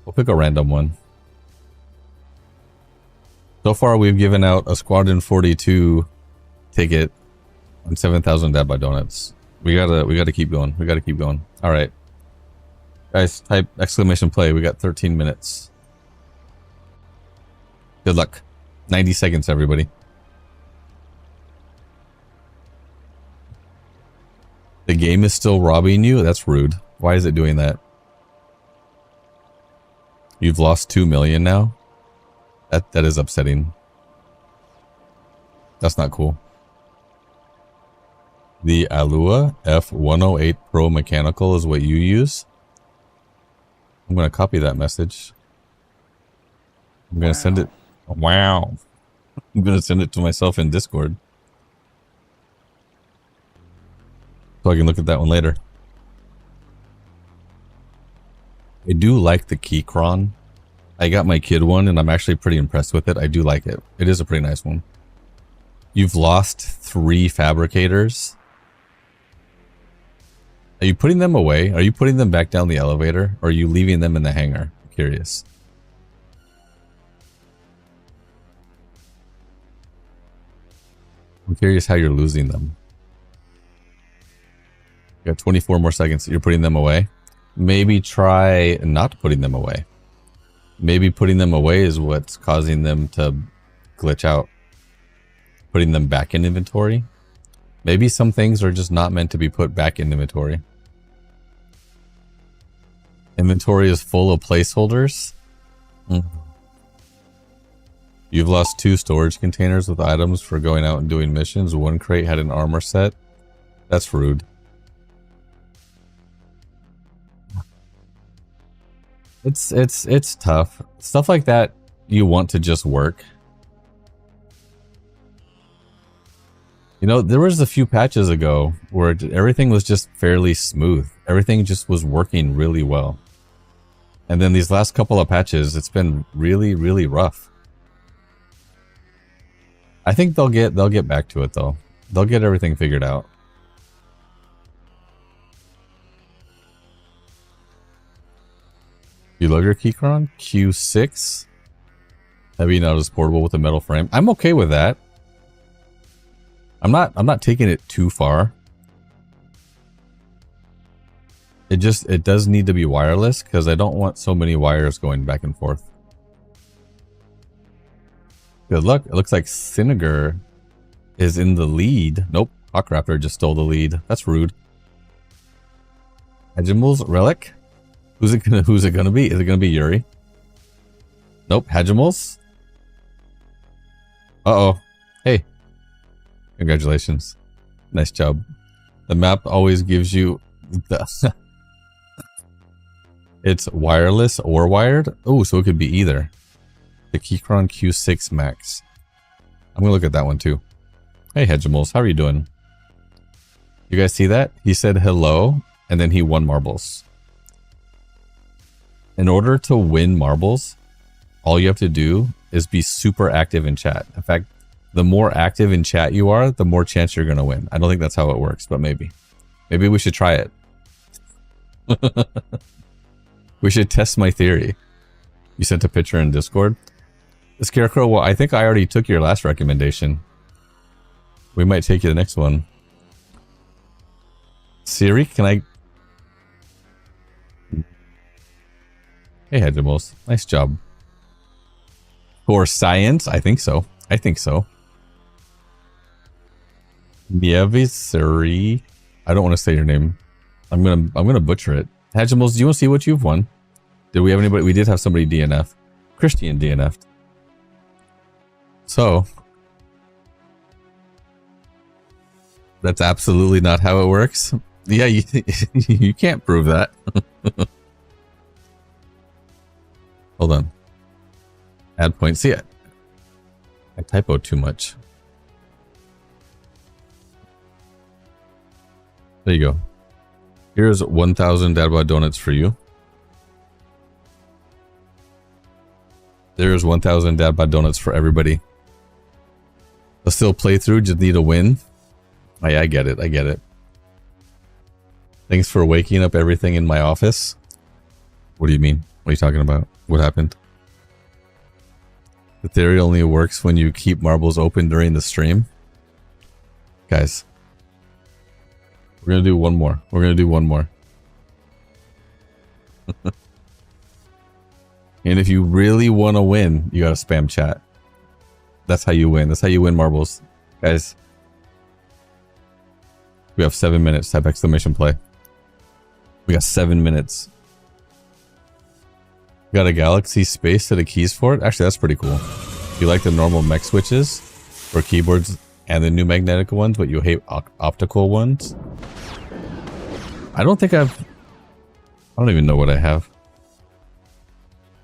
S3: We'll pick a random one. So far we've given out a Squadron 42 ticket and 7,000 Dad by Donuts. We gotta keep going. All right, guys, type exclamation play. We got 13 minutes. Good luck. 90 seconds, everybody. The game is still robbing you? That's rude. Why is it doing that? You've lost 2 million now? That is upsetting. That's not cool. The Alua F108 Pro Mechanical is what you use? I'm going to copy that message. I'm going to send it. Wow. I'm going to send it to myself in Discord. So I can look at that one later. I do like the Keychron. I got my kid one and I'm actually pretty impressed with it. I do like it. It is a pretty nice one. You've lost 3 fabricators. Are you putting them away? Are you putting them back down the elevator? Or are you leaving them in the hangar? I'm curious. I'm curious how you're losing them. You got 24 more seconds. You're putting them away. Maybe try not putting them away. Maybe putting them away is what's causing them to glitch out. Putting them back in inventory. Maybe some things are just not meant to be put back in inventory. Inventory is full of placeholders. You've lost 2 storage containers with items for going out and doing missions. 1 crate had an armor set. That's rude. It's tough. Stuff like that you want to just work. You know, there was a few patches ago where everything was just fairly smooth. Everything just was working really well. And then these last couple of patches, it's been really, really rough. I think they'll get back to it though. They'll get everything figured out. You love your Keychron? Q6? Heavy, not as portable with a metal frame. I'm okay with that. I'm not taking it too far. It does need to be wireless because I don't want so many wires going back and forth. Good luck. It looks like Cinegar is in the lead. Nope. Hawkraptor just stole the lead. That's rude. Hagimals Relic? Who's it gonna be? Is it gonna be Yuri? Nope. Hagimals? Uh-oh. Hey. Congratulations. Nice job. The map always gives you the it's wireless or wired. Oh, so it could be either. The Keychron Q6 Max. I'm gonna look at that one too. Hey Hegimals, how are you doing? You guys see that? He said hello and then he won marbles. In order to win marbles, all you have to do is be super active in chat. In fact, the more active in chat you are, the more chance you're gonna win. I don't think that's how it works, but maybe. Maybe we should try it. We should test my theory. You sent a picture in Discord? Scarecrow, well, I think I already took your last recommendation. We might take you the next one. Siri, can I... Hey, Hedgemos. Nice job. For science? I think so. I think so. Nievisiri. I don't want to say your name. I'm gonna butcher it. Hatchimals, do you want to see what you've won? Did we have anybody? We did have somebody DNF. Christian DNF'd. So, that's absolutely not how it works. Yeah, you can't prove that. Hold on. Add points. See it. I typoed too much. There you go. Here's 1,000 Dadbot donuts for you. There's 1,000 Dadbot donuts for everybody. I'll still play through, just need a win. Oh, yeah, I get it. I get it. Thanks for waking up everything in my office. What do you mean? What are you talking about? What happened? The theory only works when you keep marbles open during the stream. Guys. We're going to do one more. We're going to do one more. And if you really want to win, you got to spam chat. That's how you win. That's how you win marbles. Guys. We have 7 minutes. Type exclamation play. We got 7 minutes. Got a galaxy space to the keys for it. Actually, that's pretty cool. If you like the normal mech switches for keyboards and the new magnetic ones, but you hate optical ones. I don't even know what I have.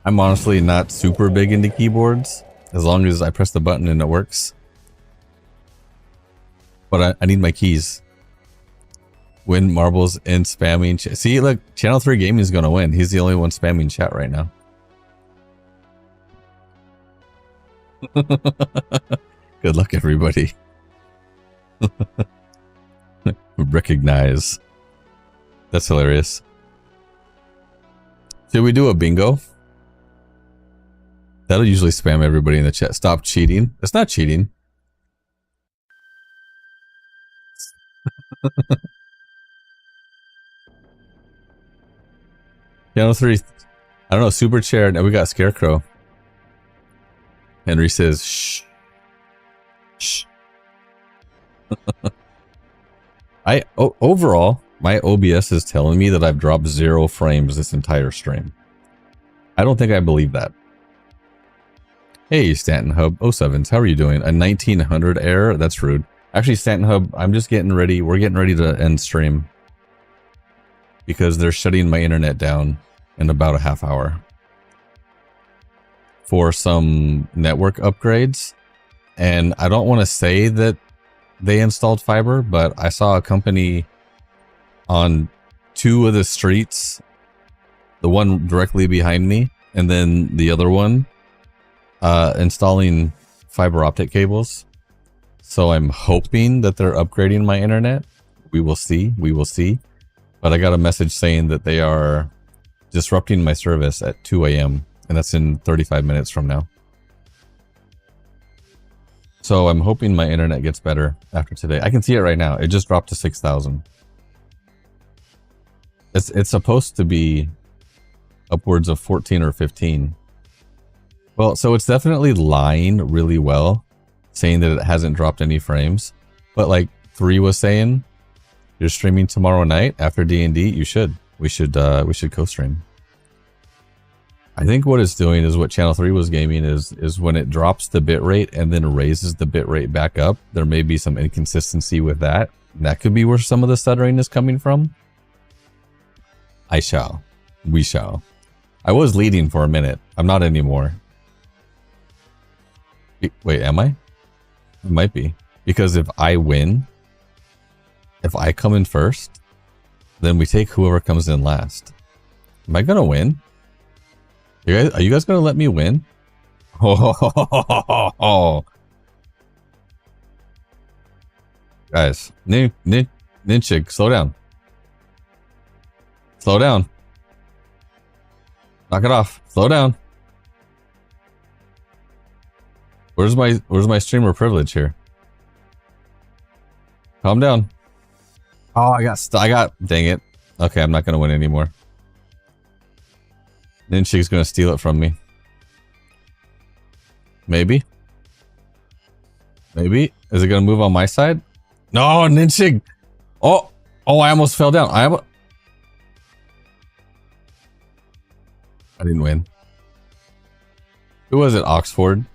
S3: I'm honestly not super big into keyboards, as long as I press the button and it works. But I need my keys. Win marbles in spamming. See, look, Channel 3 Gaming is going to win. He's the only one spamming chat right now. Good luck, everybody. Recognize. That's hilarious. Should we do a bingo? That'll usually spam everybody in the chat. Stop cheating. It's not cheating. Channel 3. I don't know. Super chair. Now we got Scarecrow. Henry says, shh. Shh. Overall, my OBS is telling me that I've dropped 0 frames this entire stream. I don't think I believe that. Hey, Stanton Hub 07s, how are you doing? A 1900 error? That's rude. Actually, Stanton Hub, I'm just getting ready. We're getting ready to end stream. Because they're shutting my internet down in about a half hour. For some network upgrades. And I don't want to say that they installed fiber, but I saw a company on 2 of the streets. The one directly behind me, and then the other one installing fiber optic cables. So I'm hoping that they're upgrading my internet. We will see. We will see. But I got a message saying that they are disrupting my service at 2 a.m. and that's in 35 minutes from now. So I'm hoping my internet gets better after today. I can see it right now. It just dropped to 6,000. It's supposed to be upwards of 14 or 15. Well, so it's definitely lying really well, saying that it hasn't dropped any frames. But like 3 was saying, you're streaming tomorrow night after D&D. You should. We should co-stream. I think what it's doing is what Channel 3 was gaming is when it drops the bitrate and then raises the bitrate back up, there may be some inconsistency with that. That could be where some of the stuttering is coming from. I shall. We shall. I was leading for a minute. I'm not anymore. Wait, am I? It might be. Because if I win, if I come in first, then we take whoever comes in last. Am I going to win? Are you guys going to let me win? Oh. Guys, Ninchig, slow down. Slow down. Knock it off. Slow down. Where's my streamer privilege here? Calm down. Oh, I got dang it. Okay, I'm not going to win anymore. Ninchig's gonna steal it from me. Maybe. Maybe. Is it gonna move on my side? No, Ninchig! Oh, I almost fell down. I didn't win. Who was it? Oxford.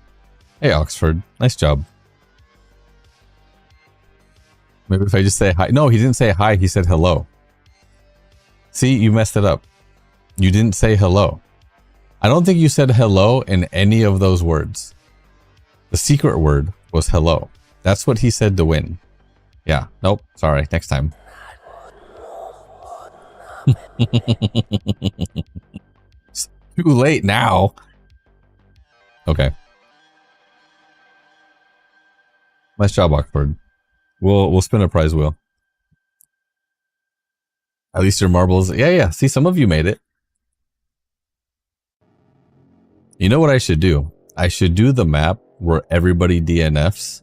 S3: Hey, Oxford. Nice job. Maybe if I just say hi. No, he didn't say hi. He said hello. See, you messed it up. You didn't say hello. I don't think you said hello in any of those words. The secret word was hello. That's what he said to win. Yeah. Nope. Sorry. Next time. It's too late now. Okay. Nice job, Oxford. We'll spin a prize wheel. At least your marbles. Yeah. See, some of you made it. You know what I should do? I should do the map where everybody DNFs.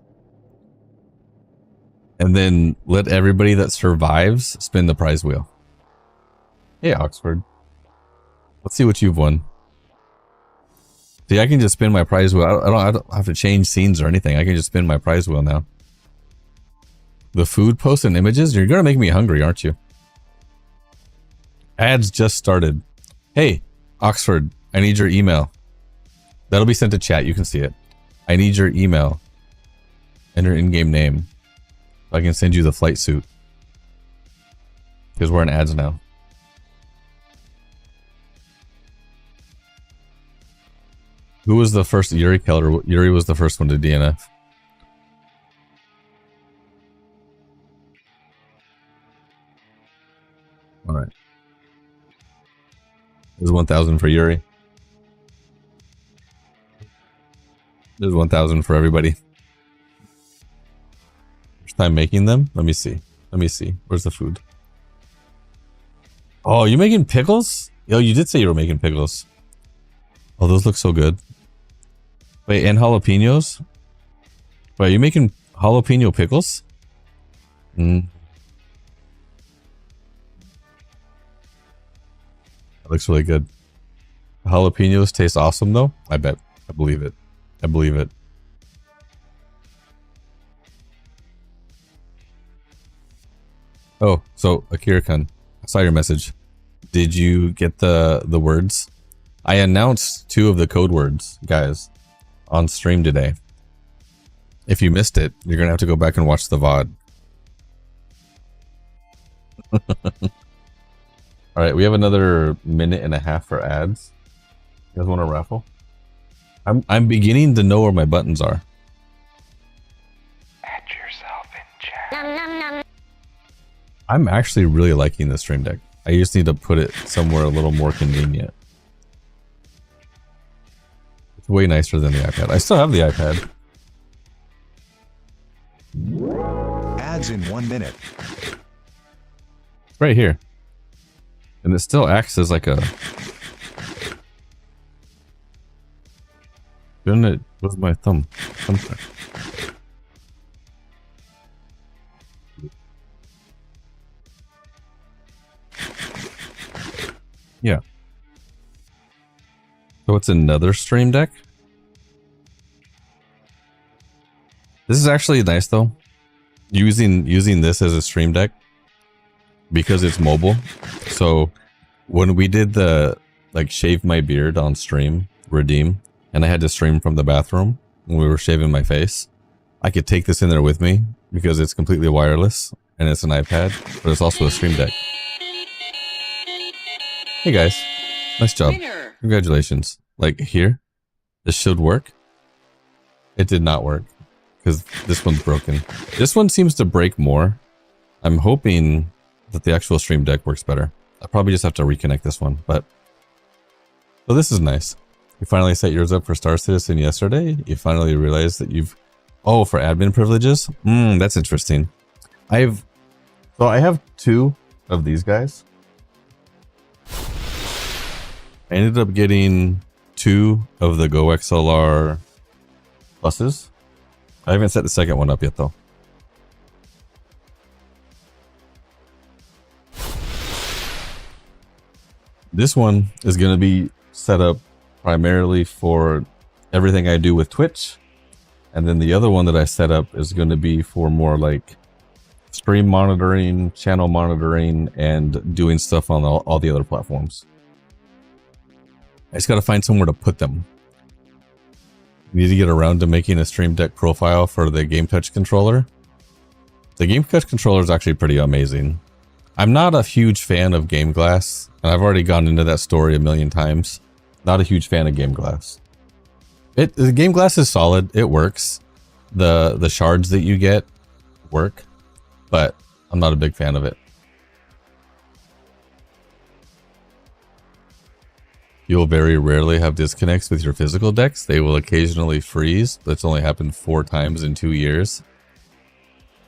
S3: And then let everybody that survives spin the prize wheel. Hey, Oxford. Let's see what you've won. See, I can just spin my prize wheel. I don't have to change scenes or anything. I can just spin my prize wheel now. The food posts and images? You're going to make me hungry, aren't you? Ads just started. Hey, Oxford, I need your email. That'll be sent to chat. You can see it. I need your email and your in-game name. So I can send you the flight suit. Because we're in ads now. Who was the first? Yuri Keller. Yuri was the first one to DNF. All right. There's 1,000 for Yuri. There's 1,000 for everybody. First time making them? Let me see. Where's the food? Oh, you making pickles? Yo, you did say you were making pickles. Oh, those look so good. Wait, and jalapenos? Wait, are you making jalapeno pickles? That looks really good. Jalapenos taste awesome though? I bet. I believe it. I believe it. Oh, so Akira-kun, I saw your message. Did you get the words? I announced 2 of the code words, guys, on stream today. If you missed it, you're gonna have to go back and watch the VOD. All right, we have another minute and a half for ads. You guys want to raffle? I'm beginning to know where my buttons are.
S7: Add yourself in chat.
S1: Nom nom nom.
S3: I'm actually really liking the stream deck. I just need to put it somewhere a little more convenient. It's way nicer than the iPad. I still have the iPad.
S4: Ads in 1 minute.
S3: It's right here. And it still acts as like a... Shouldn't it? Where's my thumb? Yeah. So it's another stream deck. This is actually nice though. Using this as a stream deck because it's mobile. So when we did the like shave my beard on stream, redeem, and I had to stream from the bathroom when we were shaving my face, I could take this in there with me because it's completely wireless and it's an iPad, but it's also a stream deck. Hey guys, nice job. Congratulations. Like here, this should work. It did not work because this one's broken. This one seems to break more. I'm hoping that the actual stream deck works better. I probably just have to reconnect this one, but so this is nice. You finally set yours up for Star Citizen yesterday. You finally realized that you've... Oh, for admin privileges? That's interesting. I have 2 of these guys. I ended up getting 2 of the Go XLR pluses. I haven't set the second one up yet though. This one is going to be set up primarily for everything I do with Twitch. And then the other one that I set up is going to be for more like stream monitoring, channel monitoring, and doing stuff on all the other platforms. I just got to find somewhere to put them. Need to get around to making a Stream Deck profile for the Game Touch controller. The Game Touch controller is actually pretty amazing. I'm not a huge fan of Game Glass, and I've already gone into that story a million times. Not a huge fan of Game Glass. The Game Glass is solid. It works. The shards that you get work, but I'm not a big fan of it. You'll very rarely have disconnects with your physical decks. They will occasionally freeze. That's only happened 4 times in 2 years.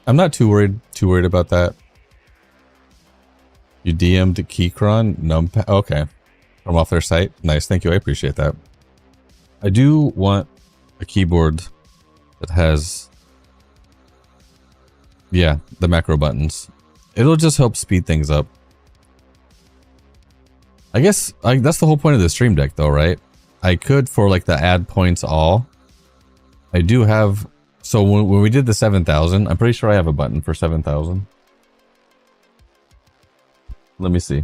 S3: I'm not too worried about that. You DM'd Keychron Numpad. Okay. From off their site. Nice. Thank you. I appreciate that. I do want a keyboard that has, yeah, the macro buttons. It'll just help speed things up. I guess that's the whole point of the Stream Deck though, right? I could, for like the add points all, I do have, so when we did the 7,000, I'm pretty sure I have a button for 7,000. Let me see.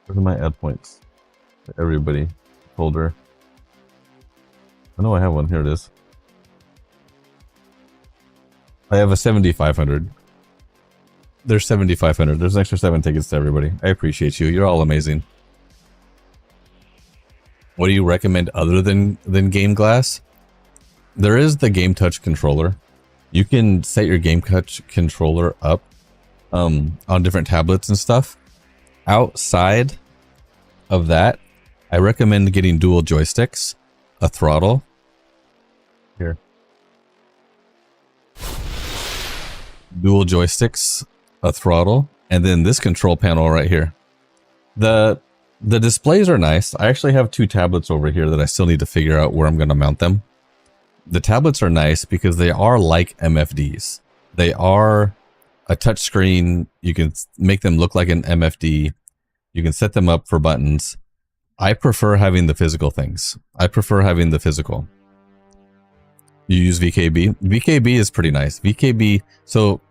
S3: Where are my add points? Everybody folder. I know I have one. Here it is. I have a 7,500. There's 7,500. There's an extra 7 tickets to everybody. I appreciate you. You're all amazing. What do you recommend other than Game Glass? There is the Game Touch controller. You can set your Game Touch controller up on different tablets and stuff. Outside of that, I recommend getting dual joysticks, a throttle. Here. Dual joysticks, a throttle, and then this control panel right here. The displays are nice. I actually have 2 tablets over here that I still need to figure out where I'm going to mount them. The tablets are nice because they are like MFDs. They are a touch screen. You can make them look like an MFD. You can set them up for buttons. I prefer having the physical things. I prefer having the physical. You use VKB. VKB is pretty nice. VKB, so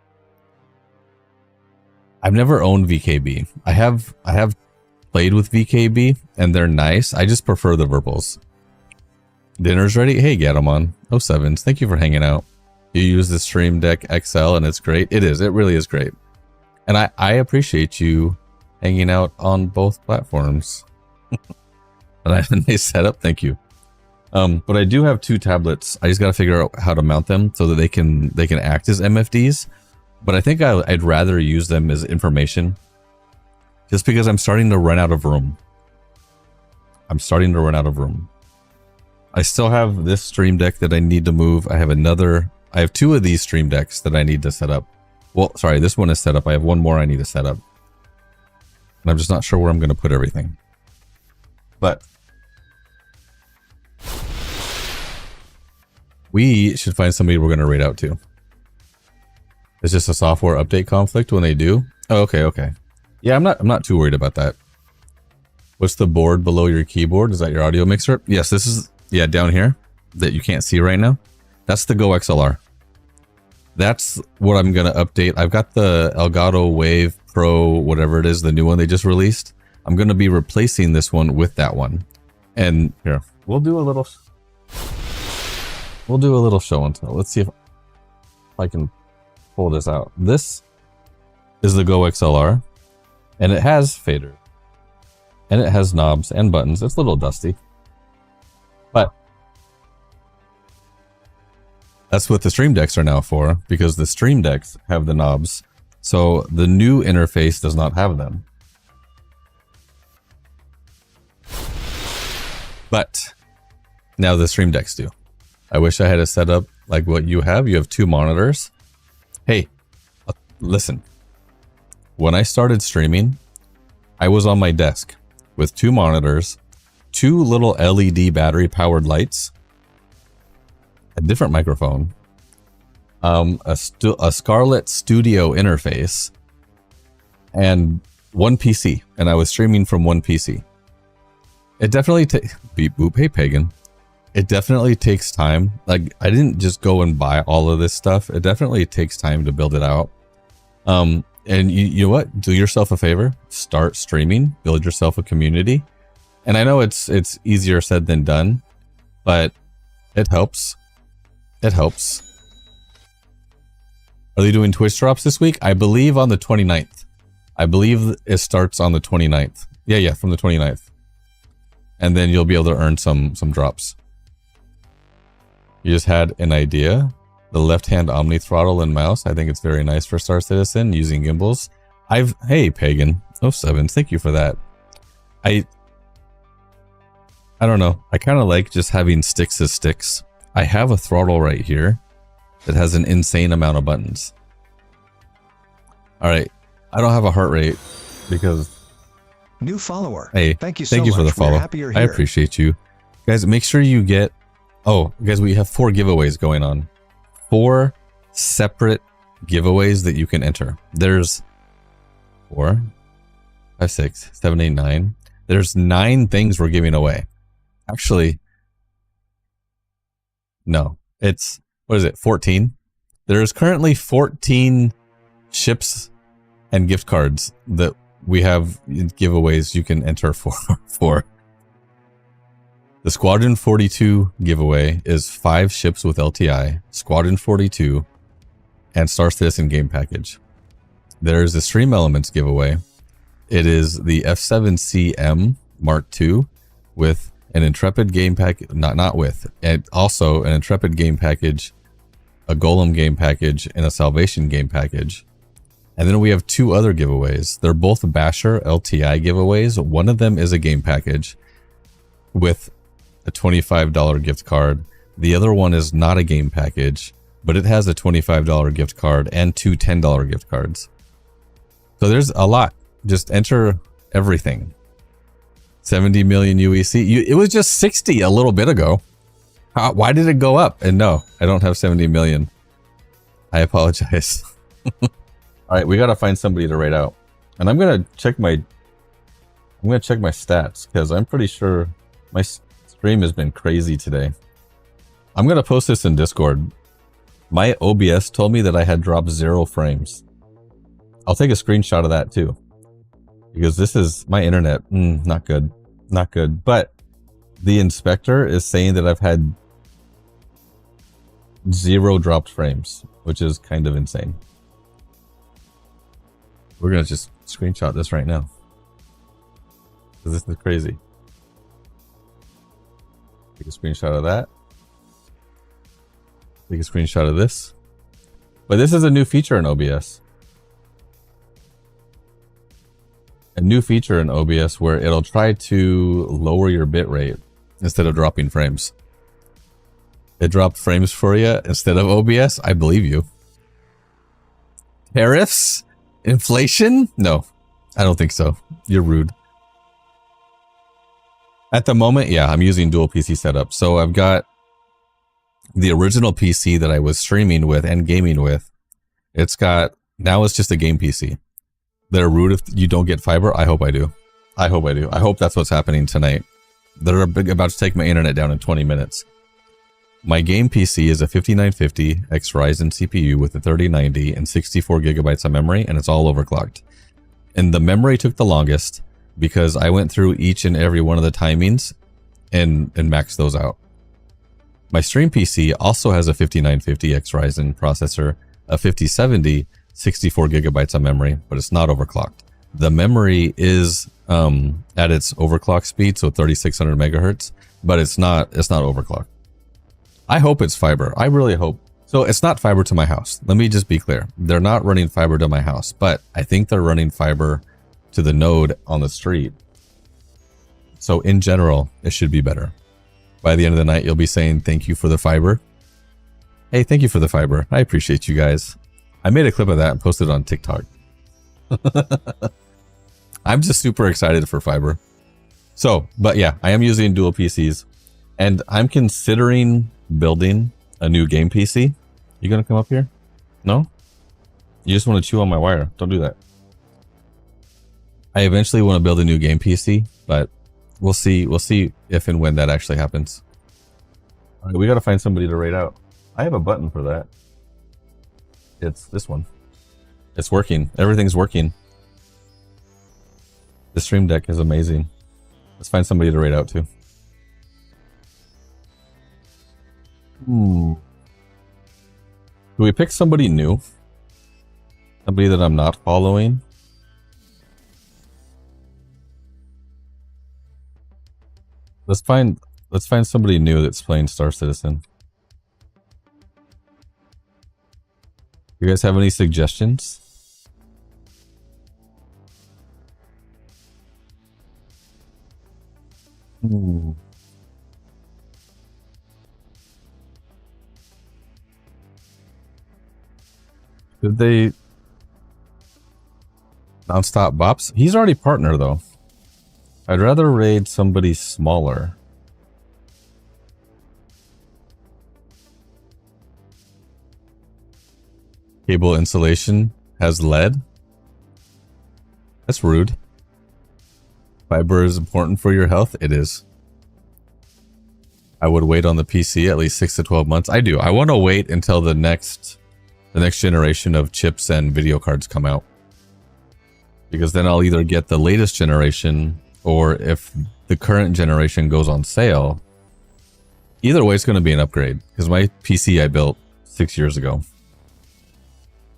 S3: I've never owned VKB. I have played with VKB and they're nice. I just prefer the verbals. Dinner's ready? Hey, Gatomon. 07s. Thank you for hanging out. You use the Stream Deck XL and it's great. It is. It really is great. And I appreciate you hanging out on both platforms. And I have a nice setup. Thank you. But I do have 2 tablets. I just got to figure out how to mount them so that they can act as MFDs. But I think I'd rather use them as information, just because I'm starting to run out of room. I still have this Stream Deck that I need to move. I have 2 of these Stream Decks that I need to set up. Well, sorry, this one is set up. I have 1 more I need to set up. And I'm just not sure where I'm going to put everything. But we should find somebody we're going to raid out to. It's just a software update conflict when they do. Oh, okay. Yeah, I'm not too worried about that. What's the board below your keyboard? Is that your audio mixer? Yes, this is, yeah, down here that you can't see right now. That's the Go XLR. That's what I'm going to update. I've got the Elgato Wave Pro, whatever it is, the new one they just released. I'm going to be replacing this one with that one. And here, we'll do a little show and tell. Let's see if I can pull this out. This is the Go XLR, and it has fader, and it has knobs and buttons. It's a little dusty, but that's what the Stream Decks are now for, because the Stream Decks have the knobs. So the new interface does not have them. But now the Stream Decks do. I wish I had a setup like what you have. You have 2 monitors. Hey, listen. When I started streaming, I was on my desk with 2 monitors, 2 little LED battery powered lights, a different microphone, a Scarlett Studio interface, and 1 PC. And I was streaming from 1 PC. It definitely beep boop. Hey, Pagan. It definitely takes time. Like, I didn't just go and buy all of this stuff. It definitely takes time to build it out. And you know what? Do yourself a favor. Start streaming. Build yourself a community. And I know it's easier said than done, but it helps. It helps. Are they doing Twitch drops this week? I believe on the 29th. I believe it starts on the 29th. Yeah, from the 29th. And then you'll be able to earn some drops. You just had an idea. The left-hand Omni throttle and mouse. I think it's very nice for Star Citizen using gimbals. Hey, Pagan. 07, thank you for that. I don't know. I kind of like just having sticks as sticks. I have a throttle right here that has an insane amount of buttons. All right. I don't have a heart rate because...
S4: New follower.
S3: Hey,
S4: thank you so
S3: thank you
S4: much.
S3: for the follow.
S4: We're happy you're
S3: I
S4: here.
S3: appreciate you. Guys, make sure you get... Oh, guys, we have 4 giveaways going on. 4 separate giveaways that you can enter. There's 4, 5, 6, 7, 8, 9. There's 9 things we're giving away. Actually, no, it's, what is it, 14? There's currently 14 ships and gift cards that we have giveaways you can enter for. The Squadron 42 giveaway is 5 ships with LTI, Squadron 42, and Star Citizen game package. There's the Stream Elements giveaway. It is the F7CM Mark II with an Intrepid game package, and also an Intrepid game package, a Golem game package, and a Salvation game package. And then we have 2 other giveaways. They're both Basher LTI giveaways. One of them is a game package with a $25 gift card. The other one is not a game package, but it has a $25 gift card and 2 $10 gift cards. So there's a lot. Just enter everything. 70 million UEC. It was just 60 a little bit ago. Why did it go up? And no, I don't have 70 million. I apologize. All right, we got to find somebody to rate out. And I'm going to check my stats because I'm pretty sure my stream has been crazy today. I'm going to post this in Discord. My OBS told me that I had dropped 0 frames. I'll take a screenshot of that too. Because this is my internet. Not good. Not good. But the inspector is saying that I've had 0 dropped frames, which is kind of insane. We're going to just screenshot this right now. Because this is crazy. Take a screenshot of that. Take a screenshot of this. But this is a new feature in OBS. A new feature in OBS where it'll try to lower your bitrate instead of dropping frames. It dropped frames for you instead of OBS? I believe you. Tariffs? Inflation? No, I don't think so. You're rude. At the moment, yeah, I'm using dual PC setup. So I've got the original PC that I was streaming with and gaming with. Now it's just a game PC. They're rude if you don't get fiber. I hope I do. I hope that's what's happening tonight. They're about to take my internet down in 20 minutes. My game PC is a 5950 X Ryzen CPU with a 3090 and 64 gigabytes of memory, and it's all overclocked. And the memory took the longest because I went through each and every one of the timings and maxed those out. My stream PC also has a 5950 X Ryzen processor, a 5070, 64 gigabytes of memory, but it's not overclocked. The memory is at its overclock speed, so 3600 megahertz, but it's not overclocked. I hope it's fiber. I really hope. So it's not fiber to my house. Let me just be clear. They're not running fiber to my house, but I think they're running fiber to the node on the street. So in general, it should be better. By the end of the night, you'll be saying thank you for the fiber. Hey, thank you for the fiber. I appreciate you guys. I made a clip of that and posted it on TikTok. I'm just super excited for fiber. So, but yeah, I am using dual PCs and I'm considering building a new game PC. You gonna come up here? No? You just want to chew on my wire. Don't do that. I eventually want to build a new game PC, but we'll see if and when that actually happens. All right, we got to find somebody to rate out. I have a button for that. It's this one. It's working. Everything's working. The Stream Deck is amazing. Let's find somebody to raid out to. Do we pick somebody new? Somebody that I'm not following? Let's find somebody new that's playing Star Citizen. You guys have any suggestions? Did they Nonstop Bops? He's already partner though. I'd rather raid somebody smaller. Cable insulation has lead? That's rude. Fiber is important for your health? It is. I would wait on the PC at least 6 to 12 months. I do. I want to wait until the next generation of chips and video cards come out. Because then I'll either get the latest generation, or if the current generation goes on sale, either way it's going to be an upgrade. Because my PC I built 6 years ago.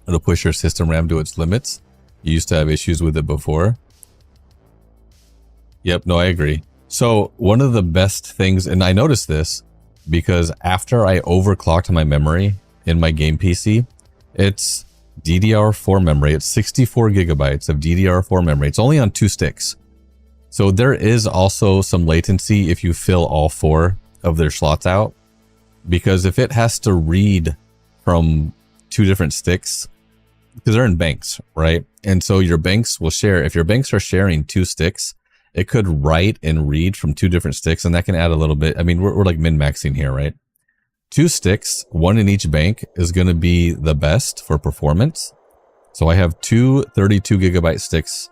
S3: It'll push your system RAM to its limits. You used to have issues with it before. Yep, no, I agree. So one of the best things, and I noticed this because after I overclocked my memory in my game PC, it's DDR4 memory. It's 64 gigabytes of DDR4 memory. It's only on 2 sticks. So there is also some latency if you fill all 4 of their slots out, because if it has to read from 2 different sticks, because they're in banks, right? And so your banks will share, if your banks are sharing 2 sticks, it could write and read from 2 different sticks, and that can add a little bit. I mean, we're like min-maxing here, right? 2 sticks, 1 in each bank, is going to be the best for performance. So I have 2 32 gigabyte sticks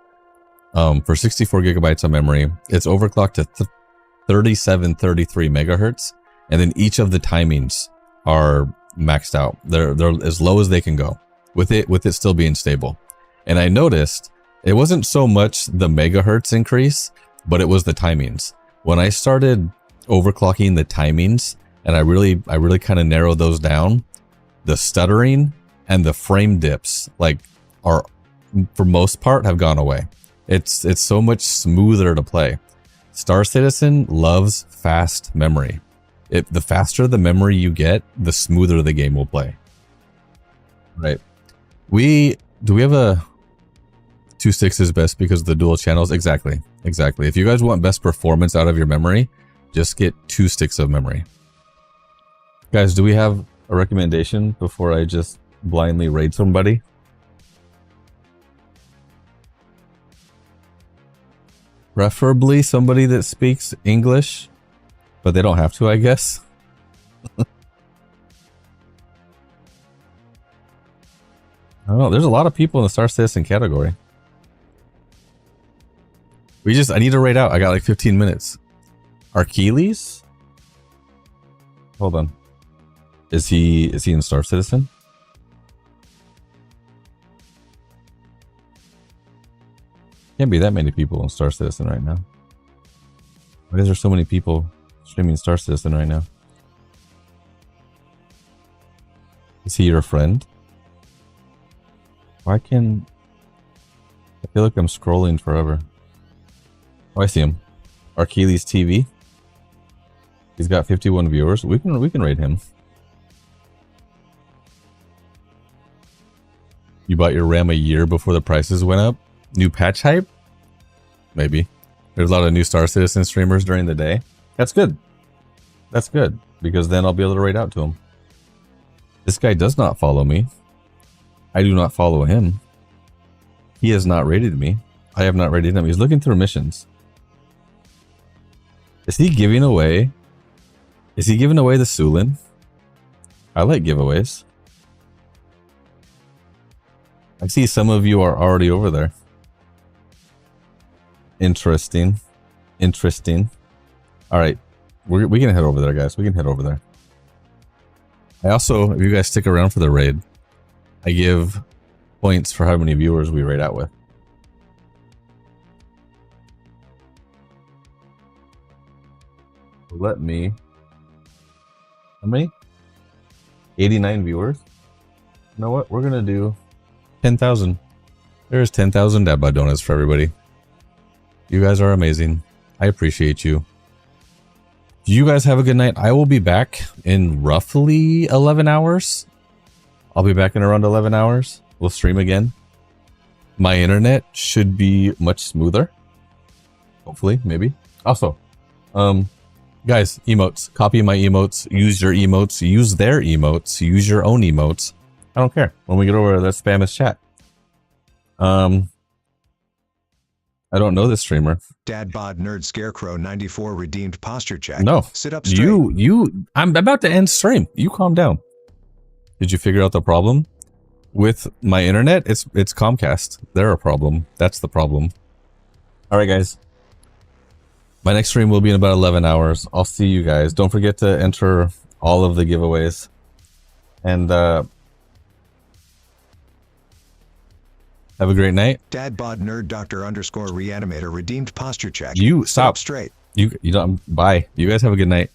S3: for 64 gigabytes of memory. It's overclocked to 3733 megahertz, and then each of the timings are maxed out. They're as low as they can go with it still being stable. And I noticed it wasn't so much the megahertz increase, but it was the timings. When I started overclocking the timings, and I really kind of narrowed those down, the stuttering and the frame dips are for most part have gone away. It's so much smoother to play. Star Citizen loves fast memory. The faster the memory you get, the smoother the game will play. Right. Do we have a 2 sticks is best because of the dual channels? Exactly. If you guys want best performance out of your memory, just get 2 sticks of memory. Guys, do we have a recommendation before I just blindly raid somebody? Preferably somebody that speaks English, but they don't have to, I guess. I don't know. There's a lot of people in the Star Citizen category. I need to raid out. I got like 15 minutes. Achilles? Hold on. Is he in Star Citizen? Can't be that many people in Star Citizen right now. Why is there so many people streaming Star Citizen right now? Is he your friend? I feel like I'm scrolling forever. Oh, I see him. Achilles TV. He's got 51 viewers. We can rate him. You bought your RAM a year before the prices went up? New patch hype? Maybe. There's a lot of new Star Citizen streamers during the day. That's good. That's good, because then I'll be able to rate out to him. This guy does not follow me. I do not follow him. He has not rated me. I have not rated him. He's looking through missions. Is he giving away? Is he giving away the Sulin? I like giveaways. I see some of you are already over there. Interesting. All right. We can head over there, guys. We can head over there. I also, if you guys stick around for the raid, I give points for how many viewers we raid out with. let me. How many? 89 viewers. You know what? We're gonna do 10,000. There's 10,000 dad bod donuts for everybody. You guys are amazing. I appreciate you. You guys have a good night. I will be back in roughly 11 hours. I'll be back in around 11 hours. We'll stream again. My internet should be much smoother. Hopefully, maybe. Also, guys, emotes. Copy my emotes. Use your emotes. Use their emotes. Use your own emotes. I don't care. When we get over that spam is chat. I don't know this streamer.
S4: Dad bod nerd scarecrow 94 redeemed posture check.
S3: No.
S4: Sit up straight.
S3: I'm about to end stream. You calm down. Did you figure out the problem? With my internet, it's Comcast. They're a problem. That's the problem. All right, guys. My next stream will be in about 11 hours. I'll see you guys. Don't forget to enter all of the giveaways. And have a great night.
S4: Dad bod nerd doctor underscore reanimator redeemed posture check.
S3: You
S4: Sit
S3: stop
S4: up straight.
S3: You don't. Bye. You guys have a good night.